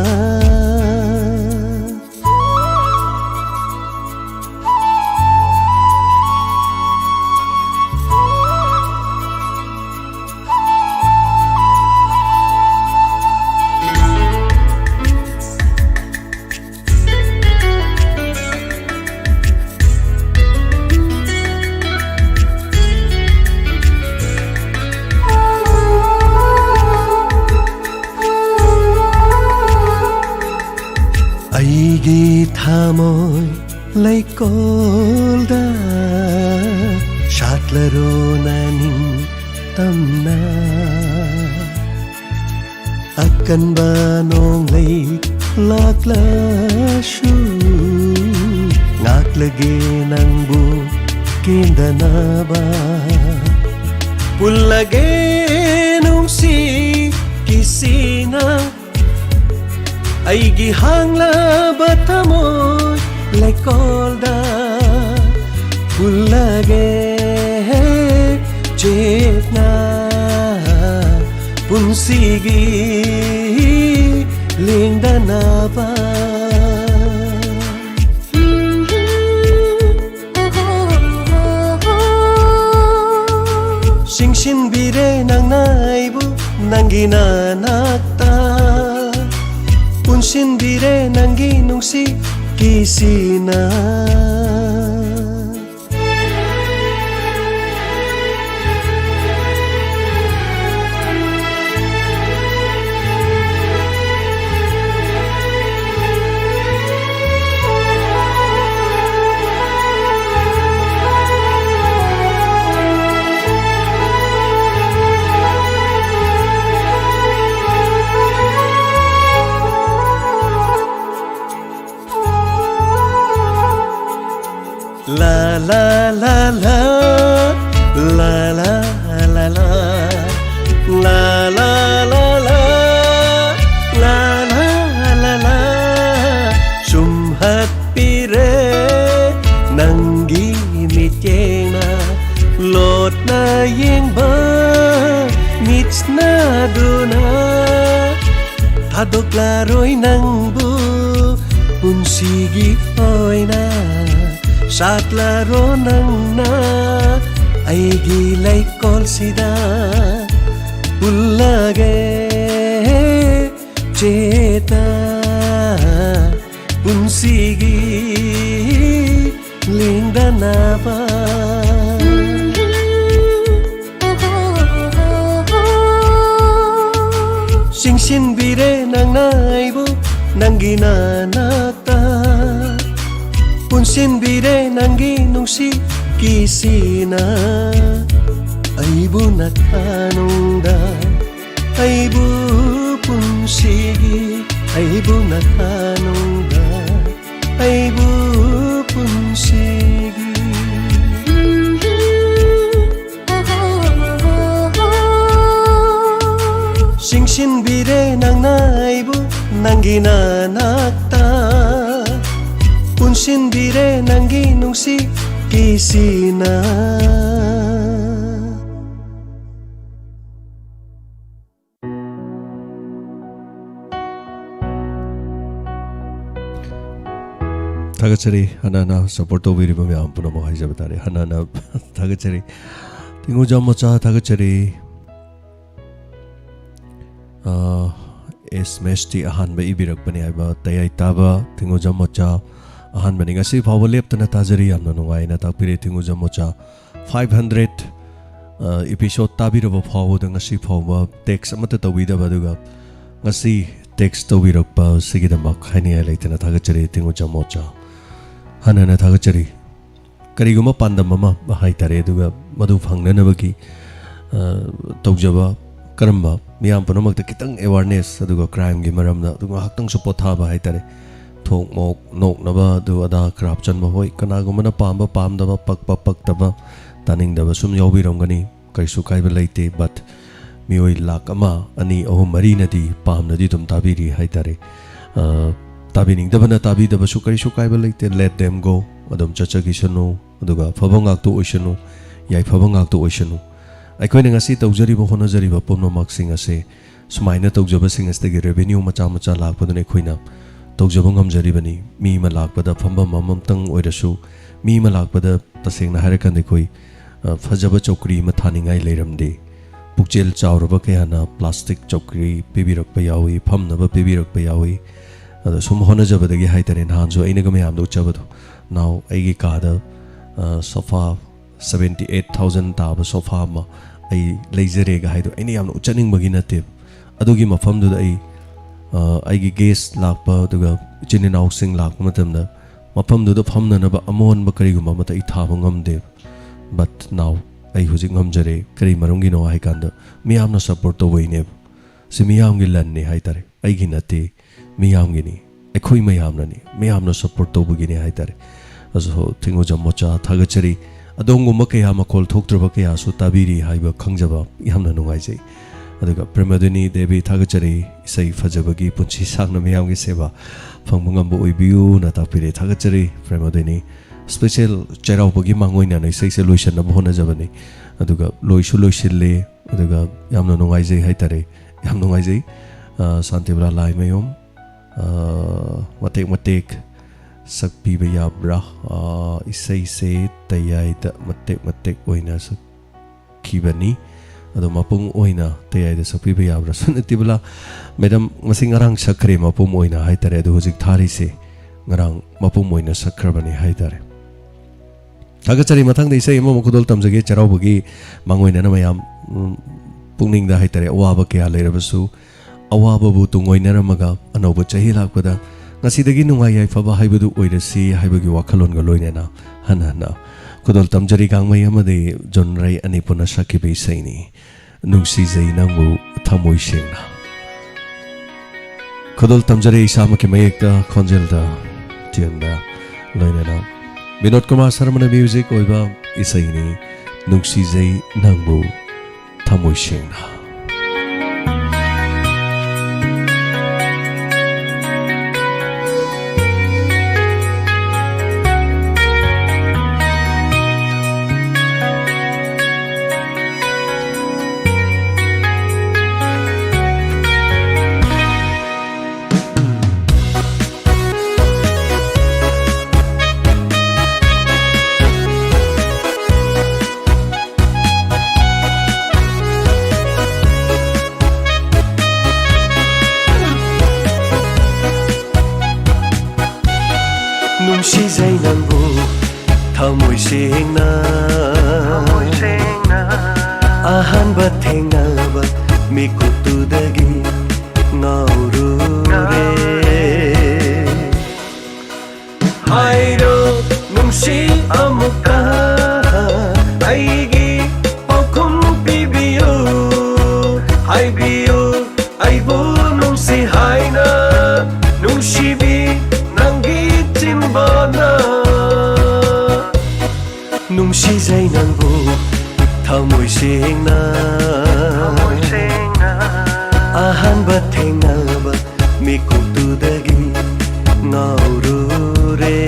ꯂꯩꯀꯣꯜꯗ ꯁꯥꯠꯂꯔꯣꯅ ꯅꯤꯡꯇꯝꯅ ꯑꯀꯟꯕ ꯅꯣꯡꯂꯩ ꯂꯥꯛꯂꯁꯨ ꯉꯥꯛꯂꯒꯦ ꯅꯪꯕꯨ ꯀꯦꯟꯗꯅꯕ ꯄꯨꯜꯂꯒꯦ ꯅꯨꯡꯁꯤ ꯀꯤꯁꯤꯅ ꯑꯩꯒꯤ ꯍꯥꯡꯂꯕ ꯊꯃꯣꯏ ꯂꯩꯀꯣꯜꯗ ꯄꯨꯜꯂꯒꯦ ꯆꯦꯠꯅ ꯄꯨꯟꯁꯤꯒꯤ ꯂꯦꯡꯗꯅꯕ ꯁꯤꯡꯁꯤꯟꯕꯤꯔꯦ ꯅꯪꯅ ꯑꯩꯕꯨ ꯅꯪꯒꯤ ꯅꯥꯅꯥꯛꯇ ꯄꯨꯟꯁꯤꯟꯕꯤꯔꯦ ꯅꯪꯒꯤ ꯅꯨꯡꯁꯤ ꯀꯤꯁꯤꯅ La la la la la la la la la la la la la la la la sumhatpire nangi mityenga lotna yengba mitna duna thadoklaroi nangbu punsigi oina ꯁꯥꯠꯂꯔꯣ ꯅꯪꯅ ꯑꯩꯒꯤ ꯂꯩꯀꯣꯜꯁꯤꯗ ꯄꯨꯜꯂꯒꯦ ꯆꯦꯠꯅ ꯄꯨꯟꯁꯤꯒꯤ ꯂꯦꯡꯗꯅꯕ ꯆꯤꯡꯁꯤꯟꯕꯤꯔꯦ ꯅꯪꯅ ꯑꯩꯕꯨ ꯅꯪꯒꯤ ꯅꯥꯅꯥꯛꯇ ꯄꯨꯟꯁꯤꯟꯕꯤꯔꯦ ꯅꯪꯒꯤ ꯅꯨꯡꯁꯤ ꯀꯤꯁꯤꯅ ꯑꯩꯕꯨ ꯅꯊꯥꯅꯨꯡꯗ ꯑꯩꯕꯨ ꯄꯨꯟꯁꯤꯒꯤ ꯑꯩꯕꯨ ꯅꯊꯥꯅꯨꯡꯗ ꯑꯩꯕꯨ ꯄꯨꯟꯁꯤꯒꯤ ꯆꯤꯡꯁꯤꯟꯕꯤꯔꯦ ꯅꯪꯅ ꯑꯩꯕꯨ ꯅꯪꯒꯤ ꯅꯥꯅꯥꯛꯇ ꯄꯨꯟꯁꯤꯟꯕꯤꯔꯦ ꯅꯪꯒꯤ ꯅꯨꯡꯁꯤ ꯀꯤꯁꯤꯅ थागतचरी हनाना सपोर्ट तौबीरिबा म्याम पुनमक हाइजबा तारे हनाना थागतचरी तिंगुजाम मचा थागतचरी एसमेस्टी अहानबा इबिरकपने आइबा तयाई ताबा तिंगुजाम मचा अहानबनि ngasi फावबा लेप्तना ताजरी यामना नुंगाइना ताकपिरे तिंगुजाम मचा 500 एपिसोड ताबिरबा फावबा ngasi फावबा टेक्स्ट अमता तौबिदबा दुगा ngasi टेक्स्ट तौबिरकपा सिगिदमक हाइनिया लेतना थागतचरी तिंगुजाम मचा हनना थागतचरी करिगुमा पांदम अमा हाइतारे दुगा मदु फंगननबगी तौजबा करम्बा मियाम पुनमक कितंग अवेयरनेस अदुगा क्राइम गी मरमदा अदुगा हक्तंग सु पोथाबा हाइतारे थोक मोक नोकनबा दु अदा क्राप चनबा होय कनागुमना पामबा पामदबा पकपा पक्तबा तानिंगदबा सुम यौबिरमगनी कैसु काइबा लेते बट मियोय लाख अमा अनि अहु मरी नदी पामनदी तुम ताबिरी हाइतारे ताबिनिंगदबना ताबिदबसु कैसु काइबा लेते लेट देम गो अदम चचगिसनु अदुगा फबंगाक्तु ओइसनु याय फबंगाक्तु ओइसनु अखोइना ngasi तौजरिबा होनजरिबा पुनमकसिंग असे सुमाइना तौजबसिंग अस्तगी रेवेन्यू मचा मचा लाखपदने खोइना तौजब ngamjaribani mi ma lakpada phamba mamamtang oirasu mi ma lakpada tasengna harakande khoi fajaba chokri ma thaningai leiramde pukchel chauraba kayana plastic chokri pibirakpa yawi phamnaba pibirakpa yawi ada sum honajabadagi haitare hanjo ainaga mayam do chabadu now aigi kada sofa 78000 taba sofa ma ai leizere ga haido aina yamna uchaning bagi nate adugi mafamdu ai aigi guest lakpa duga chininaw sing lakpa matamda mafamduda famnanaba amonba karigumba mata ithaba ngamde but now ai hujik ngamjare kari marungi no hai kanda miyamna support to waine si miyamgi lanne hai tare ai gi nate miyamgi ni ekhoi mayamna ni miyamna support to bugini hai tare aso thingo jammocha thagachari adongumba kaya makol thoktraba kaya su tabiri haiba khangjaba yamna nungai jai aduga premaduni devi thagachari isai fajabagi punchi sangna miyamgi seba phangmungamba oibiu na tapire thagachari premaduni special cherau bagi mangoi na isai solution na bhona jabani aduga loisu loisille aduga yamna nungai jai hai tare yam nungai jai santibra lai mayom matek matek sakpi baya bra isai se tayai da matek matek oina sak kibani ado mapung oina tayai da sakpi baya bra sunatibla madam ngasing ngarang sakre mapum oina hai tare ado hojik thari se ngarang mapum oina sakrabani hai tare thagachari mathang de isai mo kudol tamjage charau bagi mangoina na mayam pungning da hai tare awaba kya leirabasu awaba bu tungoina ramaga anoba chahi lakpada ngasidagi nungai yai faba haibadu oirasi haibagi wakhalon ga loinena hanana kudol tamjari gangmai amade jonrai ani puna sakibe saini nungsi jai nangbu thamoi sengna kudol tamjari isama ke mayekta khonjelda tianda loinena Vinod Kumar Sarmana music oiba isaini nungsi jai nangbu thamoi sengna nungsi jai nangbu thamoi sengna ahanba thengnaba mikutudagi ngaurure hairo nungsi amuka aigi pakum pibiyo haibiyo aibu nungsi haina nungsibi bana nungsi jai nangbu thamoi sengna ahanba thengnaba mikutudagi ngaurure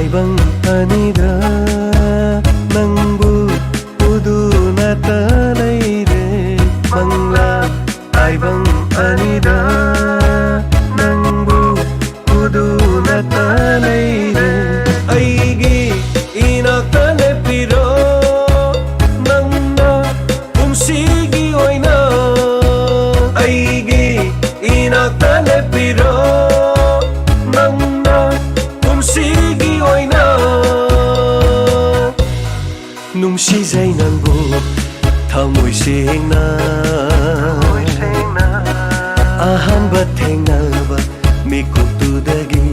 taibang anida nangbu uduna talaire mangla taibang anida nangbu uduna talaire aigi inakale piro nangna unsigi oina aigi inakale piro sigi oina nungsi jai nangbu thamoi sengna ahanba thengnaba mikutudagi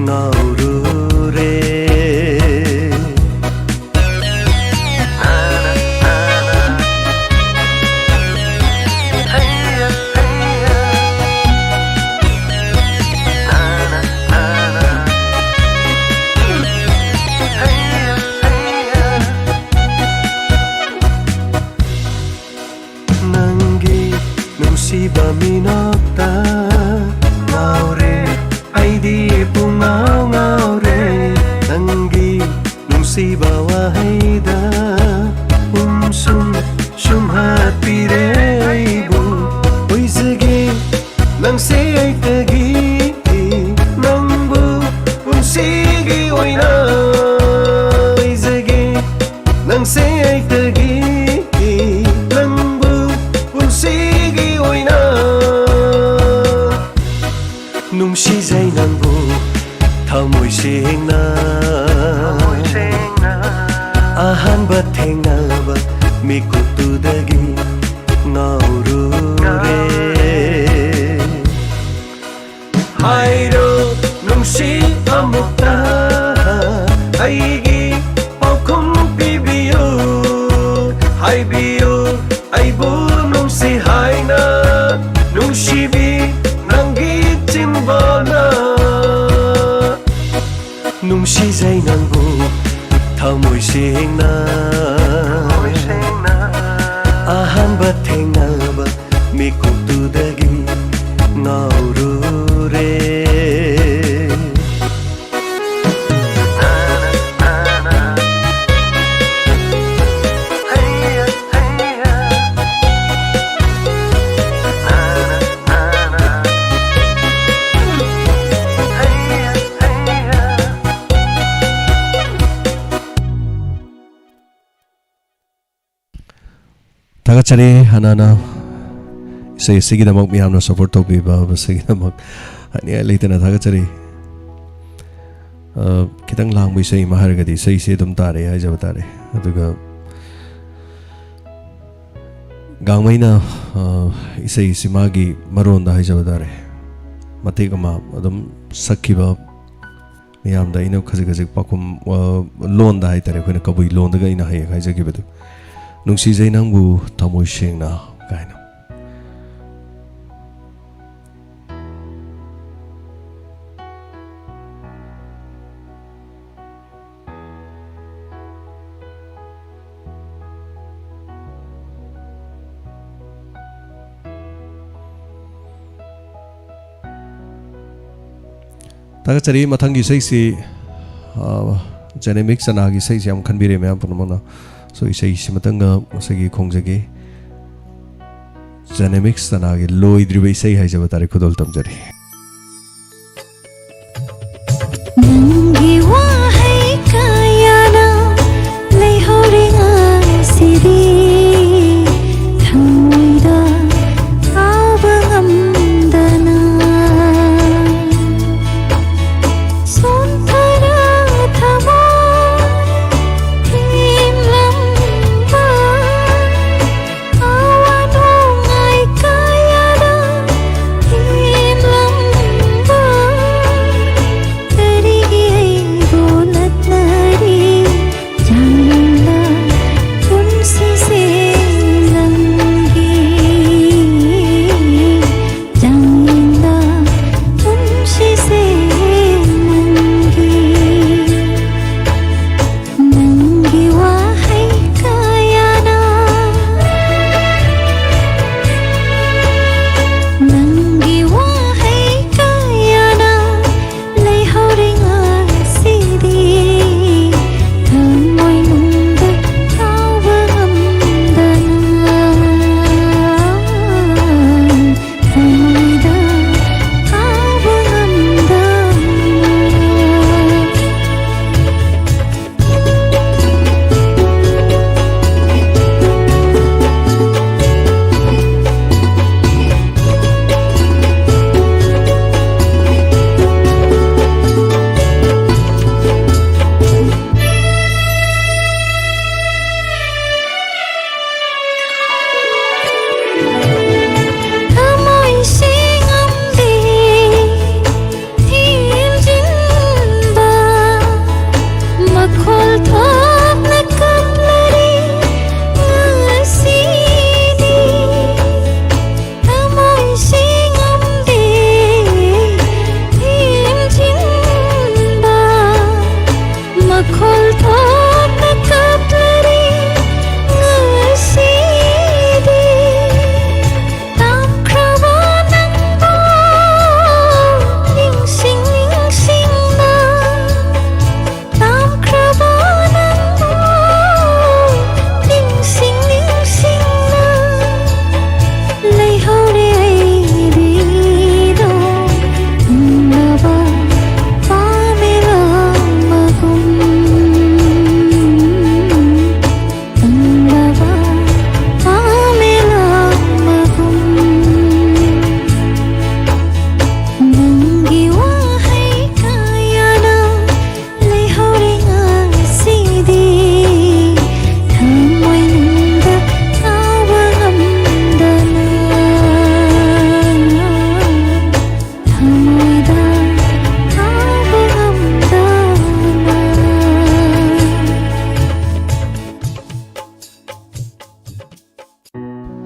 ngaurure siba minota ngaure aidi pungau ngaure nanggi nungsiba wahaida sum hapire aibu oizagi nangse aitagi nangbu unsigi oina oizagi nangse aitagi nangbu unsigi oina ꯑꯍꯥꯟꯕ ꯊꯦꯡꯅꯕ ꯃꯤꯀꯨꯞꯇꯨꯗꯒꯤ ꯉꯥꯎꯔꯨꯔꯦ ꯍꯥꯏꯔꯣ ꯅꯨꯡꯁꯤ ꯑꯃꯨꯛꯇ ꯑꯩꯒꯤ ꯄꯥꯎꯈꯨꯝ ꯄꯤꯕꯤꯌꯨ ꯍꯥꯏꯕꯤꯌꯨ ꯑꯩꯕꯨ ꯅꯨꯡꯁꯤ ꯍꯥꯏꯅ ꯅꯨꯡꯁꯤꯕꯤ ꯅꯪꯒꯤ ꯆꯤꯟꯕꯥꯅ ꯅꯨꯡꯁꯤꯖꯩ ꯅꯪꯕꯨ ꯊꯃꯣꯏ ꯁꯦꯡꯅ ꯑꯍꯥꯟꯕ ꯊꯦꯡꯅꯕ ꯃꯤꯀꯨꯞꯇꯨꯗꯒꯤ ꯉꯥꯎꯔꯨꯔꯦ ꯊꯥꯒꯠꯆꯔꯤ ꯍꯥꯟꯅꯅ ꯏꯁꯩ ꯑꯁꯤꯒꯤꯗꯃꯛ ꯃꯤꯌꯥꯝꯅ ꯁꯄꯣꯔꯠ ꯇꯧꯕꯤꯕ ꯃꯁꯤꯒꯤꯗꯃꯛ ꯍꯥꯏꯅꯤꯡꯉꯥꯏ ꯂꯩꯇꯅ ꯊꯥꯒꯠꯆꯔꯤ ꯈꯤꯇꯪ ꯂꯥꯡꯕ ꯏꯁꯩ ꯑꯃ ꯍꯥꯏꯔꯒꯗꯤ ꯏꯁꯩꯁꯦ ꯑꯗꯨꯝ ꯇꯥꯔꯦ ꯍꯥꯏꯖꯕ ꯇꯥꯔꯦ ꯑꯗꯨꯒ ꯒꯥꯡꯃꯩꯅ ꯏꯁꯩꯁꯤ ꯃꯥꯒꯤ ꯃꯔꯣꯟꯗ ꯍꯥꯏꯖꯕ ꯇꯥꯔꯦ ꯃꯇꯦꯛ ꯑꯃ ꯑꯗꯨꯝ ꯁꯛꯈꯤꯕ ꯃꯤꯌꯥꯝꯗ ꯑꯩꯅ ꯈꯖꯤꯛ ꯈꯖꯤꯛ ꯄꯥꯎꯈꯨꯝ ꯂꯣꯟꯗ ꯍꯥꯏꯇꯥꯔꯦ ꯑꯩꯈꯣꯏꯅ ꯀꯕꯨꯏ ꯂꯣꯟꯗꯒ ꯑꯩꯅ ꯍꯌꯦꯡ ꯍꯥꯏꯖꯈꯤꯕꯗꯨ ꯅꯨꯡꯁꯤꯖꯩ ꯅꯪꯕꯨ ꯊꯃꯣꯏ ꯁꯦꯡꯅ ꯀꯥꯏꯅ ꯊꯥꯒꯠꯆꯔꯤ ꯃꯊꯪꯒꯤ ꯏꯁꯩꯁꯤ ꯖꯦꯅꯦꯃꯤꯛ ꯆꯅꯥꯒꯤ ꯏꯁꯩꯁꯤ ꯌꯥꯝ ꯈꯟꯕꯤꯔꯦ ꯃꯌꯥꯝ ꯄꯨꯝꯅꯃꯛꯅ ꯁꯣ ꯏꯁꯩꯁꯤ ꯃꯇꯪꯒ ꯉꯁꯥꯏꯒꯤ ꯈꯣꯡꯖꯒꯦ ꯖꯦꯅꯦꯃꯤꯛ ꯆꯅꯥꯒꯤ ꯂꯣꯏꯗ꯭ꯔꯤꯕ ꯏꯁꯩ ꯍꯥꯏꯖꯕ ꯇꯥꯔꯦ ꯈꯨꯗꯣꯜ ꯇꯝꯖꯔꯤ ꯅꯪꯒꯤ ꯋꯥꯍꯩ ꯀꯌꯥꯅ ꯂꯩꯍꯧꯔꯦ ꯉꯁꯤꯗꯤ ꯊꯃꯣꯏꯗ ꯇꯥꯕ ꯉꯝꯗꯅ ꯁꯣꯟꯊꯔ ꯊꯃꯣꯏ ꯊꯦꯡꯂꯝꯕ ꯑꯋꯥ ꯅꯨꯡꯉꯥꯏ ꯀꯌꯥꯗ ꯊꯦꯡꯂꯝꯕ ꯀꯔꯤꯒꯤ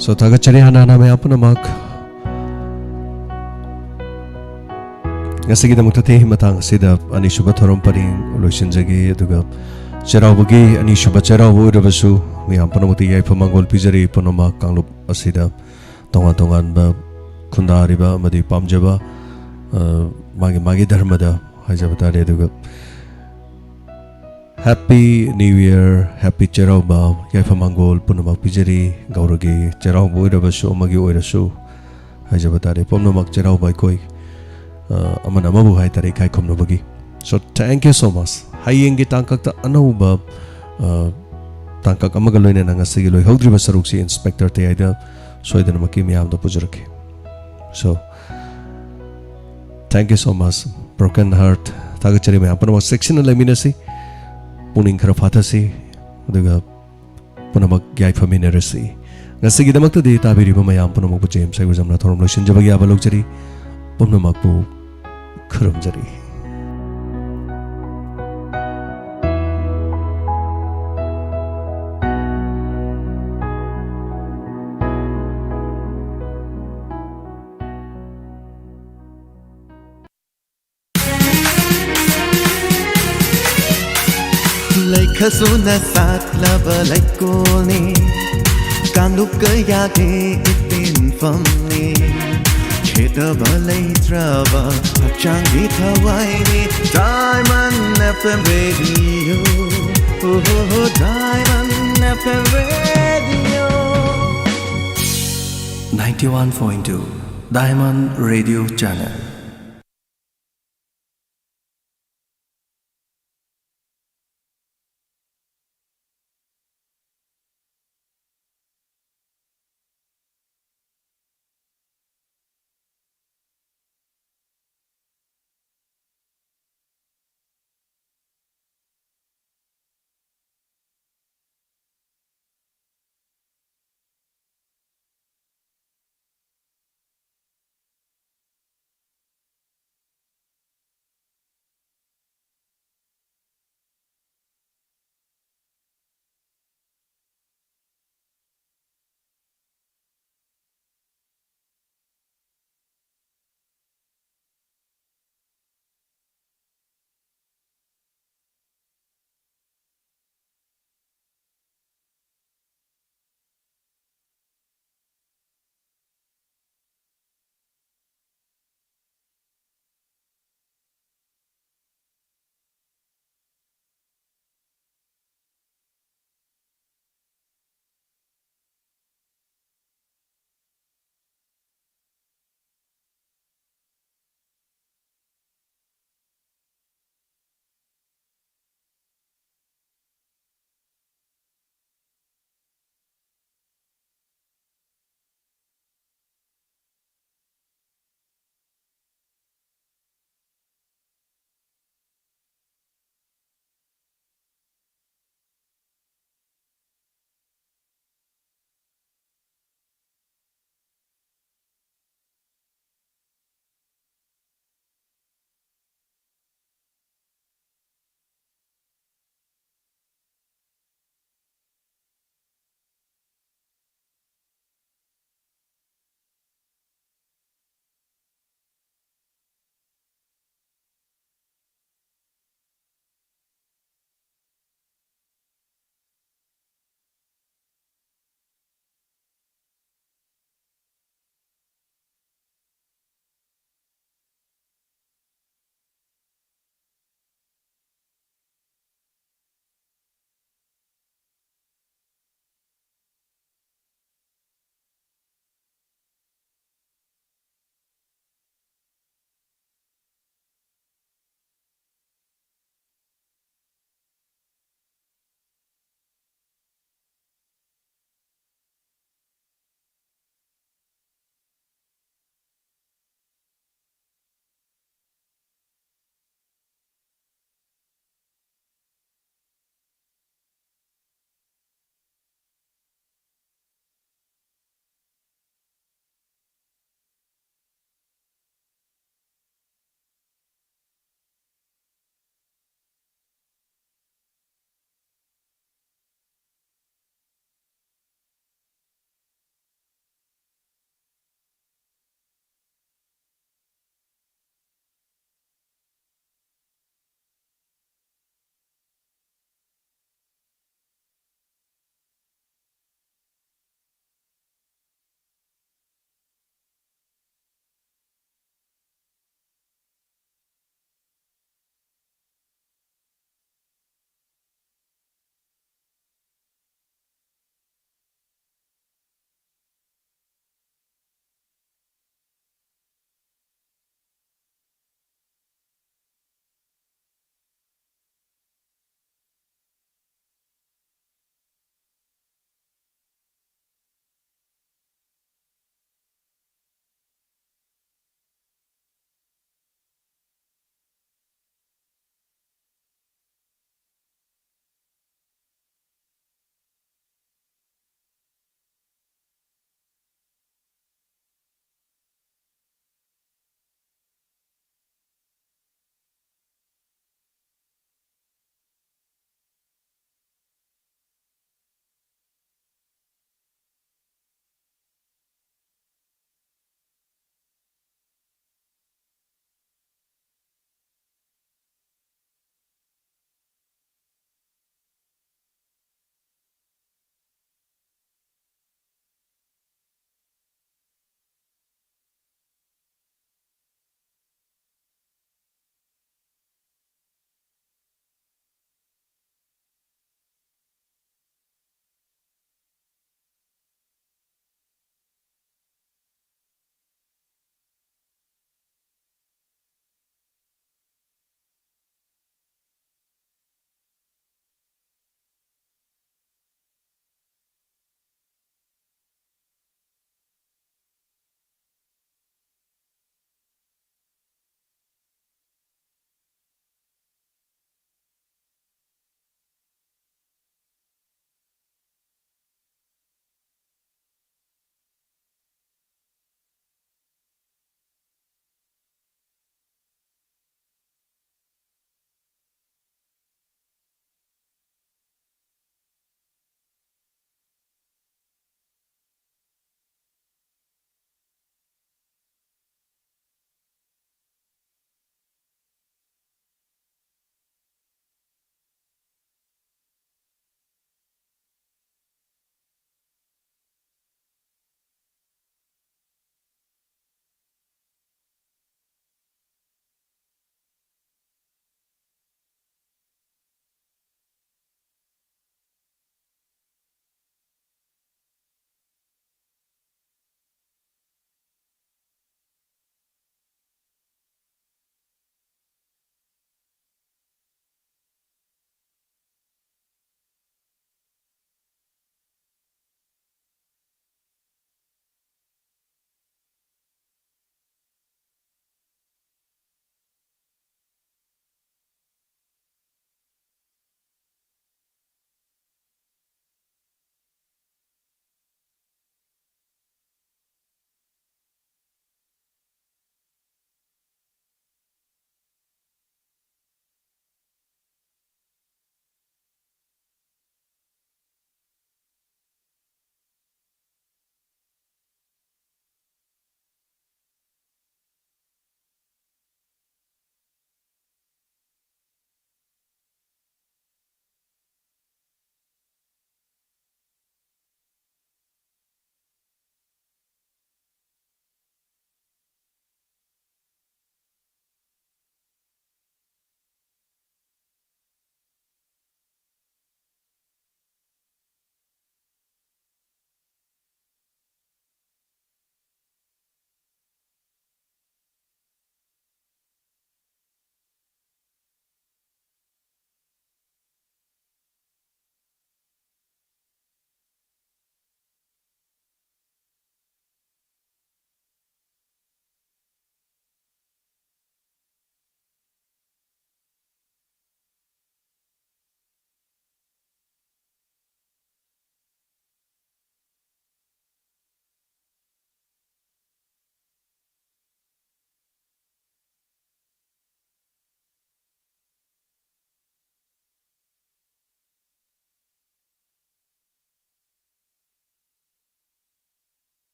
So thagachari hanana me apunamak ngasigi damukta the himatang sida ani shuba thorom paring loisinjagi aduga cheraubugi ani shuba cheraubu irabasu me apunamuti yai phamangol pijari panoma kanglup asida tongan tongan ba khundari ba amadi pamjaba magi dharmada hajabata re aduga Happy New Year, Happy Cherauba, Yaifamangol, Punamak Pijari, Gauragi, Cheraubo, Irabasu, Magi Oirasu, Hajabatari, Pomnamak Cherauba Koi, Amanamabu Haitari Kai Komnobagi. So thank you so much. Hayingi Tankaka Anauba Tankak Amagaloin and Angasigilo, Hodriba Saruksi, Inspector Teida, Soidanamaki Miam the Pujuraki. So thank you so much. Broken Heart, Tagachari Mapanama section and Laminasi. Puning Karapatasi, the Punamak Gai Famineracy. Nasigi the Makta de Tabiri Mayam Punamak James, I was a Natorum Lucian Jabagaba luxury, Punamaku Kurumjari. Kasuna saklaba laikoni Kanuk kayate itin famni Cheta balai traba Hachangi tawaini Diamond FM Radio Oh, Diamond FM Radio 91.2 Diamond Radio Channel